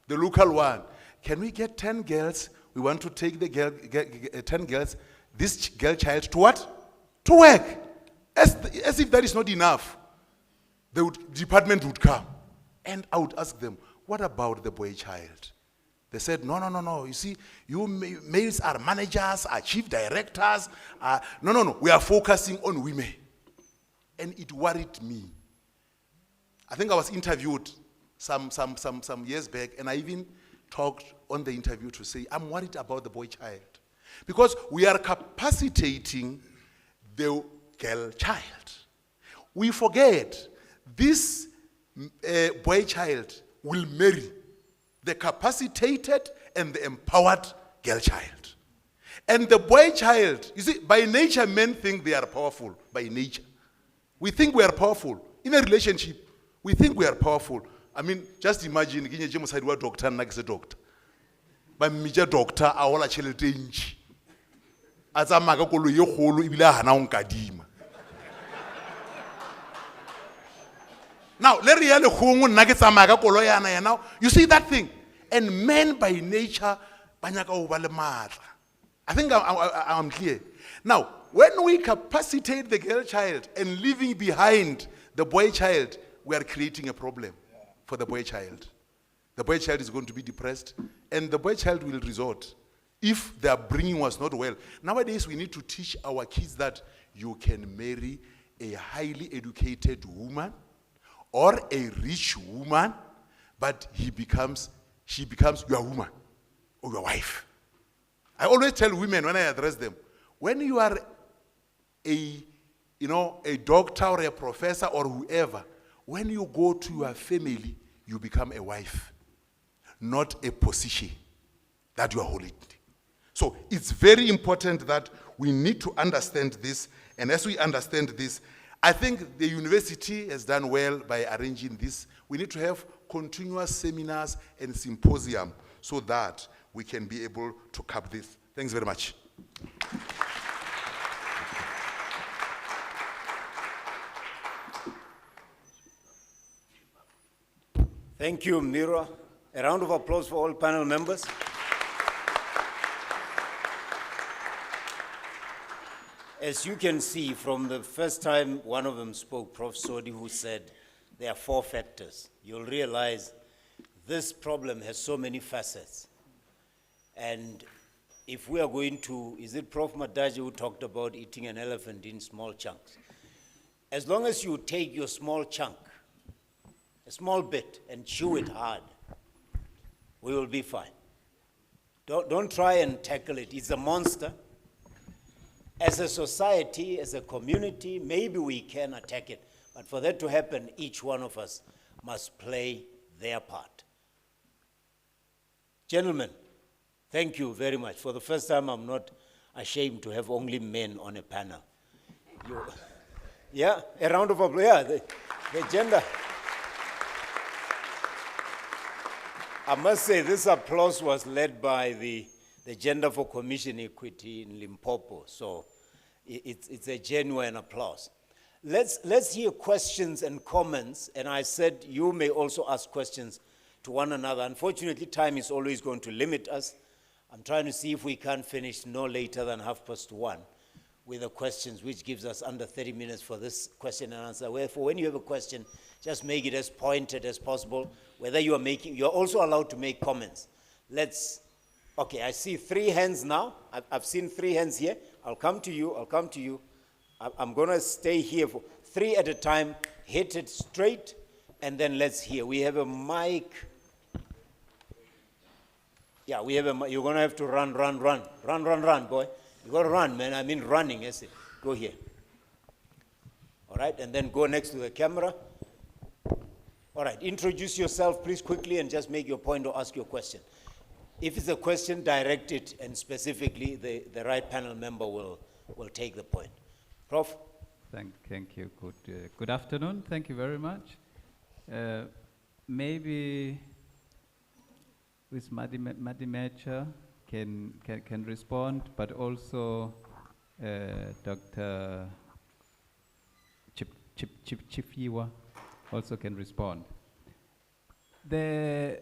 the local one. Can we get 10 girls? We want to take the 10 girls, this girl child to what? To work. As if that is not enough. The department would come. And I would ask them, what about the boy child? They said, no. You see, you males are managers, are chief directors. No. We are focusing on women. And it worried me. I think I was interviewed some years back, and I even talked on the interview to say, I'm worried about the boy child. Because we are capacitating the girl child. We forget this boy child will marry the capacitated and the empowered girl child. And the boy child, you see, by nature, men think they are powerful, by nature. We think we are powerful. In a relationship, we think we are powerful. I mean, just imagine, James said, "What doctor, next doctor." But major doctor, I want to change. As a magakolo ye kholo ibile hana o nkadima. Now, let me now. You see that thing? And men by nature, I think I'm clear. Now, when we capacitate the girl child and leaving behind the boy child, we are creating a problem for the boy child. The boy child is going to be depressed, and the boy child will resort if their bringing was not well. Nowadays, we need to teach our kids that you can marry a highly educated woman or a rich woman, but she becomes your woman or your wife. I always tell women when I address them, when you are a doctor or a professor or whoever, when you go to your family, you become a wife, not a position that you are holding. So it's very important that we need to understand this, and as we understand this, I think the university has done well by arranging this. We need to have continuous seminars and symposium so that we can be able to cap this. Thanks very much. Thank you, Mira. A round of applause for all panel members. As you can see, from the first time one of them spoke, Prof. Sodi, who said there are 4 factors, you'll realize this problem has so many facets. And if we are going to, is it Prof. Madaji who talked about eating an elephant in small chunks? As long as you take your small chunk, a small bit, and chew it hard, we will be fine. Don't try and tackle it. It's a monster. As a society, as a community, maybe we can attack it. But for that to happen, each one of us must play their part. Gentlemen, thank you very much. For the first time, I'm not ashamed to have only men on a panel. Yeah, a round of applause. Yeah, the gender. I must say this applause was led by the Gender for Commission Equity in Limpopo, so it's a genuine applause. Let's hear questions and comments, and I said you may also ask questions to one another. Unfortunately, time is always going to limit us. I'm trying to see if we can finish no later than 1:30 with the questions, which gives us under 30 minutes for this question and answer. Therefore, when you have a question, just make it as pointed as possible. Whether you're also allowed to make comments. Okay, I see 3 hands now. I've seen 3 hands here. I'll come to you. I'm gonna stay here for 3 at a time, hit it straight, and then let's hear. We have a mic. Yeah, we have you're gonna have to run, boy. You gotta run, man. I mean running, yes. Go here. All right, and then go next to the camera. All right, introduce yourself, please, quickly, and just make your point or ask your question. If it's a question, direct it, and specifically, the right panel member will take the point. Prof? Thank you. Good afternoon. Thank you very much. Maybe with Madimecha can respond, but also Dr. Chifiwa also can respond. The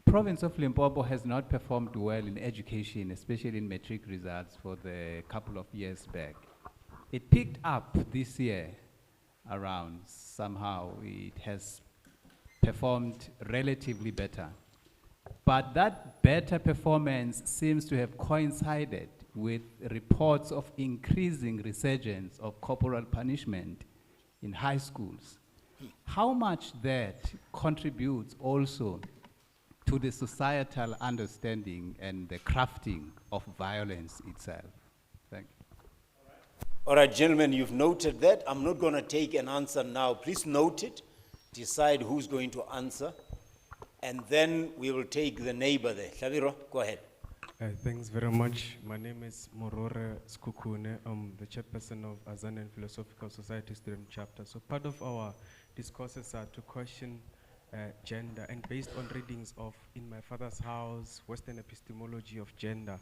province of Limpopo has not performed well in education, especially in matric results for the couple of years back. It picked up this year around. Somehow it has performed relatively better. But that better performance seems to have coincided with reports of increasing resurgence of corporal punishment in high schools. How much that contributes also to the societal understanding and the crafting of violence itself? Thank you. All right, gentlemen, you've noted that. I'm not going to take an answer now. Please note it. Decide who's going to answer. And then we will take the neighbor there. Shaviro, go ahead. Thanks very much. My name is Morore Skukune. I'm the chairperson of Azanian Philosophical Society Student Chapter. So part of our discourses are to question gender, and based on readings of In My Father's House, Western Epistemology of Gender,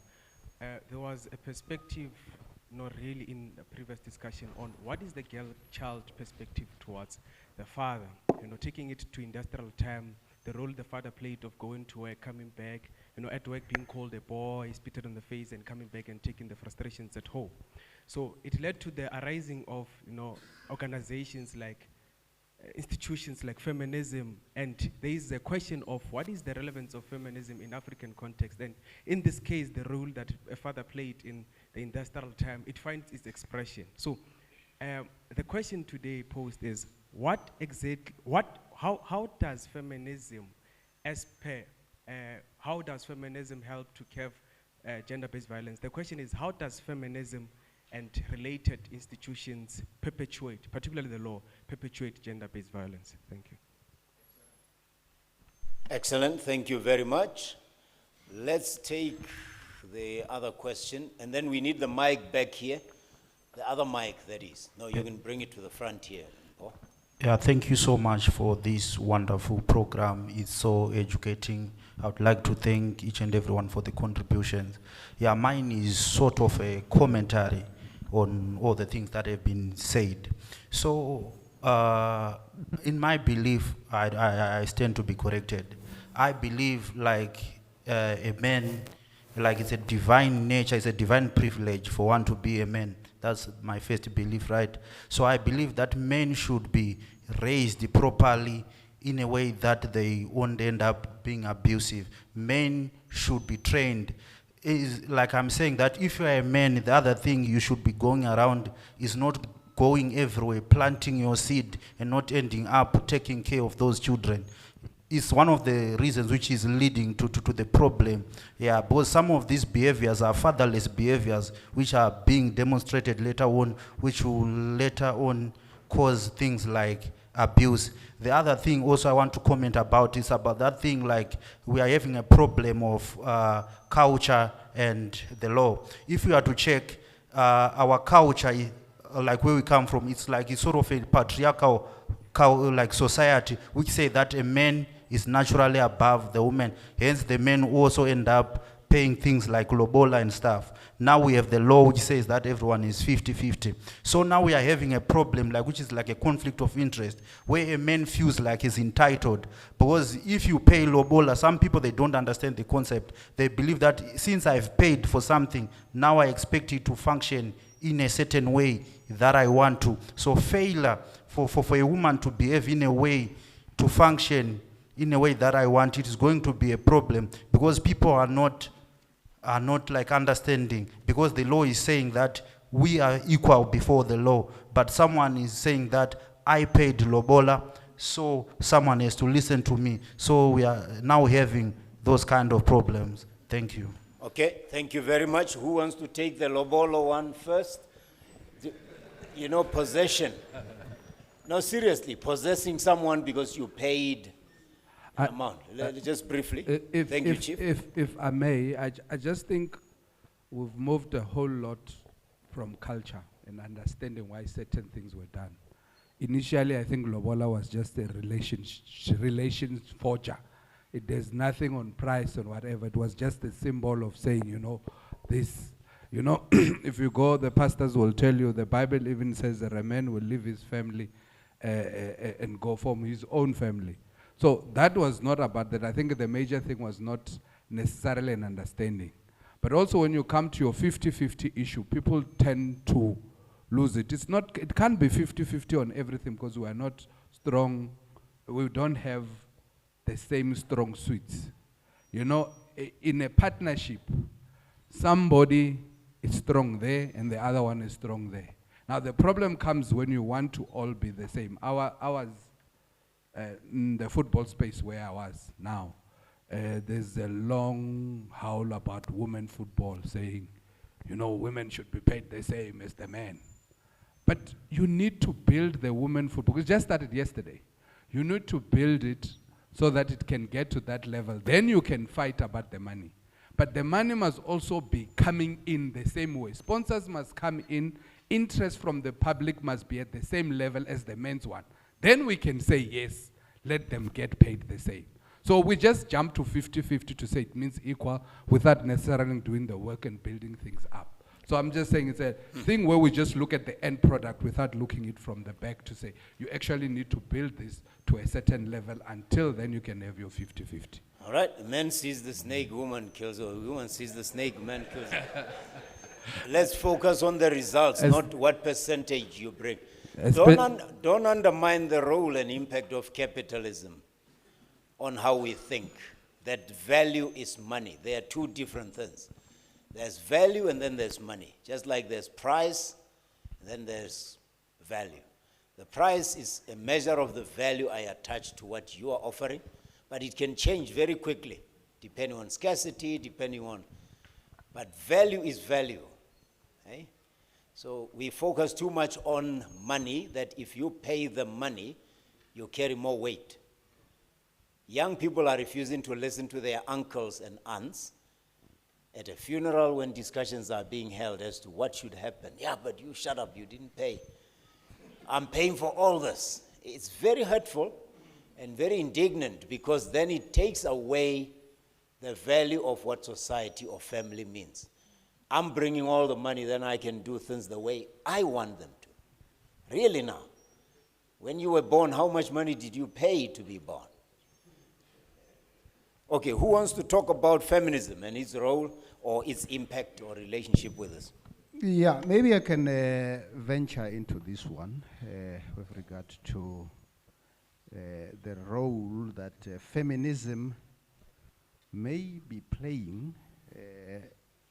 there was a perspective, not really in the previous discussion, on what is the girl-child perspective towards the father. Taking it to industrial time, the role the father played of going to work, coming back, at work being called a boy, spitted on the face, and coming back and taking the frustrations at home. So it led to the arising of, organizations like institutions like feminism, and there is a question of what is the relevance of feminism in African context, and in this case the role that a father played in the industrial time, it finds its expression. So the question today posed is how does feminism help to curb gender-based violence? The question is, how does feminism and related institutions perpetuate, particularly the law, perpetuate gender-based violence? Thank you. Excellent, thank you very much. Let's take the other question, and then we need the mic back here. The other mic, that is. No, you can bring it to the front here. Paul. Yeah, thank you so much for this wonderful program. It's so educating. I would like to thank each and everyone for the contributions. Yeah, mine is sort of a commentary on all the things that have been said. So, in my belief, I stand to be corrected. I believe like a man, like it's a divine nature, it's a divine privilege for one to be a man. That's my first belief, right? So I believe that men should be raised properly in a way that they won't end up being abusive. Men should be trained. Is like I'm saying that if you're a man, the other thing you should be going around is not going everywhere, planting your seed and not ending up taking care of those children. It's one of the reasons which is leading to the problem. Yeah, because some of these behaviors are fatherless behaviors which are being demonstrated later on, which will later on cause things like abuse. The other thing also I want to comment about is about that thing like we are having a problem of culture and the law. If we are to check our culture, like where we come from, it's like it's sort of a patriarchal like society which say that a man is naturally above the woman. Hence, the men also end up paying things like lobola and stuff. Now we have the law which says that everyone is 50-50. So now we are having a problem which is like a conflict of interest, where a man feels like he's entitled. Because if you pay lobola, some people, they don't understand the concept. They believe that since I've paid for something, now I expect it to function in a certain way that I want to. So failure for a woman to behave in a way, to function in a way that I want, it is going to be a problem, because people are not like understanding, because the law is saying that we are equal before the law, but someone is saying that I paid lobola, so someone has to listen to me. So we are now having those kind of problems. Thank you. Okay, thank you very much. Who wants to take the lobola one first? You know, possession. No, seriously, possessing someone because you paid an amount. Just briefly. Thank you, Chief. If I may, I just think we've moved a whole lot from culture and understanding why certain things were done. Initially, I think lobola was just a relations forger. There's nothing on price or whatever. It was just a symbol of saying, you know, this, you know, if you go, the pastors will tell you, the Bible even says that a man will leave his family and go form his own family. So that was not about that. I think the major thing was not necessarily an understanding. But also when you come to your 50-50 issue, people tend to lose it. It can't be 50-50 on everything, because we are not strong. We don't have the same strong suits. You know, in a partnership, somebody is strong there and the other one is strong there. Now the problem comes when you want to all be the same. Ours, in the football space where I was now, there's a long howl about women football, saying, you know, women should be paid the same as the men. But you need to build the women football. It just started yesterday. You need to build it so that it can get to that level. Then you can fight about the money. But the money must also be coming in the same way. Sponsors must come in. Interest from the public must be at the same level as the men's one. Then we can say, yes, let them get paid the same. So we just jump to 50-50 to say it means equal without necessarily doing the work and building things up. So I'm just saying it's a thing where we just look at the end product without looking it from the back to say, you actually need to build this to a certain level. Until then you can have your 50-50. All right, man sees the snake, woman kills, or woman sees the snake, man kills. Let's focus on the results, not what percentage you bring. Don't undermine the role and impact of capitalism on how we think. That value is money. They are two different things. There's value and then there's money. Just like there's price, and then there's value. The price is a measure of the value I attach to what you are offering, but it can change very quickly, depending on scarcity, but value is value. Okay? So we focus too much on money, that if you pay the money, you carry more weight. Young people are refusing to listen to their uncles and aunts at a funeral when discussions are being held as to what should happen. Yeah, but you shut up, you didn't pay. I'm paying for all this. It's very hurtful and very indignant, because then it takes away the value of what society or family means. I'm bringing all the money, then I can do things the way I want them to. Really now. When you were born, how much money did you pay to be born? Okay, who wants to talk about feminism and its role or its impact or relationship with us? Yeah, maybe I can venture into this one with regard to the role that feminism may be playing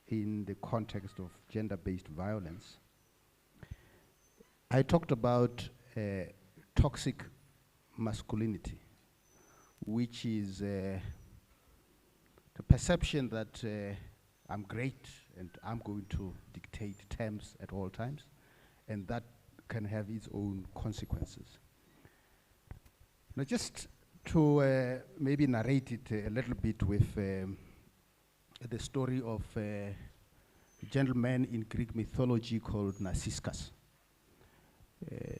in the context of gender-based violence. I talked about toxic masculinity, which is the perception that I'm great and I'm going to dictate terms at all times, and that can have its own consequences. Now, just to maybe narrate it a little bit with the story of a gentleman in Greek mythology called Narcissus.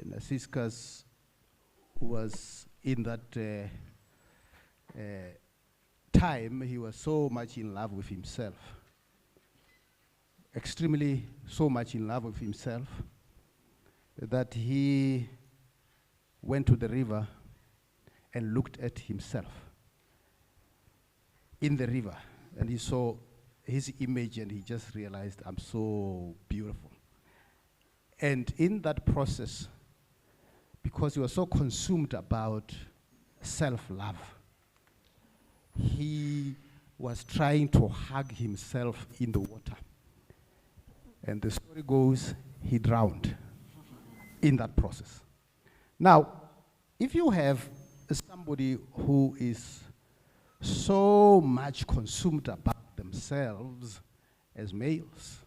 Narcissus was in that time, he was so much in love with himself, extremely so much in love with himself, that he went to the river and looked at himself in the river, and he saw his image, and he just realized, I'm so beautiful. And in that process, because he was so consumed about self-love, he was trying to hug himself in the water. And the story goes, he drowned in that process. Now, if you have somebody who is so much consumed about themselves as males,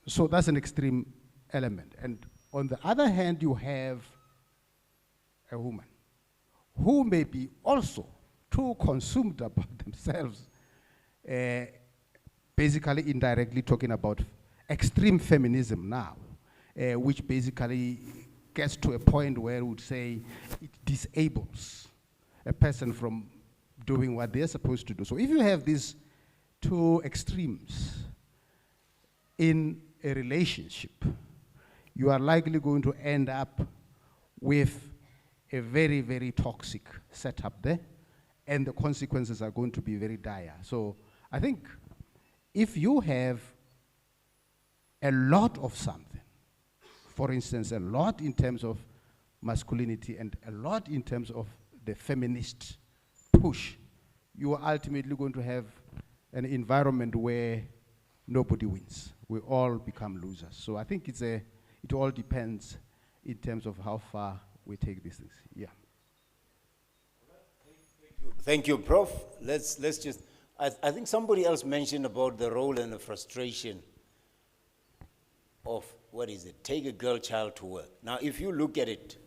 so that's an extreme element. And on the other hand, you have a woman who may be also too consumed about themselves, basically indirectly talking about extreme feminism now, which basically gets to a point where we would say it disables a person from doing what they're supposed to do. So if you have these two extremes in a relationship, you are likely going to end up with a very, very toxic setup there, and the consequences are going to be very dire. So I think if you have a lot of something, for instance, a lot in terms of masculinity and a lot in terms of the feminist push, you are ultimately going to have an environment where nobody wins. We all become losers. So I think it all depends in terms of how far we take these things. Yeah. Thank you, Prof. Let's just, I think somebody else mentioned about the role and the frustration of, what is it, take a girl child to work. Now, if you look at it,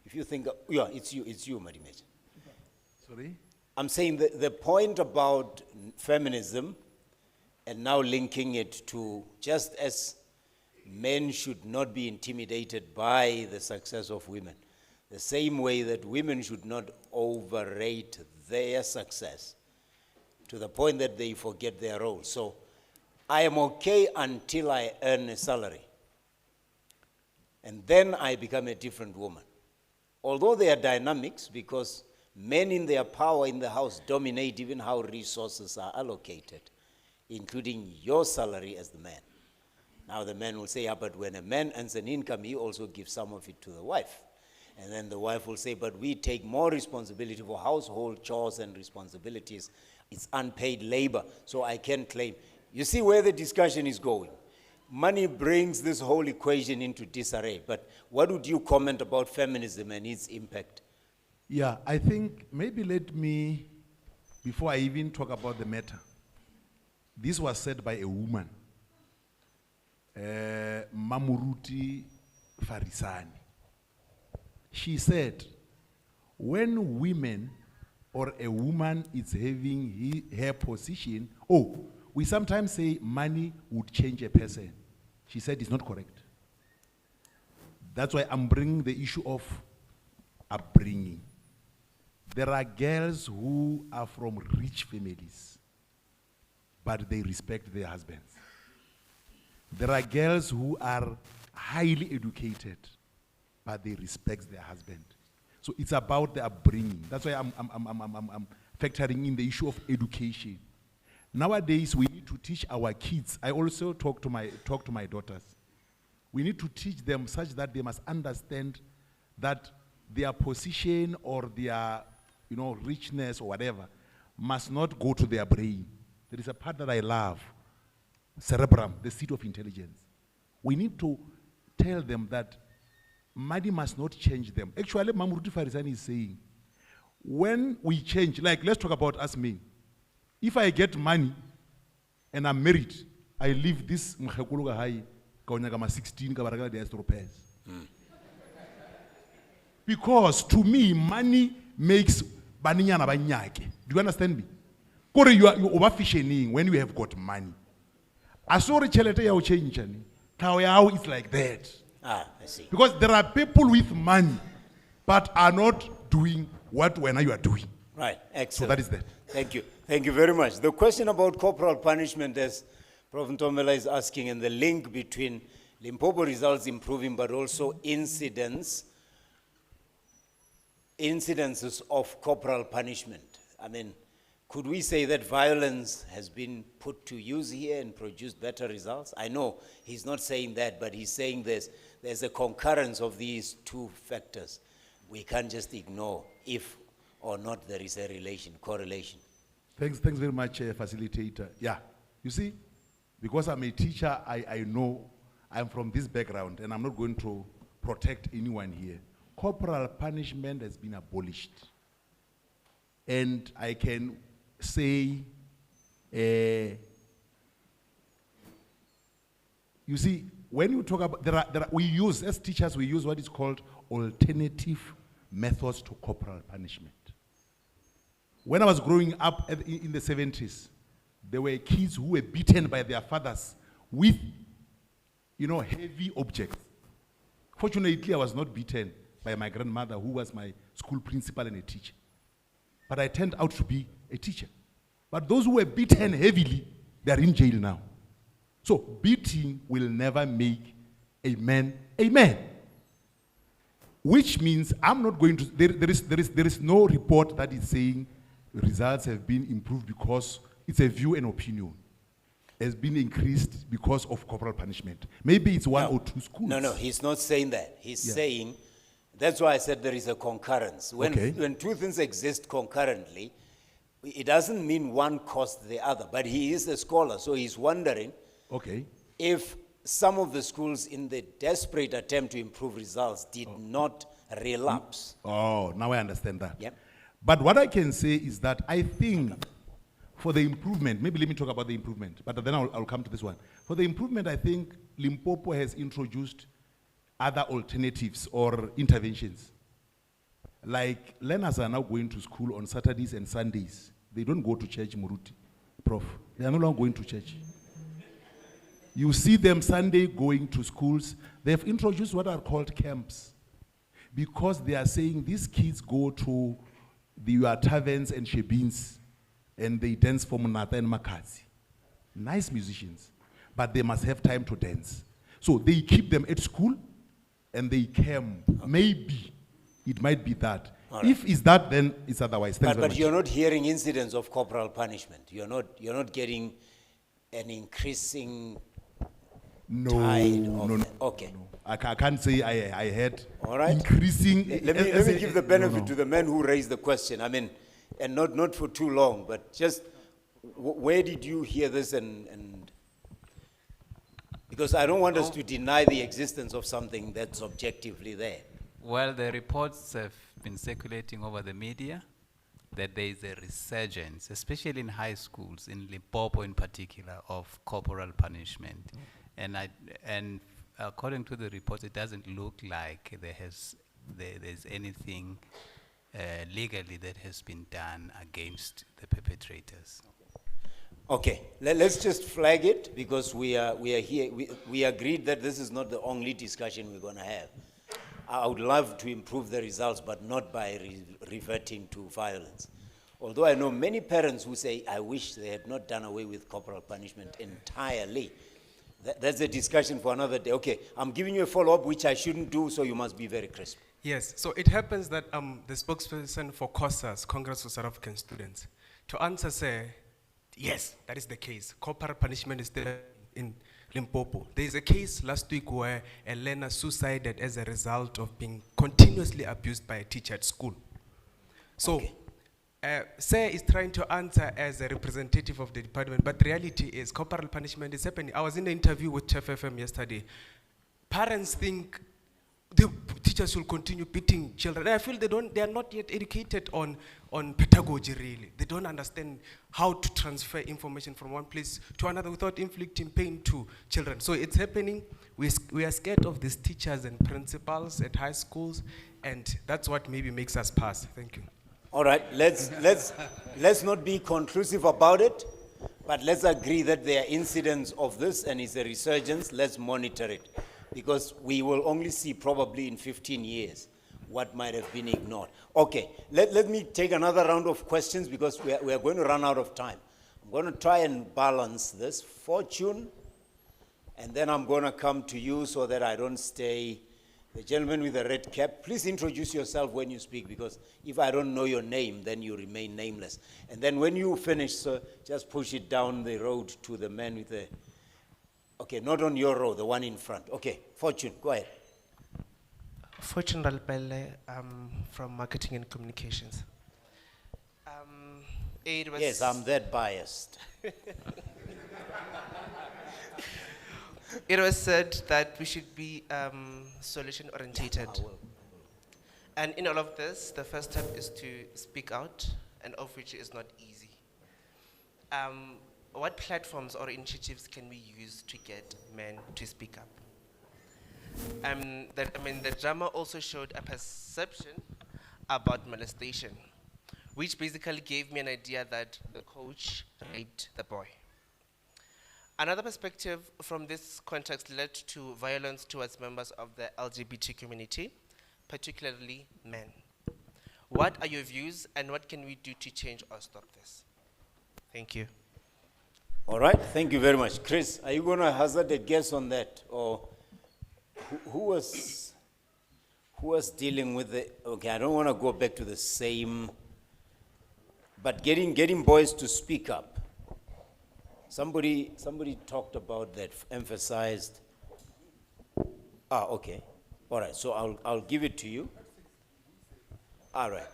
if you think, yeah, it's you, Madimej. Sorry? I'm saying the point about feminism, and now linking it to just as men should not be intimidated by the success of women, the same way that women should not overrate their success to the point that they forget their role. So I am okay until I earn a salary. And then I become a different woman. Although there are dynamics, because men in their power in the house dominate even how resources are allocated, including your salary as the man. Now the man will say, yeah, but when a man earns an income, he also gives some of it to the wife. And then the wife will say, but we take more responsibility for household chores and responsibilities. It's unpaid labor, so I can claim. You see where the discussion is going. Money brings this whole equation into disarray. But what would you comment about feminism and its impact? Yeah, I think maybe let me, before I even talk about the matter, this was said by a woman, Mamuruti Farisani. She said, when women or a woman is having her position, we sometimes say money would change a person. She said it's not correct. That's why I'm bringing the issue of upbringing. There are girls who are from rich families, but they respect their husbands. There are girls who are highly educated, but they respect their husband. So it's about the upbringing. That's why I'm factoring in the issue of education. Nowadays, we need to teach our kids. I also talk to my daughters. We need to teach them such that they must understand that their position or their, richness or whatever must not go to their brain. There is a part that I love, cerebrum, the seat of intelligence. We need to tell them that money must not change them. Actually, Mamuruti Farisani is saying, when we change, like let's talk about us men. If I get money and I'm married, I leave this mkhekulu high, kaonyaka 16 kabaraka the astro pairs. Because to me, money makes baninyana banyake. Do you understand me? Kore you are overfishing when you have got money. Asori chelete ya uchenjani. Kao yao is like that. I see. Because there are people with money but are not doing what when you are doing. Right, excellent. So that is that. Thank you. Thank you very much. The question about corporal punishment, as Prof. Ntomela is asking, and the link between Limpopo results improving, but also incidences of corporal punishment. I mean, could we say that violence has been put to use here and produced better results? I know he's not saying that, but he's saying there's a concurrence of these two factors. We can't just ignore if or not there is a correlation. Thanks very much, facilitator. Yeah, you see, because I'm a teacher, I know I'm from this background, and I'm not going to protect anyone here. Corporal punishment has been abolished. And I can say, you see, when you talk about, we use, as teachers, we use what is called alternative methods to corporal punishment. When I was growing up in the 70s, there were kids who were beaten by their fathers with, heavy objects. Fortunately, I was not beaten by my grandmother, who was my school principal and a teacher. But I turned out to be a teacher. But those who were beaten heavily, they are in jail now. So beating will never make a man a man. Which means I'm not going to, there is no report that is saying results have been improved because it's a view and opinion. Has been increased because of corporal punishment. Maybe it's one or two schools. No, he's not saying that. He's saying, that's why I said there is a concurrence. When two things exist concurrently, it doesn't mean one caused the other, but he is a scholar, so he's wondering if some of the schools in the desperate attempt to improve results did not relapse. Oh, now I understand that. Yep. But what I can say is that I think for the improvement, maybe let me talk about the improvement, but then I'll come to this one. For the improvement, I think Limpopo has introduced other alternatives or interventions. Like learners are now going to school on Saturdays and Sundays. They don't go to church, Muruti, Prof. They are no longer going to church. You see them Sunday going to schools. They have introduced what are called camps because they are saying these kids go to your taverns and shebeens and they dance for Munata and Makazi. Nice musicians, but they must have time to dance. So they keep them at school and they camp. Maybe it might be that. Right. If it's that, then it's otherwise. Thanks very But much. you're not hearing incidents of corporal punishment. You're not getting an increasing tide of okay. No. I can't say I had All right. increasing. Let me give the benefit to the men who raised the question. I mean, and not for too long, but just where did you hear this and because I don't want us to deny the existence of something that's objectively there. Well, the reports have been circulating over the media that there is a resurgence, especially in high schools, in Limpopo in particular, of corporal punishment. And according to the reports, it doesn't look like there's anything legally that has been done against the perpetrators. Okay, let's just flag it because we are here. We agreed that this is not the only discussion we're going to have. I would love to improve the results, but not by reverting to violence. Although I know many parents who say, I wish they had not done away with corporal punishment entirely. That's a discussion for another day. Okay, I'm giving you a follow-up, which I shouldn't do, so you must be very crisp. Yes, so it happens that the spokesperson for COSAS, Congress of South African Students, to answer say, yes, that is the case. Corporal punishment is still in Limpopo. There is a case last week where a learner suicided as a result of being continuously abused by a teacher at school. So, Sir is trying to answer as a representative of the department, but the reality is corporal punishment is happening. I was in the interview with Chef FM yesterday. Parents think the teachers will continue beating children. And I feel they are not yet educated on pedagogy really. They don't understand how to transfer information from one place to another without inflicting pain to children. So it's happening. We are scared of these teachers and principals at high schools, and that's what maybe makes us pass. Thank you. All right, let's not be conclusive about it, but let's agree that there are incidents of this and it's a resurgence. Let's monitor it, because we will only see probably in 15 years what might have been ignored. Okay, let me take another round of questions because we are going to run out of time. I'm going to try and balance this. Fortune, and then I'm going to come to you so that I don't stay. The gentleman with the red cap, please introduce yourself when you speak, because if I don't know your name, then you remain nameless. And then when you finish, sir, just push it down the road to the man with the, okay, not on your row, the one in front. Okay, Fortune, go ahead. Fortune Ralpele, from Marketing and Communications. It was Yes, I'm that biased. It was said that we should be solution orientated. And in all of this, the first step is to speak out, and of which is not easy. What platforms or initiatives can we use to get men to speak up? The drama also showed a perception about molestation, which basically gave me an idea that the coach raped the boy. Another perspective from this context led to violence towards members of the LGBT community, particularly men. What are your views, and what can we do to change or stop this? Thank you. All right, thank you very much. Chris, are you going to hazard a guess on that? Or who was dealing with the, okay, I don't want to go back to the same, but getting boys to speak up. Somebody talked about that, emphasized. Okay. All right, so I'll give it to you. All right.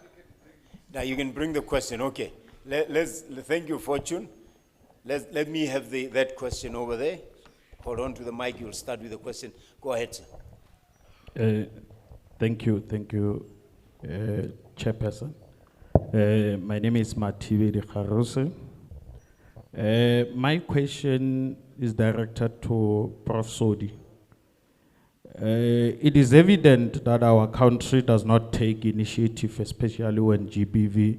Now you can bring the question. Okay. Let's thank you, Fortune. Let me have that question over there. Hold on to the mic. You'll start with the question. Go ahead, sir. Thank you, Chairperson. My name is Mativi Dikharose. My question is directed to Prof. Sodi. It is evident that our country does not take initiative, especially when GBV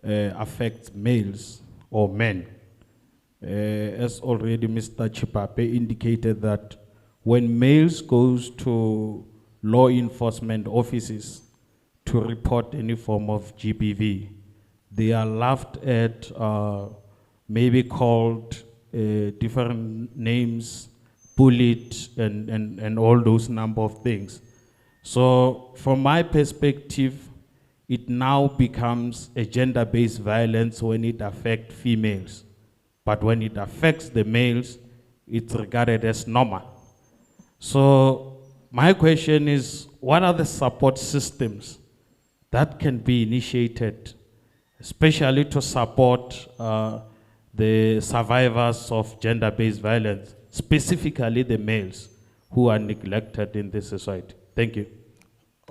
affects males or men. As already Mr. Chipape indicated that when males goes to law enforcement offices to report any form of GBV, they are laughed at, maybe called different names, bullied, and all those number of things. So from my perspective, it now becomes a gender-based violence when it affects females. But when it affects the males, it's regarded as normal. So my question is, what are the support systems that can be initiated, especially to support the survivors of gender-based violence, specifically the males who are neglected in this society? Thank you.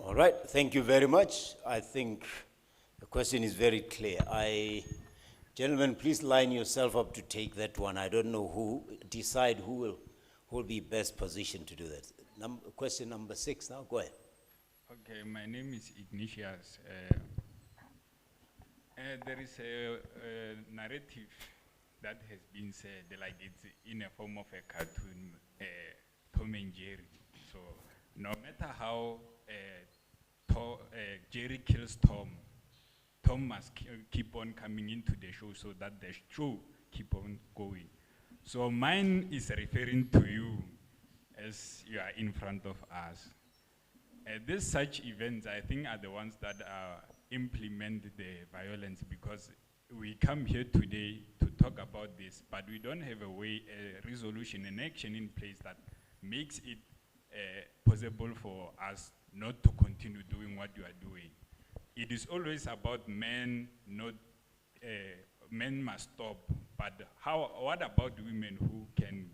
All right, thank you very much. I think the question is very clear. Gentlemen, please line yourself up to take that one. I don't know who, decide who will be best positioned to do that. Question number 6 now, go ahead. Okay, my name is Ignatius. There is a narrative that has been said, like it's in a form of a cartoon, Tom and Jerry. So no matter how Jerry kills Tom, Tom must keep on coming into the show so that the show keep on going. So mine is referring to you as you are in front of us. These such events, I think, are the ones that implement the violence, because we come here today to talk about this, but we don't have a resolution, an action in place that makes it possible for us not to continue doing what you are doing. It is always about men, not men must stop. But what about women who can?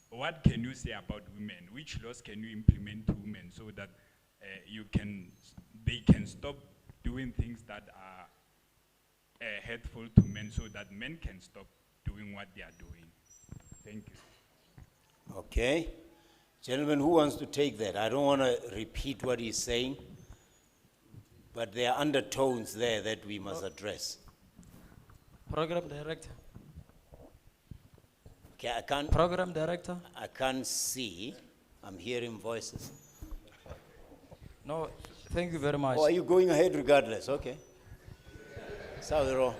What can you say about women? Which laws can you implement to women so that they can stop doing things that are hurtful to men, so that men can stop doing what they are doing? Thank you. Okay. Gentlemen, who wants to take that? I don't want to repeat what he's saying, but there are undertones there that we must address. Program Director. Okay, I can't. Program Director. I can't see. I'm hearing voices. No, Thank you very much. Or are you going ahead regardless? Okay. All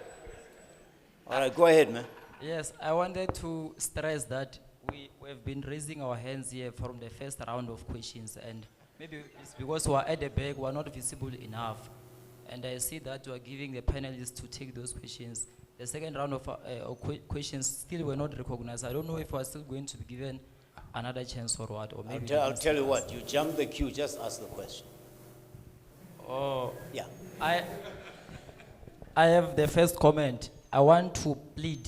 right, go ahead, man. Yes, I wanted to stress that we've been raising our hands here from the first round of questions, and maybe it's because we are at the back, we are not visible enough. And I see that you are giving the panelists to take those questions. The second round of questions still were not recognized. I don't know if we are still going to be given another chance or what, or maybe. I'll tell you what, you jump the queue, just ask the question. Oh. Yeah. I have the first comment. I want to plead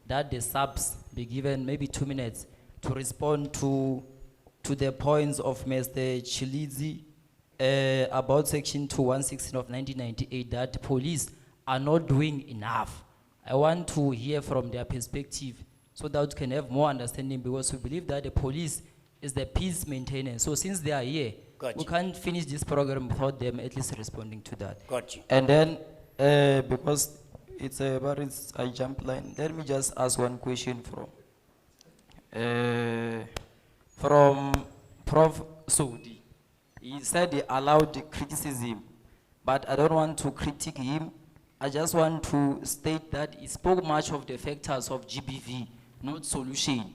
that the subs be given maybe 2 minutes to respond to the points of Mr. Chilizi about Section 2116 of 1998, that police are not doing enough. I want to hear from their perspective so that we can have more understanding, because we believe that the police is the peace maintenance. So since they are here, we can't finish this program without them at least responding to that. Got you. And then, because it's a I jump line, let me just ask one question from Prof. Saudi. He said he allowed the criticism, but I don't want to critique him. I just want to state that he spoke much of the factors of GBV, not solution.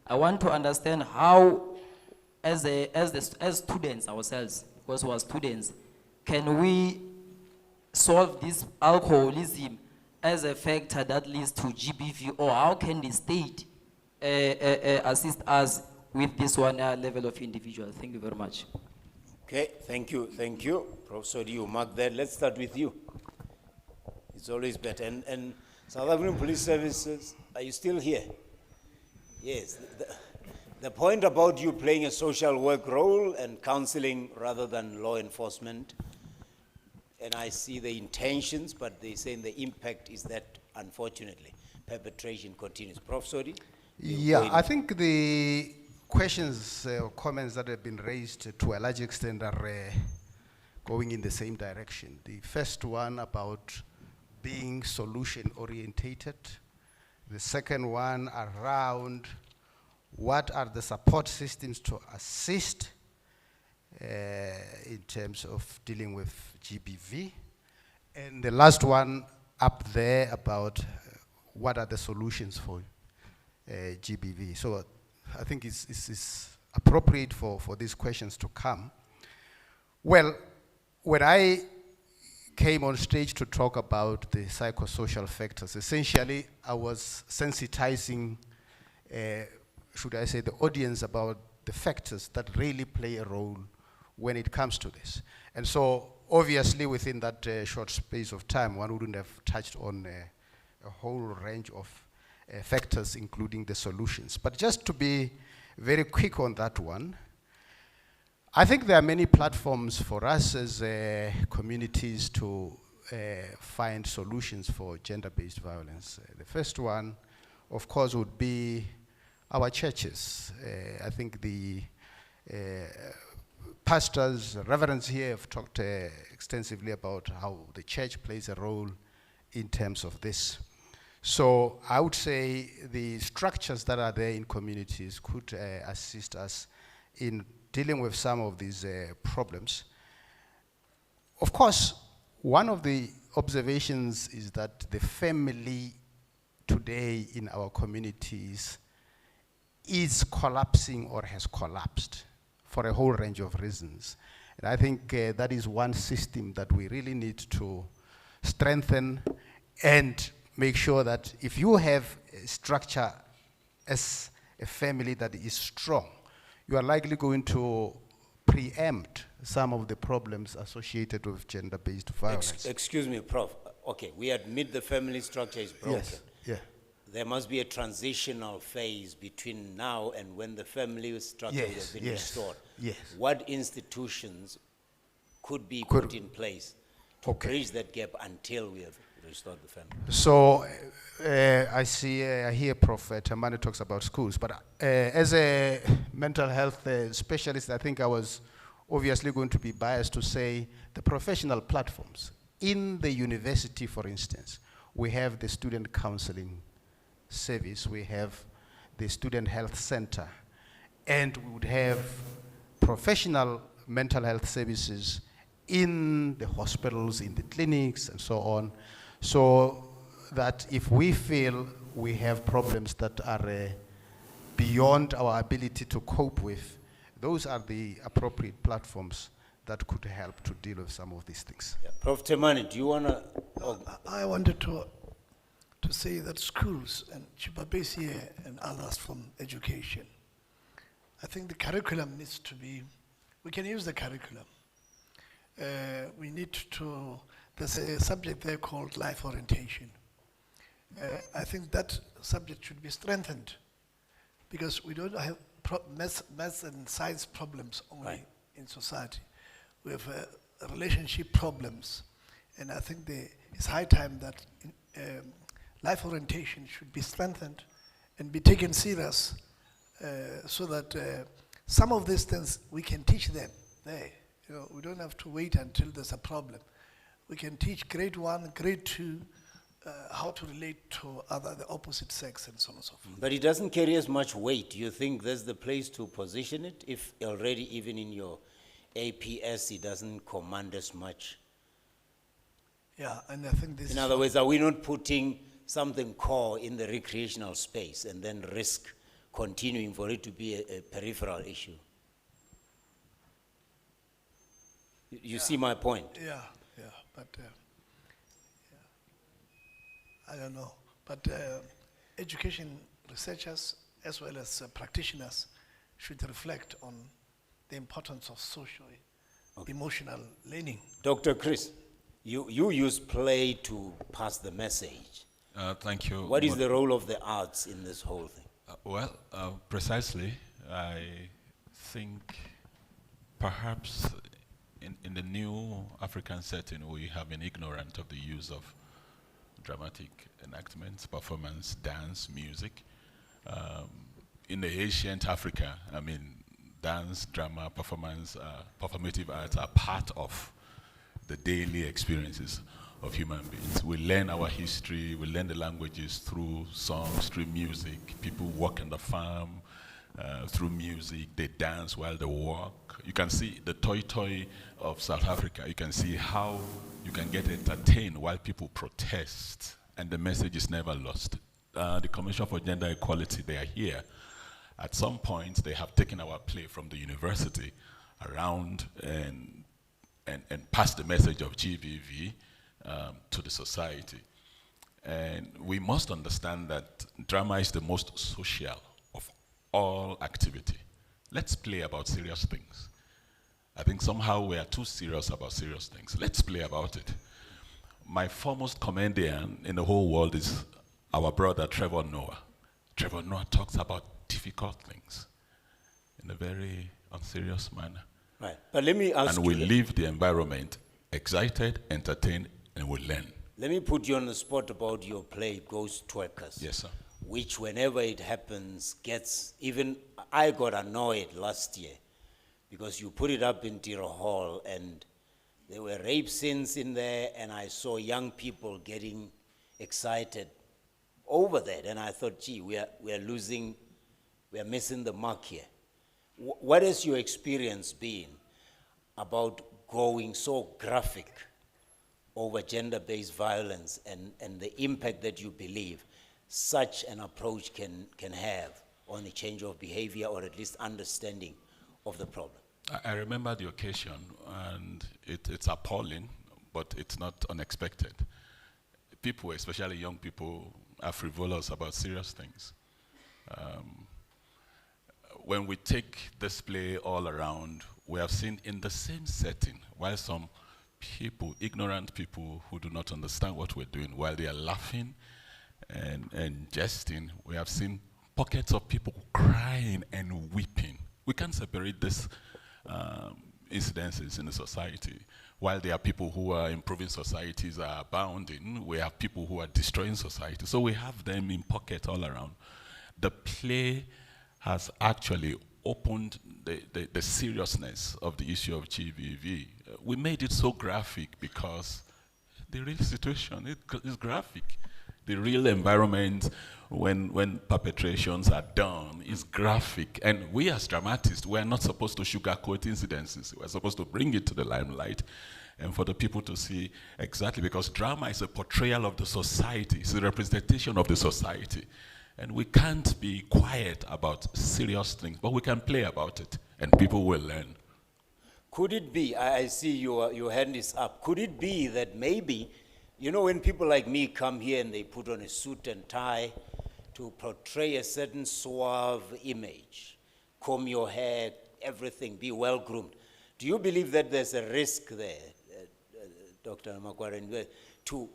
I want to understand how, as students ourselves, because we are students, can we solve this alcoholism as a factor that leads to GBV, or how can the state assist us with this one level of individual? Thank you very much. Okay, thank you. Professor, you mark that. Let's start with you. It's always better. And South African Police Services, are you still here? Yes. The point about you playing a social work role and counseling rather than law enforcement, and I see the intentions, but they're saying the impact is that, unfortunately, perpetration continues. Prof. Sodi? Yeah, I think the questions or comments that have been raised to a large extent are going in the same direction. The first one about being solution orientated. The second one around what are the support systems to assist in terms of dealing with GBV. And the last one up there about what are the solutions for GBV. So I think it's appropriate for these questions to come. Well, when I came on stage to talk about the psychosocial factors, essentially I was sensitizing, should I say, the audience about the factors that really play a role when it comes to this. And so obviously within that short space of time, one wouldn't have touched on a whole range of factors, including the solutions. But just to be very quick on that one, I think there are many platforms for us as communities to find solutions for gender-based violence. The first one, of course, would be our churches. I think the pastors, reverends here have talked extensively about how the church plays a role in terms of this. So I would say the structures that are there in communities could assist us in dealing with some of these problems. Of course, one of the observations is that the family today in our communities is collapsing or has collapsed for a whole range of reasons. And I think that is one system that we really need to strengthen and make sure that if you have a structure as a family that is strong, you are likely going to preempt some of the problems associated with gender-based violence. Excuse me, Prof. Okay, we admit the family structure is broken. Yes, yeah. There must be a transitional phase between now and when the family structure has been restored. Yes. What institutions could be put in place to bridge that gap until we have restored the family? So I hear Prof. Tamani talks about schools, but as a mental health specialist, I think I was obviously going to be biased to say the professional platforms. In the university, for instance, we have the student counseling service, we have the student health center, and we would have professional mental health services in the hospitals, in the clinics, and so on, so that if we feel we have problems that are beyond our ability to cope with, those are the appropriate platforms that could help to deal with some of these things. Yeah. Prof. Temani, do you want to? I wanted to say that schools and Chipapes here and others from education, I think the curriculum needs to be, we can use the curriculum. We need to, there's a subject there called life orientation. I think that subject should be strengthened because we don't have maths and science problems only in society. We have relationship problems. And I think it's high time that life orientation should be strengthened and be taken serious so that some of these things we can teach them there. You know, we don't have to wait until there's a problem. We can teach grade 1, grade 2, how to relate to the opposite sex and so on and so forth. But it doesn't carry as much weight. Do you think there's the place to position it if already even in your APS it doesn't command as much? Yeah, and I think this in other words, are we not putting something core in the recreational space and then risk continuing for it to be a peripheral issue? You see my point? Yeah, but I don't know. But education researchers as well as practitioners should reflect on the importance of social, emotional learning. Dr. Chris, you use play to pass the message. Thank you. What is the role of the arts in this whole thing? Precisely, I think perhaps in the new African setting, we have been ignorant of the use of dramatic enactments, performance, dance, music. In the ancient Africa, I mean, dance, drama, performance, performative arts are part of the daily experiences of human beings. We learn our history, we learn the languages through songs, through music. People walk on the farm through music, they dance while they walk. You can see the toy of South Africa. You can see how you can get entertained while people protest, and the message is never lost. The Commission for Gender Equality, they are here. At some point, they have taken our play from the university around and passed the message of GBV to the society. And we must understand that drama is the most social of all activity. Let's play about serious things. I think somehow we are too serious about serious things. Let's play about it. My foremost comedian in the whole world is our brother Trevor Noah. Trevor Noah talks about difficult things in a very unserious manner. Right, but let me ask you. And we leave the environment excited, entertained, and we learn. Let me put you on the spot about your play, Ghost Twerkers. Yes, sir. Which, whenever it happens, even I got annoyed last year because you put it up in Tiro Hall and there were rape scenes in there, and I saw young people getting excited over that, and I thought, gee, we are missing the mark here. What has your experience been about going so graphic over gender-based violence and the impact that you believe such an approach can have on the change of behavior or at least understanding of the problem? I remember the occasion, and it's appalling, but it's not unexpected. People, especially young people, are frivolous about serious things. When we take this play all around, we have seen in the same setting, while some people, ignorant people who do not understand what we're doing, while they are laughing and jesting, we have seen pockets of people crying and weeping. We can't separate these incidences in the society. While there are people who are improving societies, are abounding, we have people who are destroying society. So we have them in pockets all around. The play has actually opened the seriousness of the issue of GBV. We made it so graphic because the real situation is graphic. The real environment when perpetrations are done is graphic. And we as dramatists, we're not supposed to sugarcoat incidences. We're supposed to bring it to the limelight and for the people to see exactly, because drama is a portrayal of the society. It's a representation of the society. And we can't be quiet about serious things, but we can play about it, and people will learn. Could it be, I see your hand is up, could it be that maybe, you know, when people like me come here and they put on a suit and tie to portray a certain suave image, comb your hair, everything, be well-groomed, do you believe that there's a risk there, Dr. Makwareni, to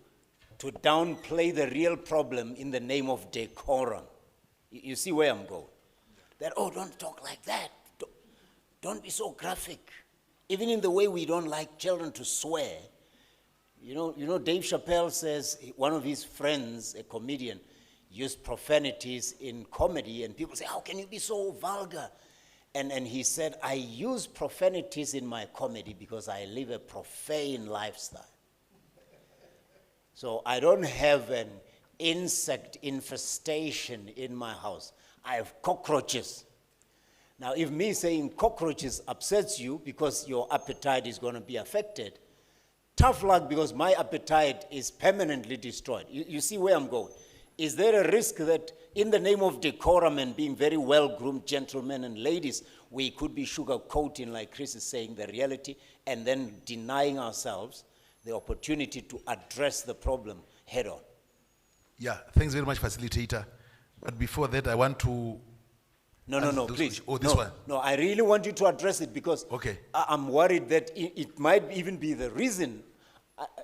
downplay the real problem in the name of decorum? You see where I'm going? That, oh, don't talk like that. Don't be so graphic. Even in the way we don't like children to swear. You know, Dave Chappelle says one of his friends, a comedian, used profanities in comedy, and people say, how can you be so vulgar? And he said, I use profanities in my comedy because I live a profane lifestyle. So I don't have an insect infestation in my house. I have cockroaches. Now, if me saying cockroaches upsets you because your appetite is going to be affected, tough luck, because my appetite is permanently destroyed. You see where I'm going? Is there a risk that in the name of decorum and being very well-groomed gentlemen and ladies, we could be sugarcoating, like Chris is saying, the reality, and then denying ourselves the opportunity to address the problem head-on? Yeah, thanks very much, facilitator. But before that, I want to... No, please. Oh, this one. No, I really want you to address it, because I'm worried that it might even be the reason,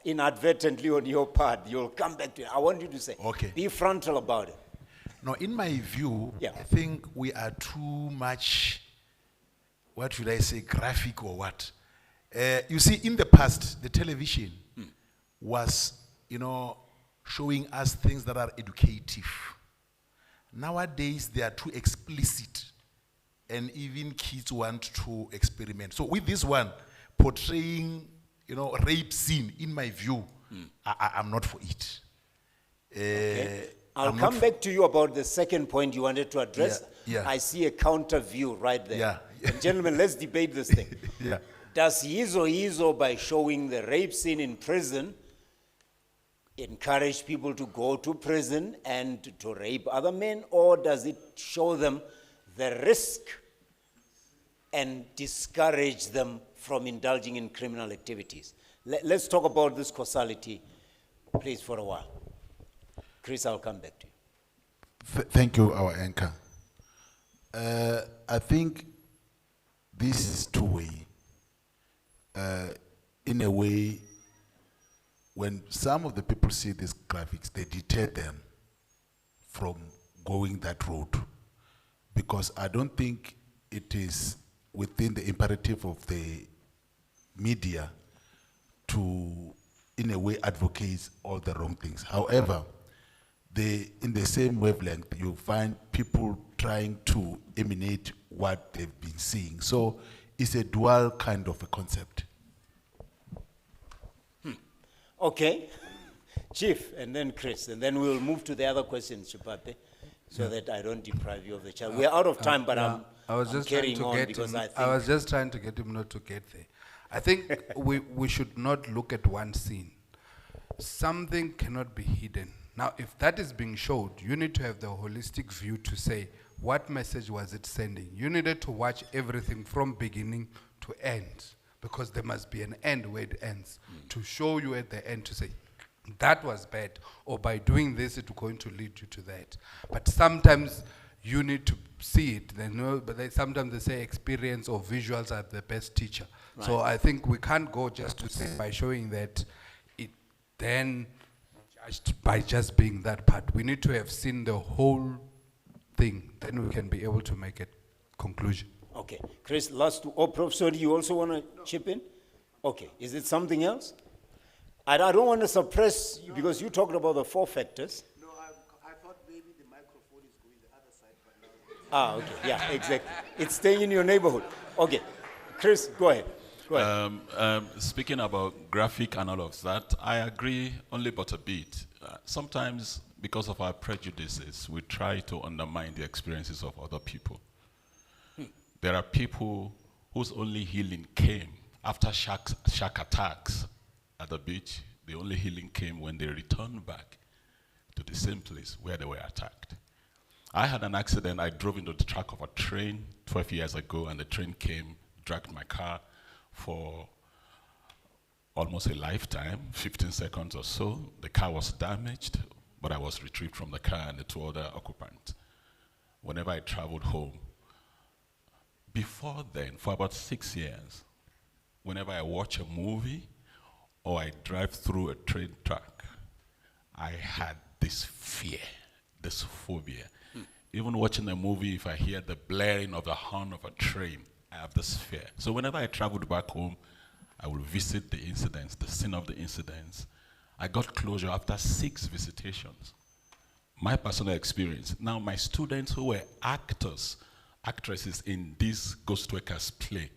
inadvertently on your part, you'll come back to it. I want you to say, be frontal about it. No, in my view, I think we are too much, what should I say, graphic or what? You see, in the past, the television was, showing us things that are educative. Nowadays, they are too explicit, and even kids want to experiment. So with this one, portraying, rape scene, in my view, I'm not for it. I'll come back to you about the second point you wanted to address. I see a counter view right there. And gentlemen, let's debate this thing. Does Yizo, by showing the rape scene in prison, encourage people to go to prison and to rape other men, or does it show them the risk and discourage them from indulging in criminal activities? Let's talk about this causality, please, for a while. Chris, I'll come back to you. Thank you, our anchor. I think this is two-way. In a way, when some of the people see these graphics, they deter them from going that road, because I don't think it is within the imperative of the media to, in a way, advocate all the wrong things. However, in the same wavelength, you find people trying to emanate what they've been seeing. So it's a dual kind of a concept. Okay. Chief, and then Chris, and then we'll move to the other questions, Chupape, so that I don't deprive you of the chance. We're out of time, but I'm carrying on because I think... I was just trying to get him not to get there. I think we should not look at one scene. Something cannot be hidden. Now, if that is being showed, you need to have the holistic view to say, what message was it sending? You needed to watch everything from beginning to end, because there must be an end where it ends, to show you at the end to say, that was bad, or by doing this, it's going to lead you to that. But sometimes you need to see it. Sometimes they say experience or visuals are the best teacher. Right. So I think we can't go just to say by showing that it then judged by just being that part. We need to have seen the whole thing, then we can be able to make a conclusion. Okay, Chris, last two. Oh, Professor, do you also want to chip in? Okay, is it something else? I don't want to suppress, because you talked about the 4 factors. No, I thought maybe the microphone is going the other side, but now... Okay, yeah, exactly. It's staying in your neighborhood. Okay, Chris, go ahead. Speaking about graphic and all of that, I agree only but a bit. Sometimes because of our prejudices, we try to undermine the experiences of other people. There are people whose only healing came after shark attacks at the beach. The only healing came when they returned back to the same place where they were attacked. I had an accident. I drove into the track of a train 12 years ago, and the train came, dragged my car for almost a lifetime, 15 seconds or so. The car was damaged, but I was retrieved from the car and the two other occupants. Whenever I traveled home, before then, for about 6 years, whenever I watch a movie or I drive through a train track, I had this fear, this phobia. Even watching a movie, if I hear the blaring of the horn of a train, I have this fear. So whenever I traveled back home, I will visit the incidents, the scene of the incidents. I got closure after 6 visitations. My personal experience. Now, my students who were actresses in this Ghost Workers play,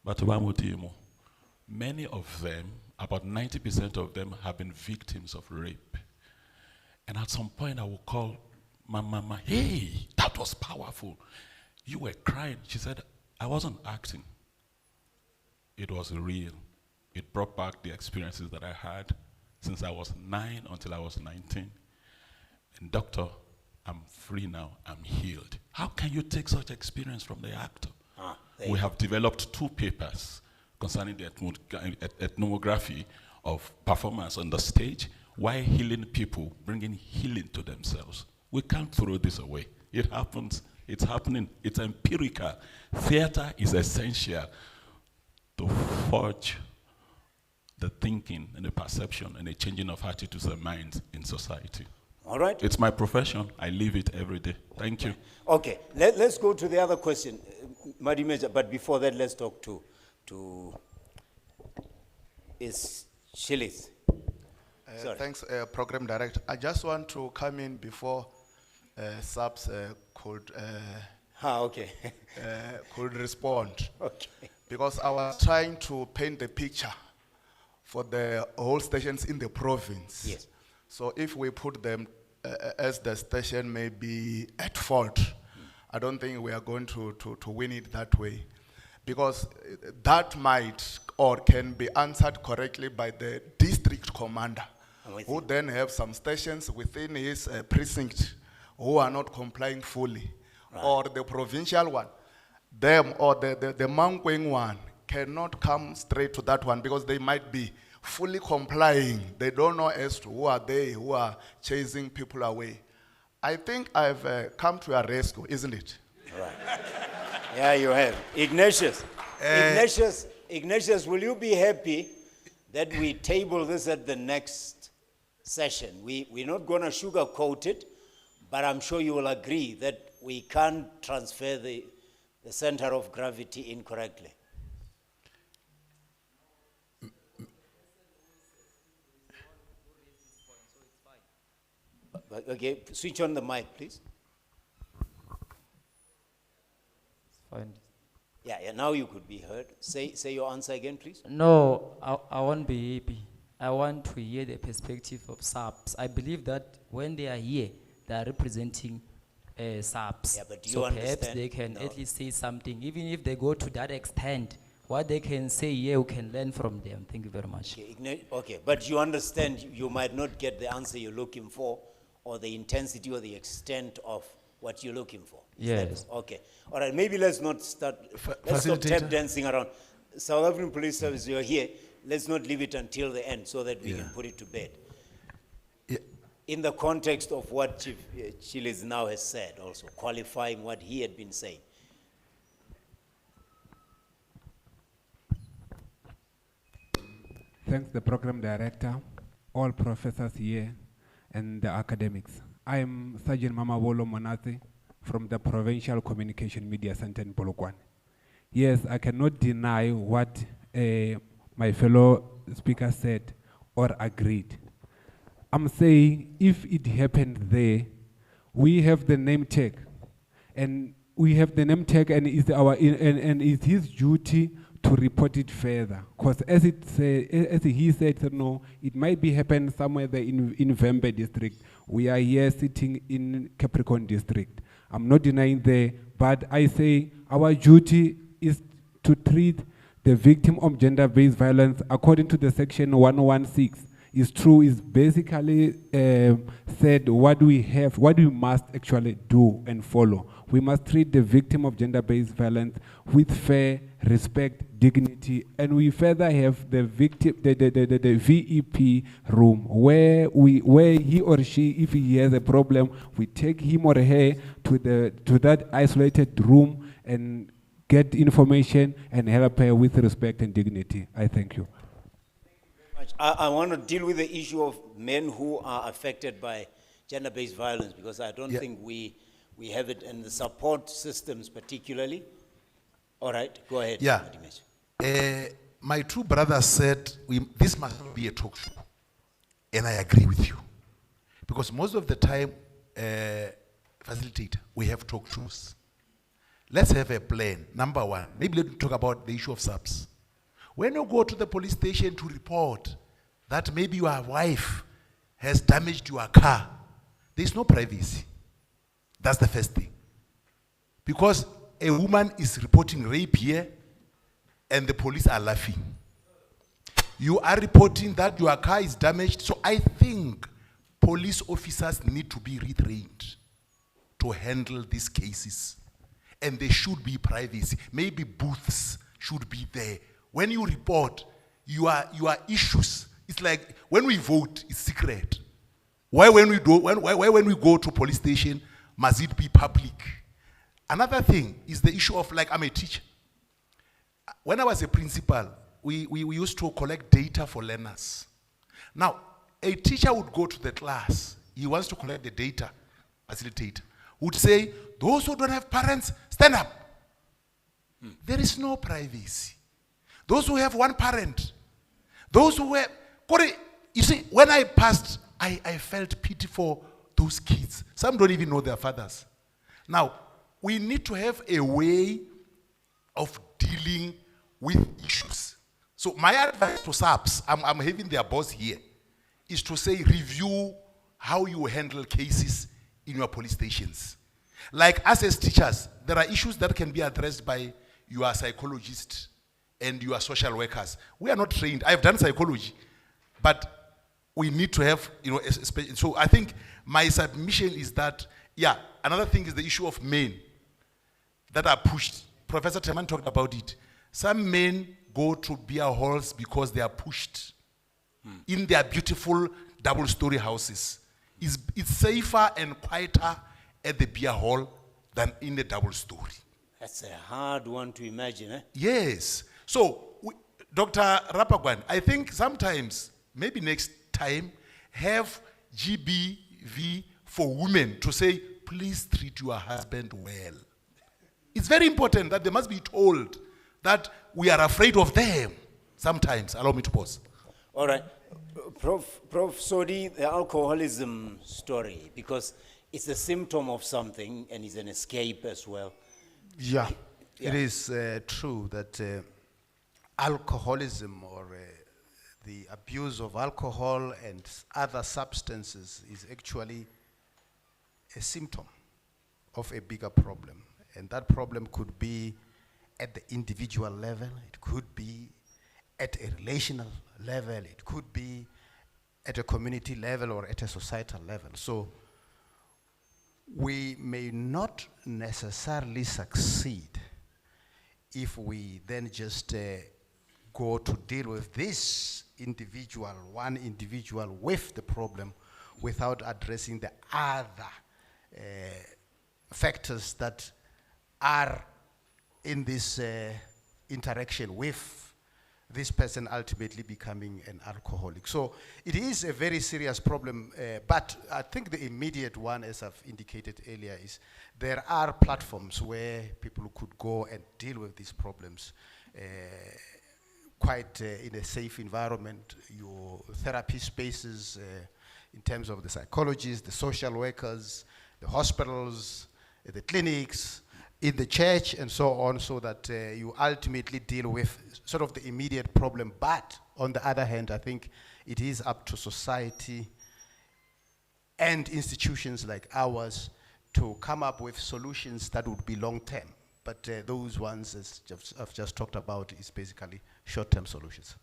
but many of them, about 90% of them, have been victims of rape. And at some point, I will call my mama, hey, that was powerful. You were crying. She said, I wasn't acting. It was real. It brought back the experiences that I had since I was 9 until I was 19. And doctor, I'm free now, I'm healed. How can you take such experience from the actor? We have developed 2 papers concerning the ethnography of performance on the stage, why healing people, bringing healing to themselves. We can't throw this away. It happens, it's happening, it's empirical. Theater is essential to forge the thinking and the perception and the changing of attitudes and minds in society. All right. It's my profession. I live it every day. Thank you. Okay, let's go to the other question, Madi Major, but before that, let's talk to Shilis. Thanks, Program Director. I just want to come in before SAPS could respond. Okay. Because I was trying to paint the picture for the whole stations in the province. Yes. So if we put them as the station may be at fault, I don't think we are going to win it that way. Because that might or can be answered correctly by the district commander, who then have some stations within his precinct who are not complying fully. Right. Or the provincial one. Them or the Mankweng one cannot come straight to that one because they might be fully complying. They don't know as to who are they who are chasing people away. I think I've come to a rescue, isn't it? Right. Yeah, you have. Ignatius, will you be happy that we table this at the next session? We're not going to sugarcoat it, but I'm sure you will agree that we can't transfer the center of gravity incorrectly. Okay, switch on the mic, please. Fine. Yeah, now you could be heard. Say your answer again, please. No, I won't be happy. I want to hear the perspective of SAPS. I believe that when they are here, they are representing SAPS. Yeah, but do you so understand? perhaps they can at least say something. Even if they go to that extent, what they can say here, we can learn from them. Thank you very much. Okay, but you understand you might not get the answer you're looking for, or the intensity or the extent of what you're looking for. Yes. Okay. All right, maybe let's not start, let's stop tap dancing around. South African Police Service, you're here. Let's not leave it until the end so that we can put it to bed. Yeah. In the context of what Chief Chiles now has said, also qualifying what he had been saying. Thanks, the program director, all professors here, and the academics. I am Sergeant Mamabolo Monate from the Provincial Communication Media Center in Polokwane. Yes, I cannot deny what my fellow speaker said or agreed. I'm saying if it happened there, we have the name tag, and we have the name tag, and it's it's his duty to report it further. Because as he said, no, it might be happen somewhere there in Vembe district. We are here sitting in Capricorn district. I'm not denying there, but I say our duty is to treat the victim of gender-based violence according to the section 116. It's true, it's basically said what we have, what we must actually do and follow. We must treat the victim of gender-based violence with fair, respect, dignity, and we further have the victim, the VEP room where he or she, if he has a problem, we take him or her to that isolated room and get information and help her with respect and dignity. I thank you. I want to deal with the issue of men who are affected by gender-based violence, because I don't think we have it in the support systems particularly. All right, go ahead. Yeah. My two brothers said, this must not be a talk show. And I agree with you. Because most of the time, facilitator, we have talk shows. Let's have a plan. Number one, maybe let's talk about the issue of subs. When you go to the police station to report that maybe your wife has damaged your car, there's no privacy. That's the first thing. Because a woman is reporting rape here and the police are laughing. You are reporting that your car is damaged. So I think police officers need to be retrained to handle these cases. And there should be privacy. Maybe booths should be there. When you report your issues, it's like when we vote, it's secret. Why when we go to police station, must it be public? Another thing is the issue of, like, I'm a teacher. When I was a principal, we used to collect data for learners. Now, a teacher would go to the class. He wants to collect the data, facilitator would say, those who don't have parents, stand up. There is no privacy. Those who have one parent, those who have, you see, when I passed, I felt pity for those kids. Some don't even know their fathers. Now, we need to have a way of dealing with issues. So my advice to SAPS, I'm having their boss here, is to say review how you handle cases in your police stations. Like us as teachers, there are issues that can be addressed by your psychologists and your social workers. We are not trained. I've done psychology, but we need to have, so I think my submission is that, another thing is the issue of men that are pushed. Professor Teman talked about it. Some men go to beer halls because they are pushed in their beautiful double-story houses. It's safer and quieter at the beer hall than in the double story. That's a hard one to imagine, eh? Yes. So, Dr. Rapagwan, I think sometimes, maybe next time, have GBV for women to say, please treat your husband well. It's very important that they must be told that we are afraid of them. Sometimes, allow me to pause. All right. Prof Sodi, the alcoholism story, because it's a symptom of something and it's an escape as well. Yeah. It is true that alcoholism or the abuse of alcohol and other substances is actually a symptom of a bigger problem. And that problem could be at the individual level, it could be at a relational level, it could be at a community level or at a societal level. So we may not necessarily succeed if we then just go to deal with this individual, one individual with the problem without addressing the other factors that are in this interaction with this person ultimately becoming an alcoholic. So it is a very serious problem, but I think the immediate one, as I've indicated earlier, is there are platforms where people could go and deal with these problems quite in a safe environment. Your therapy spaces in terms of the psychologists, the social workers, the hospitals, the clinics, in the church and so on, so that you ultimately deal with sort of the immediate problem. But on the other hand, I think it is up to society and institutions like ours to come up with solutions that would be long-term. But those ones, as I've just talked about, is basically short-term solutions.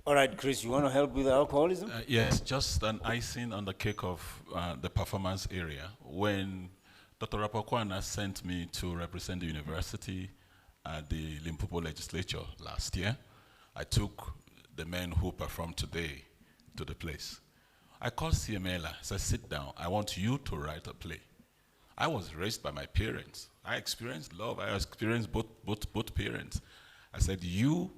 All right, Chris, you want to help with alcoholism? Yes, just an icing on the cake of the performance area. When Dr. Rapakwana sent me to represent the university at the Limpopo legislature last year, I took the men who performed today to the place. I called CMLA, said, sit down, I want you to write a play. I was raised by my parents. I experienced love, I experienced both parents. I said, you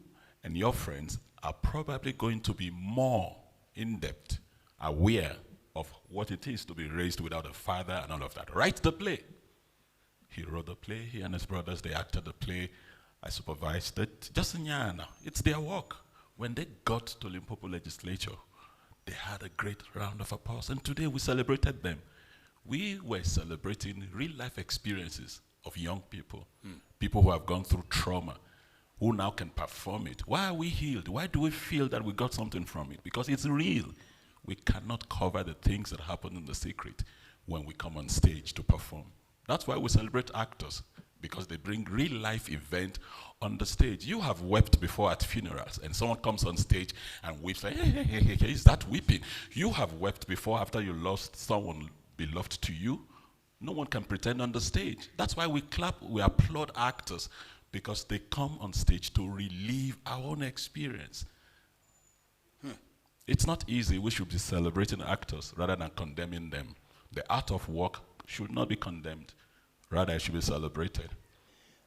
and your friends are probably going to be more in-depth, aware of what it is to be raised without a father and all of that. Write the play. He wrote the play, he and his brothers, they acted the play. I supervised it. Just in Yana, it's their work. When they got to Limpopo legislature, they had a great round of applause, and today we celebrated them. We were celebrating real-life experiences of young people, people who have gone through trauma, who now can perform it. Why are we healed? Why do we feel that we got something from it? Because it's real. We cannot cover the things that happen in the secret when we come on stage to perform. That's why we celebrate actors, because they bring real-life event on the stage. You have wept before at funerals, and someone comes on stage and weeps like, hey, is that weeping? You have wept before after you lost someone beloved to you. No one can pretend on the stage. That's why we clap, we applaud actors, because they come on stage to relive our own experience. It's not easy. We should be celebrating actors rather than condemning them. The art of work should not be condemned. Rather, it should be celebrated.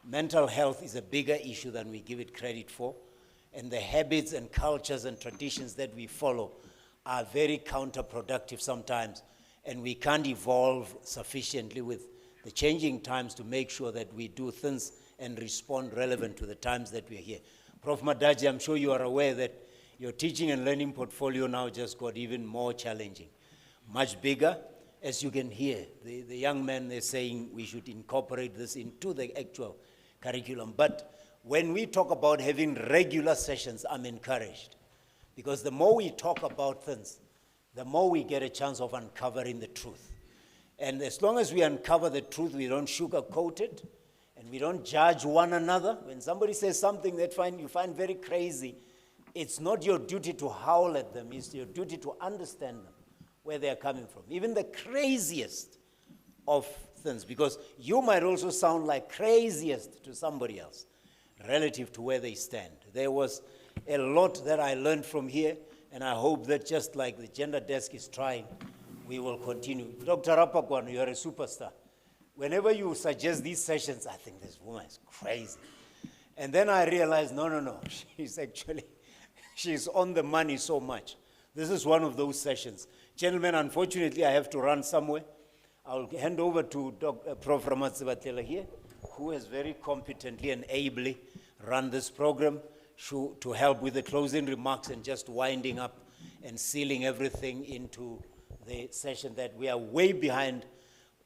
Mental health is a bigger issue than we give it credit for. And the habits and cultures and traditions that we follow are very counterproductive sometimes. And we can't evolve sufficiently with the changing times to make sure that we do things and respond relevant to the times that we're here. Prof. Madaji, I'm sure you are aware that your teaching and learning portfolio now just got even more challenging, much bigger. As you can hear, the young men, they're saying we should incorporate this into the actual curriculum. But when we talk about having regular sessions, I'm encouraged. Because the more we talk about things, the more we get a chance of uncovering the truth. And as long as we uncover the truth, we don't sugarcoat it, and we don't judge one another. When somebody says something that you find very crazy, it's not your duty to howl at them, it's your duty to understand them, where they are coming from. Even the craziest of things, because you might also sound like craziest to somebody else, relative to where they stand. There was a lot that I learned from here, and I hope that just like the gender desk is trying, we will continue. Dr. Rapakwana, you're a superstar. Whenever you suggest these sessions, I think this woman is crazy. And then I realized, no, she's on the money so much. This is one of those sessions. Gentlemen, unfortunately, I have to run somewhere. I'll hand over to Prof. Ramatsibatela here, who has very competently and ably run this program to help with the closing remarks and just winding up and sealing everything into the session that we are way behind.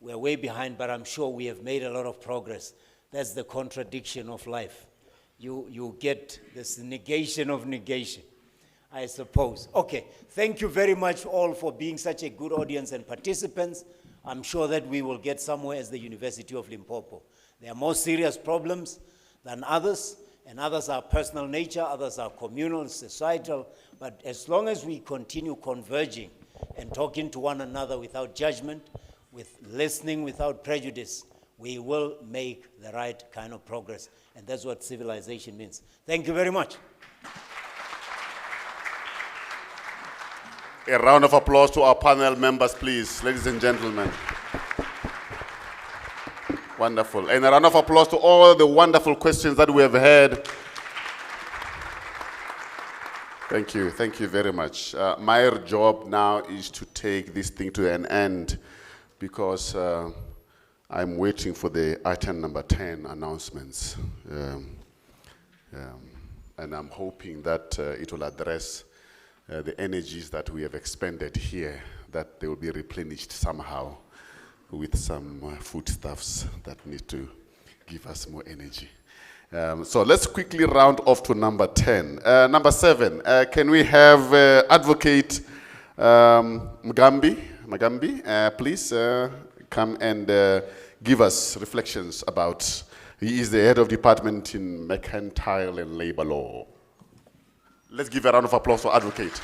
We're way behind, but I'm sure we have made a lot of progress. That's the contradiction of life. You get this negation of negation, I suppose. Okay, thank you very much all for being such a good audience and participants. I'm sure that we will get somewhere as the University of Limpopo. There are more serious problems than others, and others are personal nature, others are communal, societal, but as long as we continue converging and talking to one another without judgment, with listening without prejudice, we will make the right kind of progress, and that's what civilization means. Thank you very much. A round of applause to our panel members, please, ladies and gentlemen. Wonderful. And a round of applause to all the wonderful questions that we have heard. Thank you very much. My job now is to take this thing to an end, because I'm waiting for the item number 10 announcements. And I'm hoping that it will address the energies that we have expended here, that they will be replenished somehow with some foodstuffs that need to give us more energy. So let's quickly round off to number 10. Number 7, can we have Advocate Magambi, please come and give us reflections about, he is the head of department in mercantile and labor law. Let's give a round of applause for Advocate.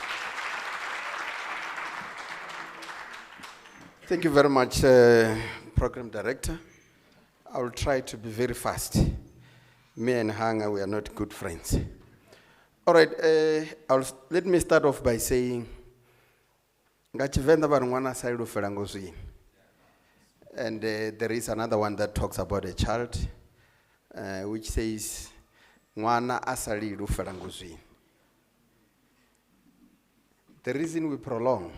Thank you very much, Program Director. I will try to be very fast. Me and Hanga, we are not good friends. All right, let me start off by saying, and there is another one that talks about a child, which says, "Ngwana asali lufela ngozwini." The reason we prolong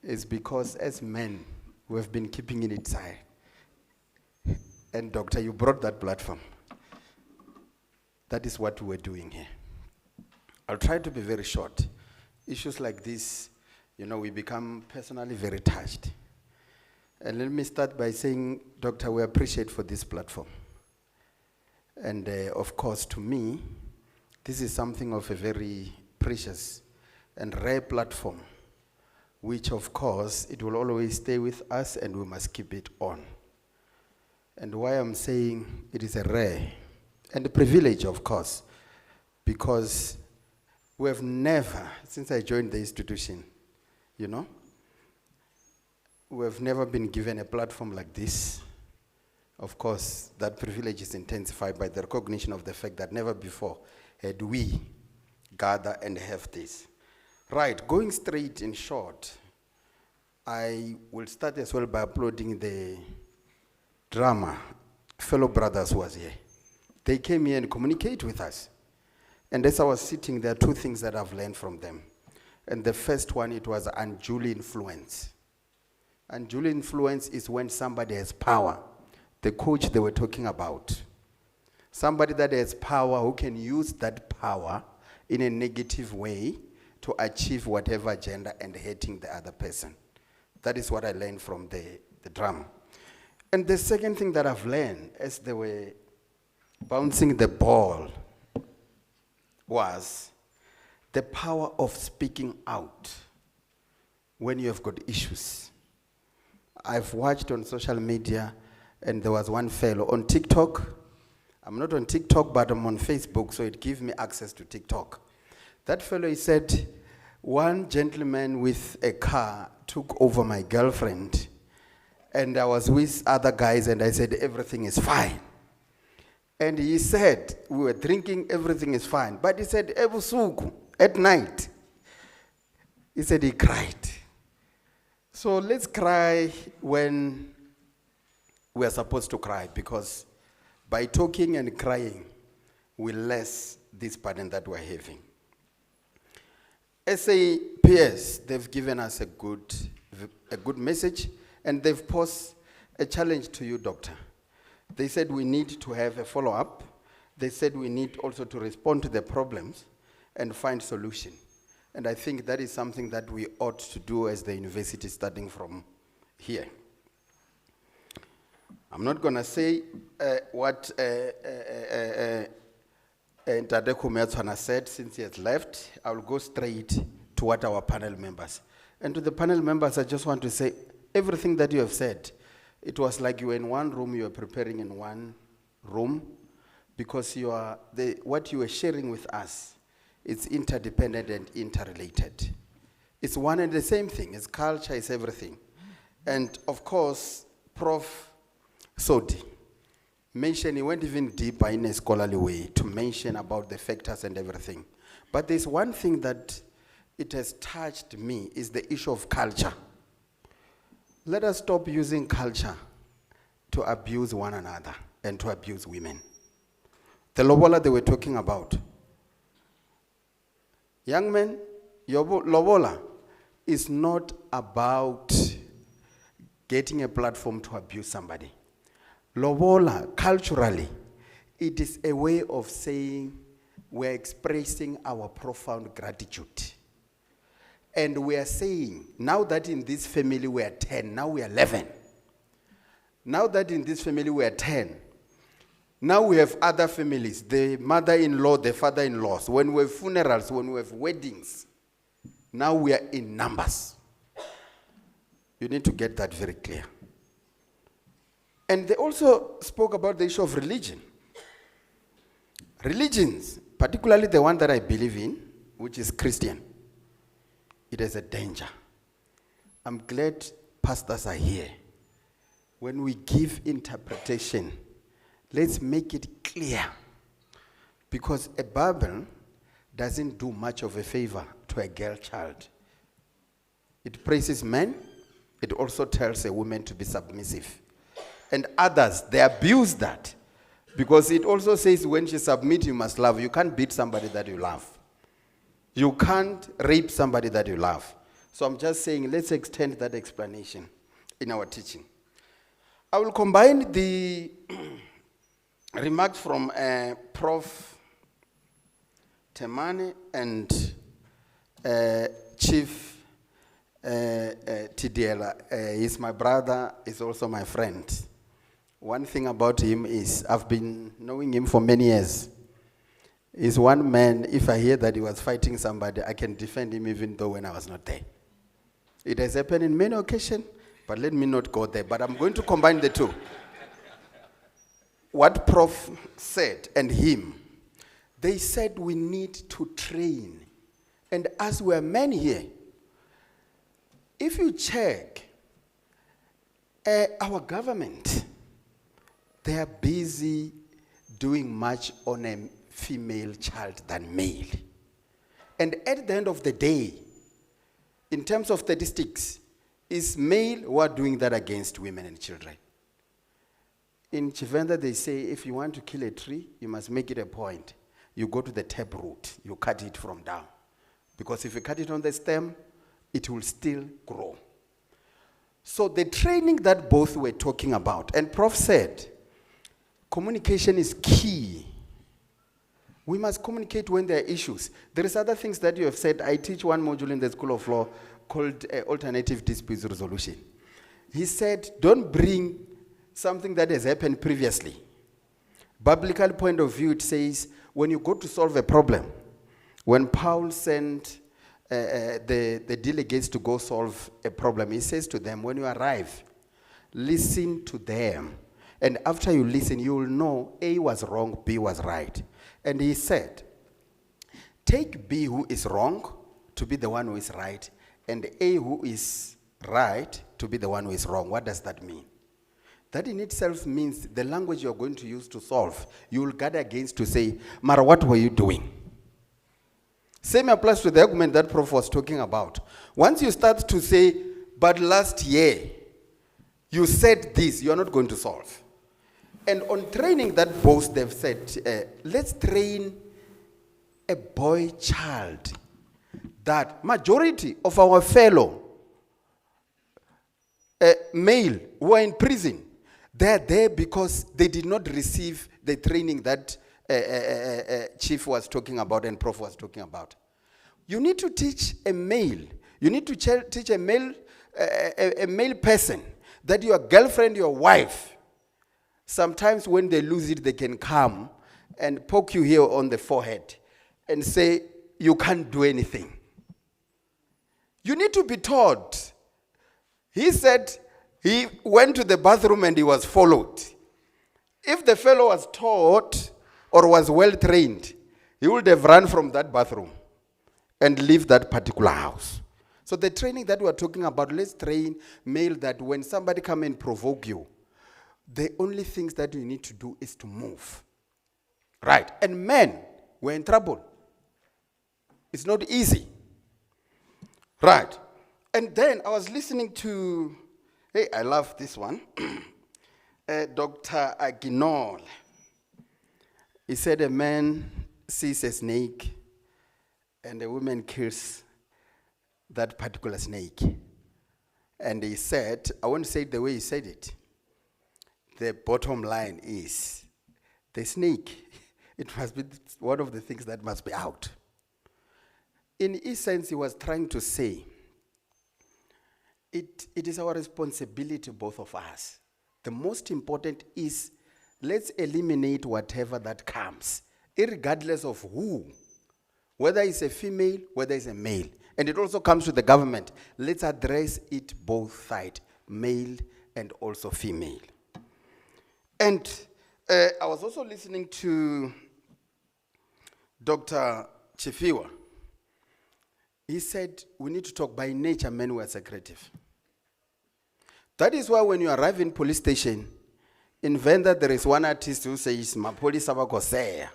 is because as men, we have been keeping it inside. And Doctor, you brought that platform. That is what we were doing here. I'll try to be very short. Issues like this, we become personally very touched. And let me start by saying, Doctor, we appreciate for this platform. And of course, to me, this is something of a very precious and rare platform, which of course, it will always stay with us and we must keep it on. And why I'm saying it is a rare and a privilege, of course, because we have never, since I joined the institution, we have never been given a platform like this. Of course, that privilege is intensified by the recognition of the fact that never before had we gather and have this. Right, going straight in short, I will start as well by uploading the drama. Fellow brothers was here. They came here and communicate with us. And as I was sitting, there are two things that I've learned from them. And the first one, it was unduly influence. Unduly influence is when somebody has power. The coach they were talking about. Somebody that has power who can use that power in a negative way to achieve whatever agenda and hating the other person. That is what I learned from the drama. And the second thing that I've learned as they were bouncing the ball was the power of speaking out when you have got issues. I've watched on social media, and there was one fellow on TikTok. I'm not on TikTok, but I'm on Facebook, so it gives me access to TikTok. That fellow, he said, one gentleman with a car took over my girlfriend, and I was with other guys, and I said, everything is fine. And he said, we were drinking, everything is fine. But he said, ebusuku, at night, he said he cried. So let's cry when we are supposed to cry, because by talking and crying, we less this burden that we're having. SAPS, they've given us a good message, and they've posed a challenge to you, Doctor. They said we need to have a follow-up. They said we need also to respond to the problems and find solution. And I think that is something that we ought to do as the university starting from here. I'm not going to say what Ntadeko Meatswana said since he has left. I will go straight to what our panel members. And to the panel members, I just want to say, everything that you have said, it was like you were in one room, you were preparing in one room, because what you were sharing with us, it's interdependent and interrelated. It's one and the same thing. It's culture, it's everything. And of course, Prof. Sodi mentioned, he went even deeper in a scholarly way to mention about the factors and everything. But there's one thing that it has touched me, is the issue of culture. Let us stop using culture to abuse one another and to abuse women. The lobola they were talking about. Young men, lobola is not about getting a platform to abuse somebody. Lobola, culturally, it is a way of saying we're expressing our profound gratitude. And we are saying, now that in this family we are 10, now we are 11. Now that in this family we are 10, Now we have other families, the mother-in-law, the father-in-laws. When we have funerals, when we have weddings, now we are in numbers. You need to get that very clear. And they also spoke about the issue of religion. Religions, particularly the one that I believe in, which is Christian, it is a danger. I'm glad pastors are here. When we give interpretation, let's make it clear. Because a Bible doesn't do much of a favor to a girl child. It praises men. It also tells a woman to be submissive. And others, they abuse that. Because it also says when she submits, you must love. You can't beat somebody that you love. You can't rape somebody that you love. So I'm just saying, let's extend that explanation in our teaching. I will combine the remarks from Prof. Temane and Chief Tidiela. He's my brother, he's also my friend. One thing about him is I've been knowing him for many years. He's one man, if I hear that he was fighting somebody, I can defend him even though when I was not there. It has happened in many occasions, but let me not go there. But I'm going to combine the two. What Prof said and him, they said we need to train. And as we are men here, if you check our government, they are busy doing much on a female child than male. And at the end of the day, in terms of statistics, it's male who are doing that against women and children. In Chivenda, they say if you want to kill a tree, you must make it a point. You go to the tap root, you cut it from down. Because if you cut it on the stem, it will still grow. So the training that both were talking about, and Prof said, communication is key. We must communicate when there are issues. There is other things that you have said. I teach one module in the School of Law called Alternative Disputes Resolution. He said, don't bring something that has happened previously. Biblical point of view, it says, when you go to solve a problem, when Paul sent the delegates to go solve a problem, he says to them, when you arrive, listen to them. And after you listen, you will know A was wrong, B was right. And he said, take B who is wrong to be the one who is right, and A who is right to be the one who is wrong. What does that mean? That in itself means the language you're going to use to solve, you will guard against to say, Mara, what were you doing? Same applies to the argument that Prof was talking about. Once you start to say, but last year, you said this, you're not going to solve. And on training that both they've said, let's train a boy child that majority of our fellow male who are in prison, they're there because they did not receive the training that Chief was talking about and Prof was talking about. You need to teach a male, you need to teach a male person that your girlfriend, your wife, sometimes when they lose it, they can come and poke you here on the forehead and say, you can't do anything. You need to be taught. He said he went to the bathroom and he was followed. If the fellow was taught or was well trained, he would have run from that bathroom and leave that particular house. So the training that we're talking about, let's train male that when somebody come and provoke you, the only things that you need to do is to move. Right. And men, we're in trouble. It's not easy. Right. And then I was listening to, hey, I love this one, Dr. Aguinol. He said a man sees a snake and a woman kills that particular snake. And he said, I won't say it the way he said it. The bottom line is, the snake, it must be one of the things that must be out. In essence, he was trying to say, it is our responsibility, both of us. The most important is let's eliminate whatever that comes, irregardless of who, whether it's a female, whether it's a male. And it also comes to the government. Let's address it both sides, male and also female. And I was also listening to Dr. Chifiwa. He said, we need to talk by nature, men were secretive. That is why when you arrive in police station, in Venda there is one artist who says, "Mapolisa bakosea."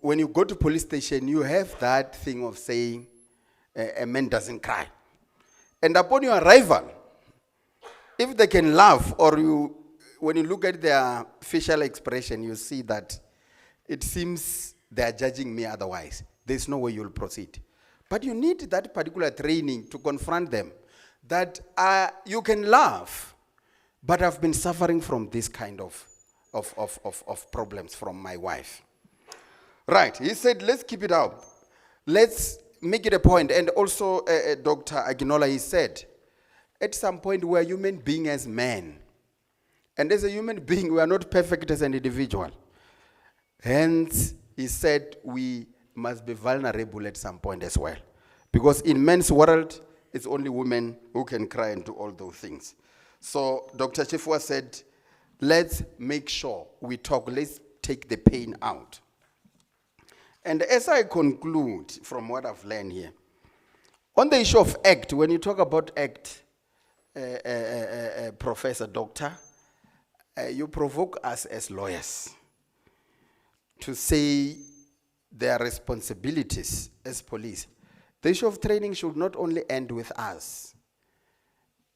When you go to police station, you have that thing of saying, a man doesn't cry. And upon your arrival, if they can laugh, or when you look at their facial expression, you see that it seems they are judging me otherwise. There's no way you'll proceed. But you need that particular training to confront them, that you can laugh, but I've been suffering from this kind of problems from my wife. Right, he said, let's keep it up. Let's make it a point. And also, Dr. Aginola, he said, at some point we are human beings as men. And as a human being, we are not perfect as an individual. Hence, he said we must be vulnerable at some point as well. Because in men's world, it's only women who can cry and do all those things. So Dr. Chifwa said, let's make sure we talk, let's take the pain out. And as I conclude from what I've learned here, on the issue of ACT, when you talk about ACT, Professor, Doctor, you provoke us as lawyers to say their responsibilities as police. The issue of training should not only end with us.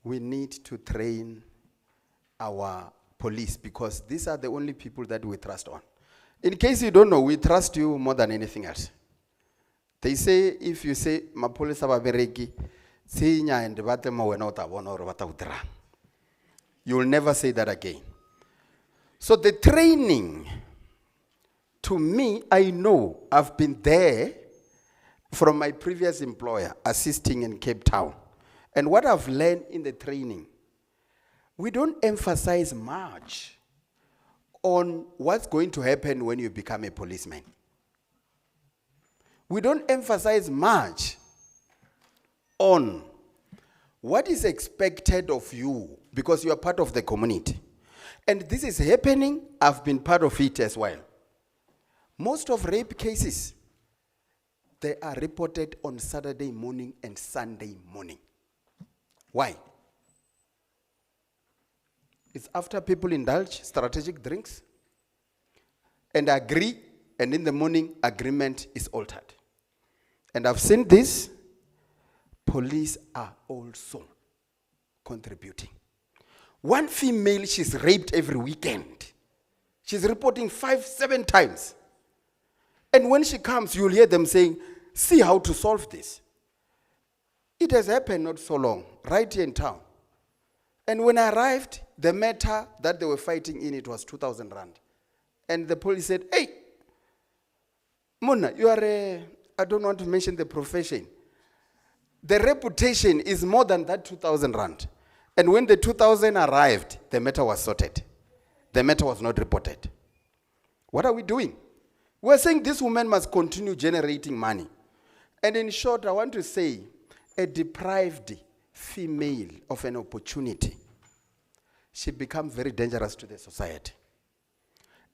We need to train our police, because these are the only people that we trust on. In case you don't know, we trust you more than anything else. They say, if you say, "Mapolisa babereki, sinya and bate mawena utabona or bata utra," you will never say that again. So the training, to me, I know I've been there from my previous employer, assisting in Cape Town. And what I've learned in the training, we don't emphasize much on what's going to happen when you become a policeman. We don't emphasize much on what is expected of you, because you are part of the community. And this is happening, I've been part of it as well. Most of rape cases, they are reported on Saturday morning and Sunday morning. Why? It's after people indulge strategic drinks and agree, and in the morning, agreement is altered. And I've seen this. Police are also contributing. One female, she's raped every weekend. She's reporting 5-7 times. And when she comes, you'll hear them saying, "See how to solve this." It has happened not so long, right here in town. And when I arrived, the matter that they were fighting in, it was 2,000 rand. And the police said, "Hey, Mona, you are I don't want to mention the profession. The reputation is more than that 2,000 rand. And when the 2,000 arrived, the matter was sorted. The matter was not reported. What are we doing? We're saying this woman must continue generating money. And in short, I want to say, a deprived female of an opportunity, she becomes very dangerous to the society.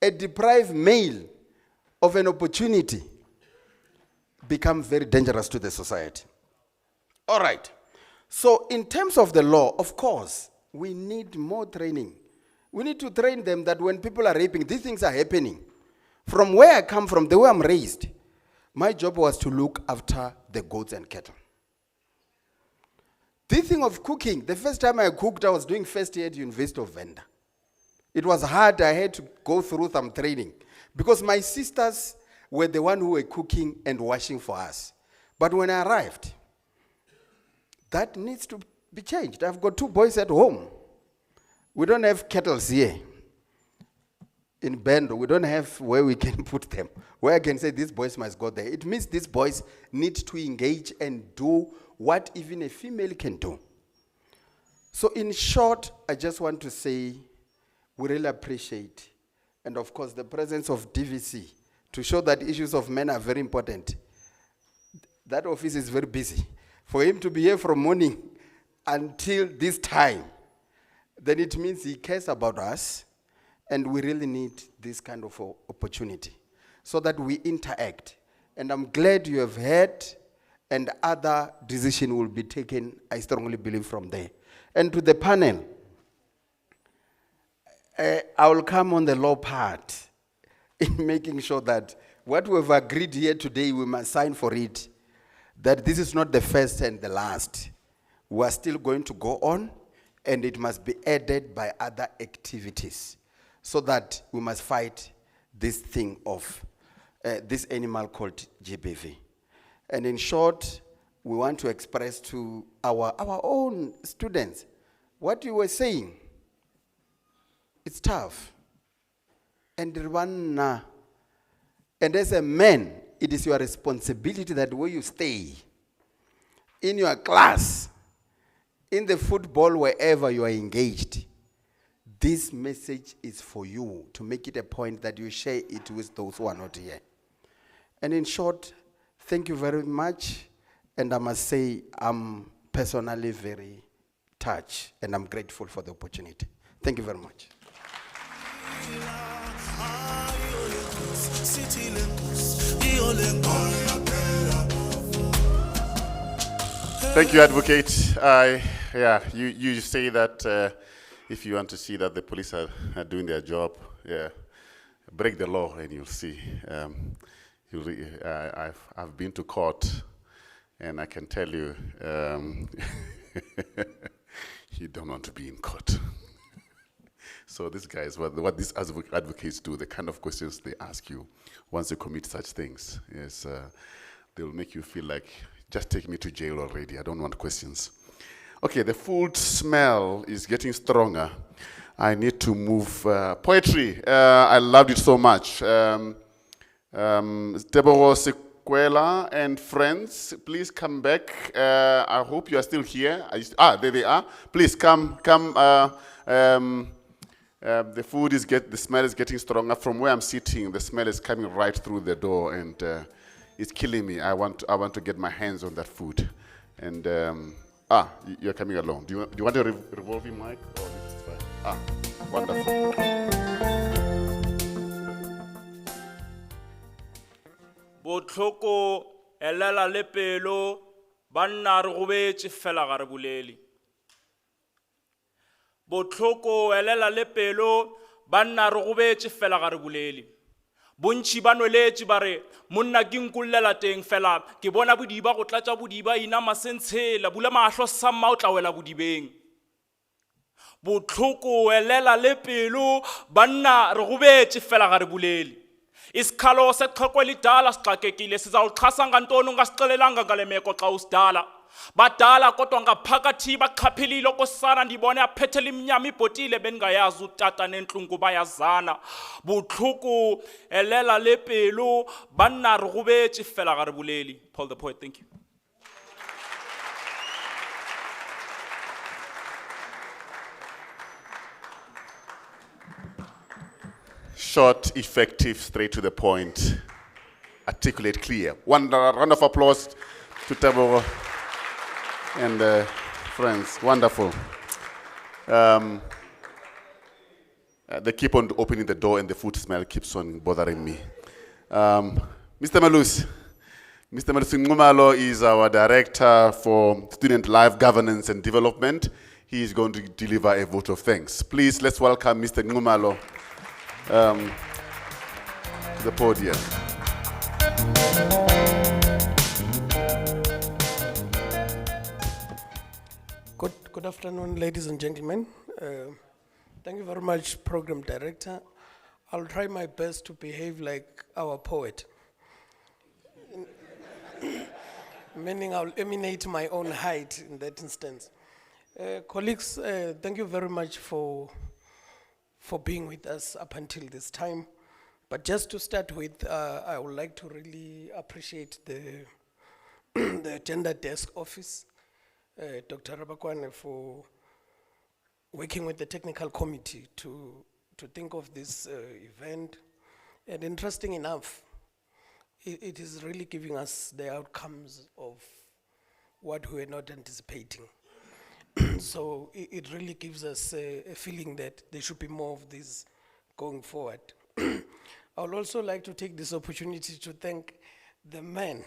A deprived male of an opportunity becomes very dangerous to the society. All right. So in terms of the law, of course, we need more training. We need to train them that when people are raping, these things are happening. From where I come from, the way I'm raised, my job was to look after the goats and cattle. This thing of cooking, the first time I cooked, I was doing first year at University of Venda. It was hard. I had to go through some training because my sisters were the one who were cooking and washing for us. But when I arrived, that needs to be changed. I've got 2 boys at home. We don't have kettles here. In Bendo, we don't have where we can put them, where I can say these boys must go there. It means these boys need to engage and do what even a female can do. So in short, I just want to say, we really appreciate. And of course, the presence of DVC to show that issues of men are very important. That office is very busy. For him to be here from morning until this time, then it means he cares about us, and we really need this kind of opportunity so that we interact. And I'm glad you have heard, and other decision will be taken, I strongly believe, from there. And to the panel, I will come on the law part in making sure that what we've agreed here today, we must sign for it, that this is not the first and the last. We are still going to go on, and it must be added by other activities, so that we must fight this thing of this animal called GBV. And in short, we want to express to our own students what you were saying. It's tough. And as a man, it is your responsibility that where you stay, in your class, in the football, wherever you are engaged, this message is for you, to make it a point that you share it with those who are not here. And in short, thank you very much. And I must say, I'm personally very touched, and I'm grateful for the opportunity. Thank you very much. Thank you, Advocate. You say that if you want to see that the police are doing their job, break the law and you'll see. I've been to court, and I can tell you, you don't want to be in court. So these guys, what these advocates do, the kind of questions they ask you once you commit such things, is they will make you feel like, just take me to jail already. I don't want questions. Okay, the food smell is getting stronger. I need to move. Poetry, I loved it so much. Deborah Sequela and friends, please come back. I hope you are still here. There they are. Please come. The food is the smell is getting stronger. From where I'm sitting, the smell is coming right through the door, and it's killing me. I want to get my hands on that food. And you're coming along. Do you want a revolving mic? Oh, this is fine. Wonderful. Botlhoko elela le pelo banna re gobetse fela ga re bolele. Botlhoko elela le pelo banna re gobetse fela ga re bolele. Bontši ba noletše ba re monna ke nkullela teng fela ke bona bodiba go tlatša bodiba ina masentshela bula mahlo samma o tla wela bodibeng. Botlhoko elela le pelo banna re gobetse fela ga re bolele. Isikhalo sexhoko elidala sixakekile sizawuxhasa ngantoni ungasixelelanga ngale meko xa usidala. Badala kodwa ngaphakathi baxhaphilile okosana ndibone aphethela imnyama ibhotile bendingayazi utata nentlungu bayazana. Botlhoko elela le pelo banna re gobetse fela ga re bolele. Paul the Poet, thank you. Short, effective, straight to the point, articulate, clear. One round of applause to Tabor and friends. Wonderful. They keep on opening the door, and the food smell keeps on bothering me. Mr. Malus Ngumalo is our director for Student Life Governance and Development. He is going to deliver a vote of thanks. Please, let's welcome Mr. Ngumalo to the podium. Good afternoon, ladies and gentlemen. Thank you very much, Program Director. I'll try my best to behave like our poet. Meaning I'll emanate my own height in that instance. Colleagues, thank you very much for being with us up until this time. But just to start with, I would like to really appreciate the Gender Desk Office, Dr. Rabakwane, for working with the technical committee to to think of this event. And interesting enough, it is really giving us the outcomes of what we were not anticipating. So it really gives us a feeling that there should be more of this going forward. I would also like to take this opportunity to thank the man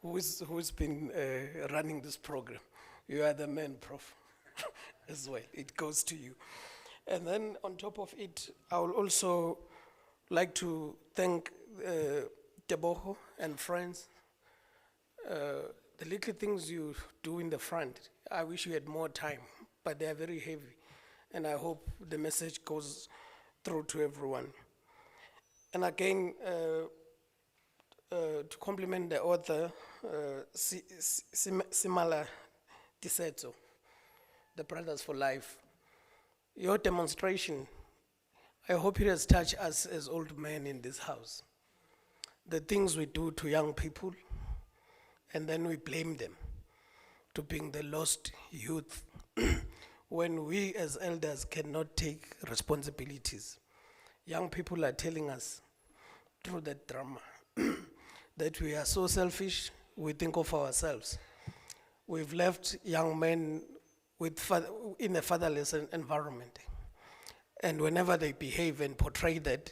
who's been running this program. You are the man, Prof, as well. It goes to you. And then on top of it, I would also like to thank Teboho and friends. The little things you do in the front, I wish you had more time, but they are very heavy. And I hope the message goes through to everyone. And again, to compliment the author, Simala Disetso, the Brothers for Life. Your demonstration, I hope it has touched us as old men in this house. The things we do to young people, and then we blame them to being the lost youth when we as elders cannot take responsibilities. Young people are telling us through that drama that we are so selfish, we think of ourselves. We've left young men in a fatherless environment. And whenever they behave and portray that,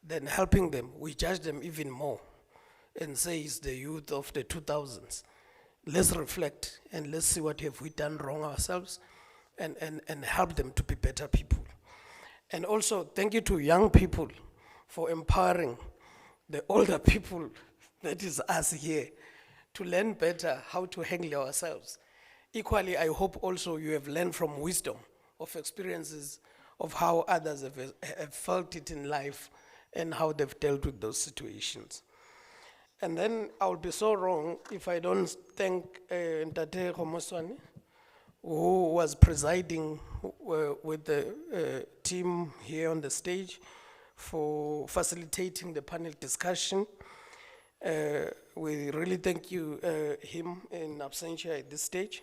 then helping them, we judge them even more and say it's the youth of the 2000s. Let's reflect and let's see what have we done wrong ourselves and help them to be better people. And also, thank you to young people for empowering the older people, that is us here, to learn better how to handle ourselves. Equally, I hope also you have learned from wisdom of experiences of how others have felt it in life and how they've dealt with those situations. And then I will be so wrong if I don't thank Ntate Khomoswane, who was presiding with the team here on the stage for facilitating the panel discussion. We really thank you, him in absentia at this stage.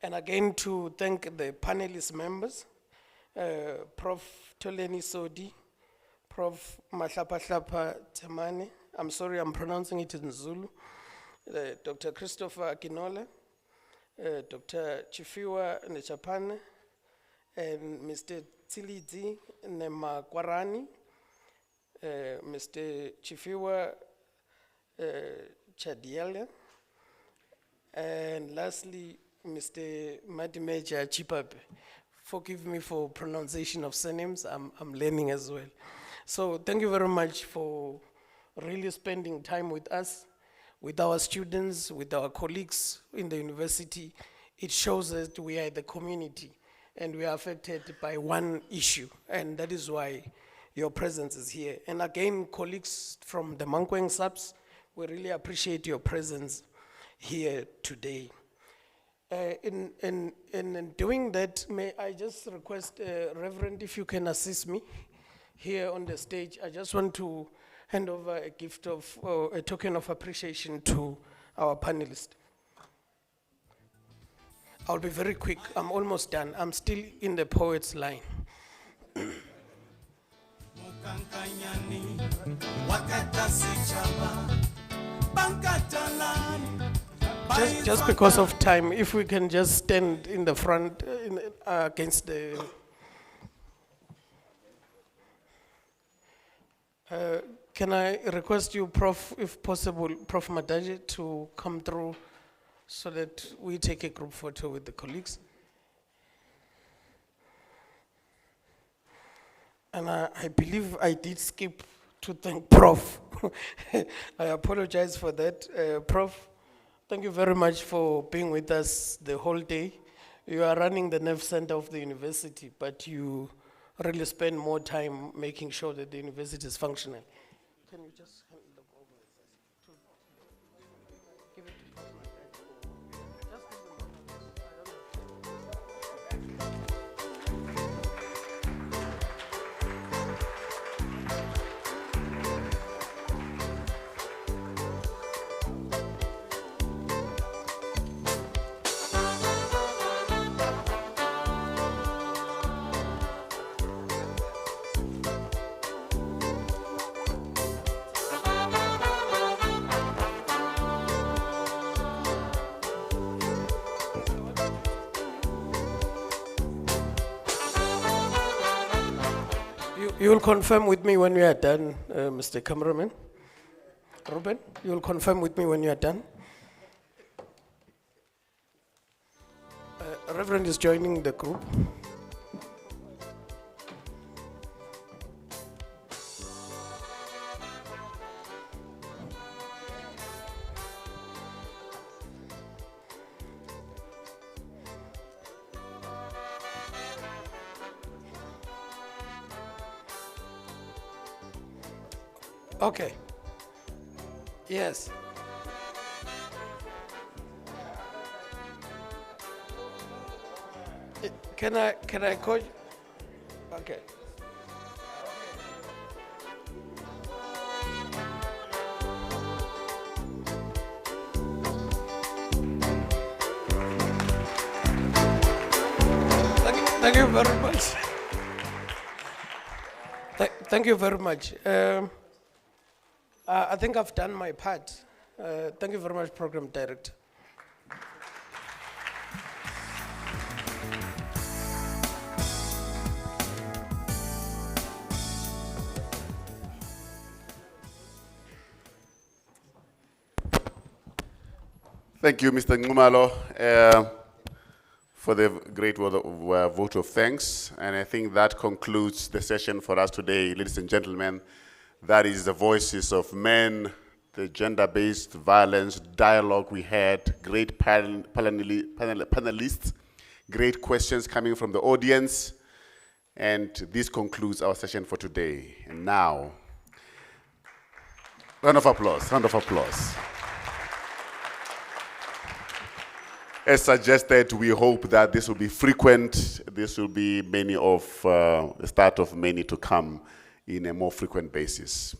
And again, to thank the panelist members, Prof. Toleni Sodi, Prof. Mahlapahlapa Temane, I'm sorry, I'm pronouncing it in Zulu, Dr. Christopher Akinola, Dr. Chifiwa Nechapane, and Mr. Tsilidzi Nemakwarani, Mr. Chifiwa Chadiela, and lastly, Mr. Madimeja Chipape. Forgive me for pronunciation of surnames, I'm learning as well. So thank you very much for really spending time with us, with our students, with our colleagues in the university. It shows that we are the community and we are affected by one issue, and that is why your presence is here. And again, colleagues from the Mankweng subs, we really appreciate your presence here today. In doing that, may I just request, Reverend, if you can assist me here on the stage. I just want to hand over a gift of, a token of appreciation to our panelists. I'll be very quick, I'm almost done. I'm still in the poet's line. Just because of time, if we can just stand in the front against the... can I request you, Prof, if possible, Prof Madaje, to come through so that we take a group photo with the colleagues. And I believe I did skip to thank Prof. I apologize for that. Prof, thank you very much for being with us the whole day. You are running the nerve center of the university, but you really spend more time making sure that the university is functional. Can you just hand them over? Give it to Prof. Just give them You will confirm with me when we are done, Mr. Cameraman. Ruben, you will confirm with me when you are done. Reverend is joining the group. Okay. Yes. Can I call? Okay. Thank you very much. Thank you very much. I think I've done my part. Thank you very much, Program Director. Thank you, Mr. Ngumalo, for the great vote of thanks. And I think that concludes the session for us today, ladies and gentlemen. That is the voices of men, the gender-based violence dialogue we had, great panelists, great questions coming from the audience. And this concludes our session for today. And now, round of applause, round of applause. As suggested, we hope that this will be frequent. This will be the start of many to come in a more frequent basis.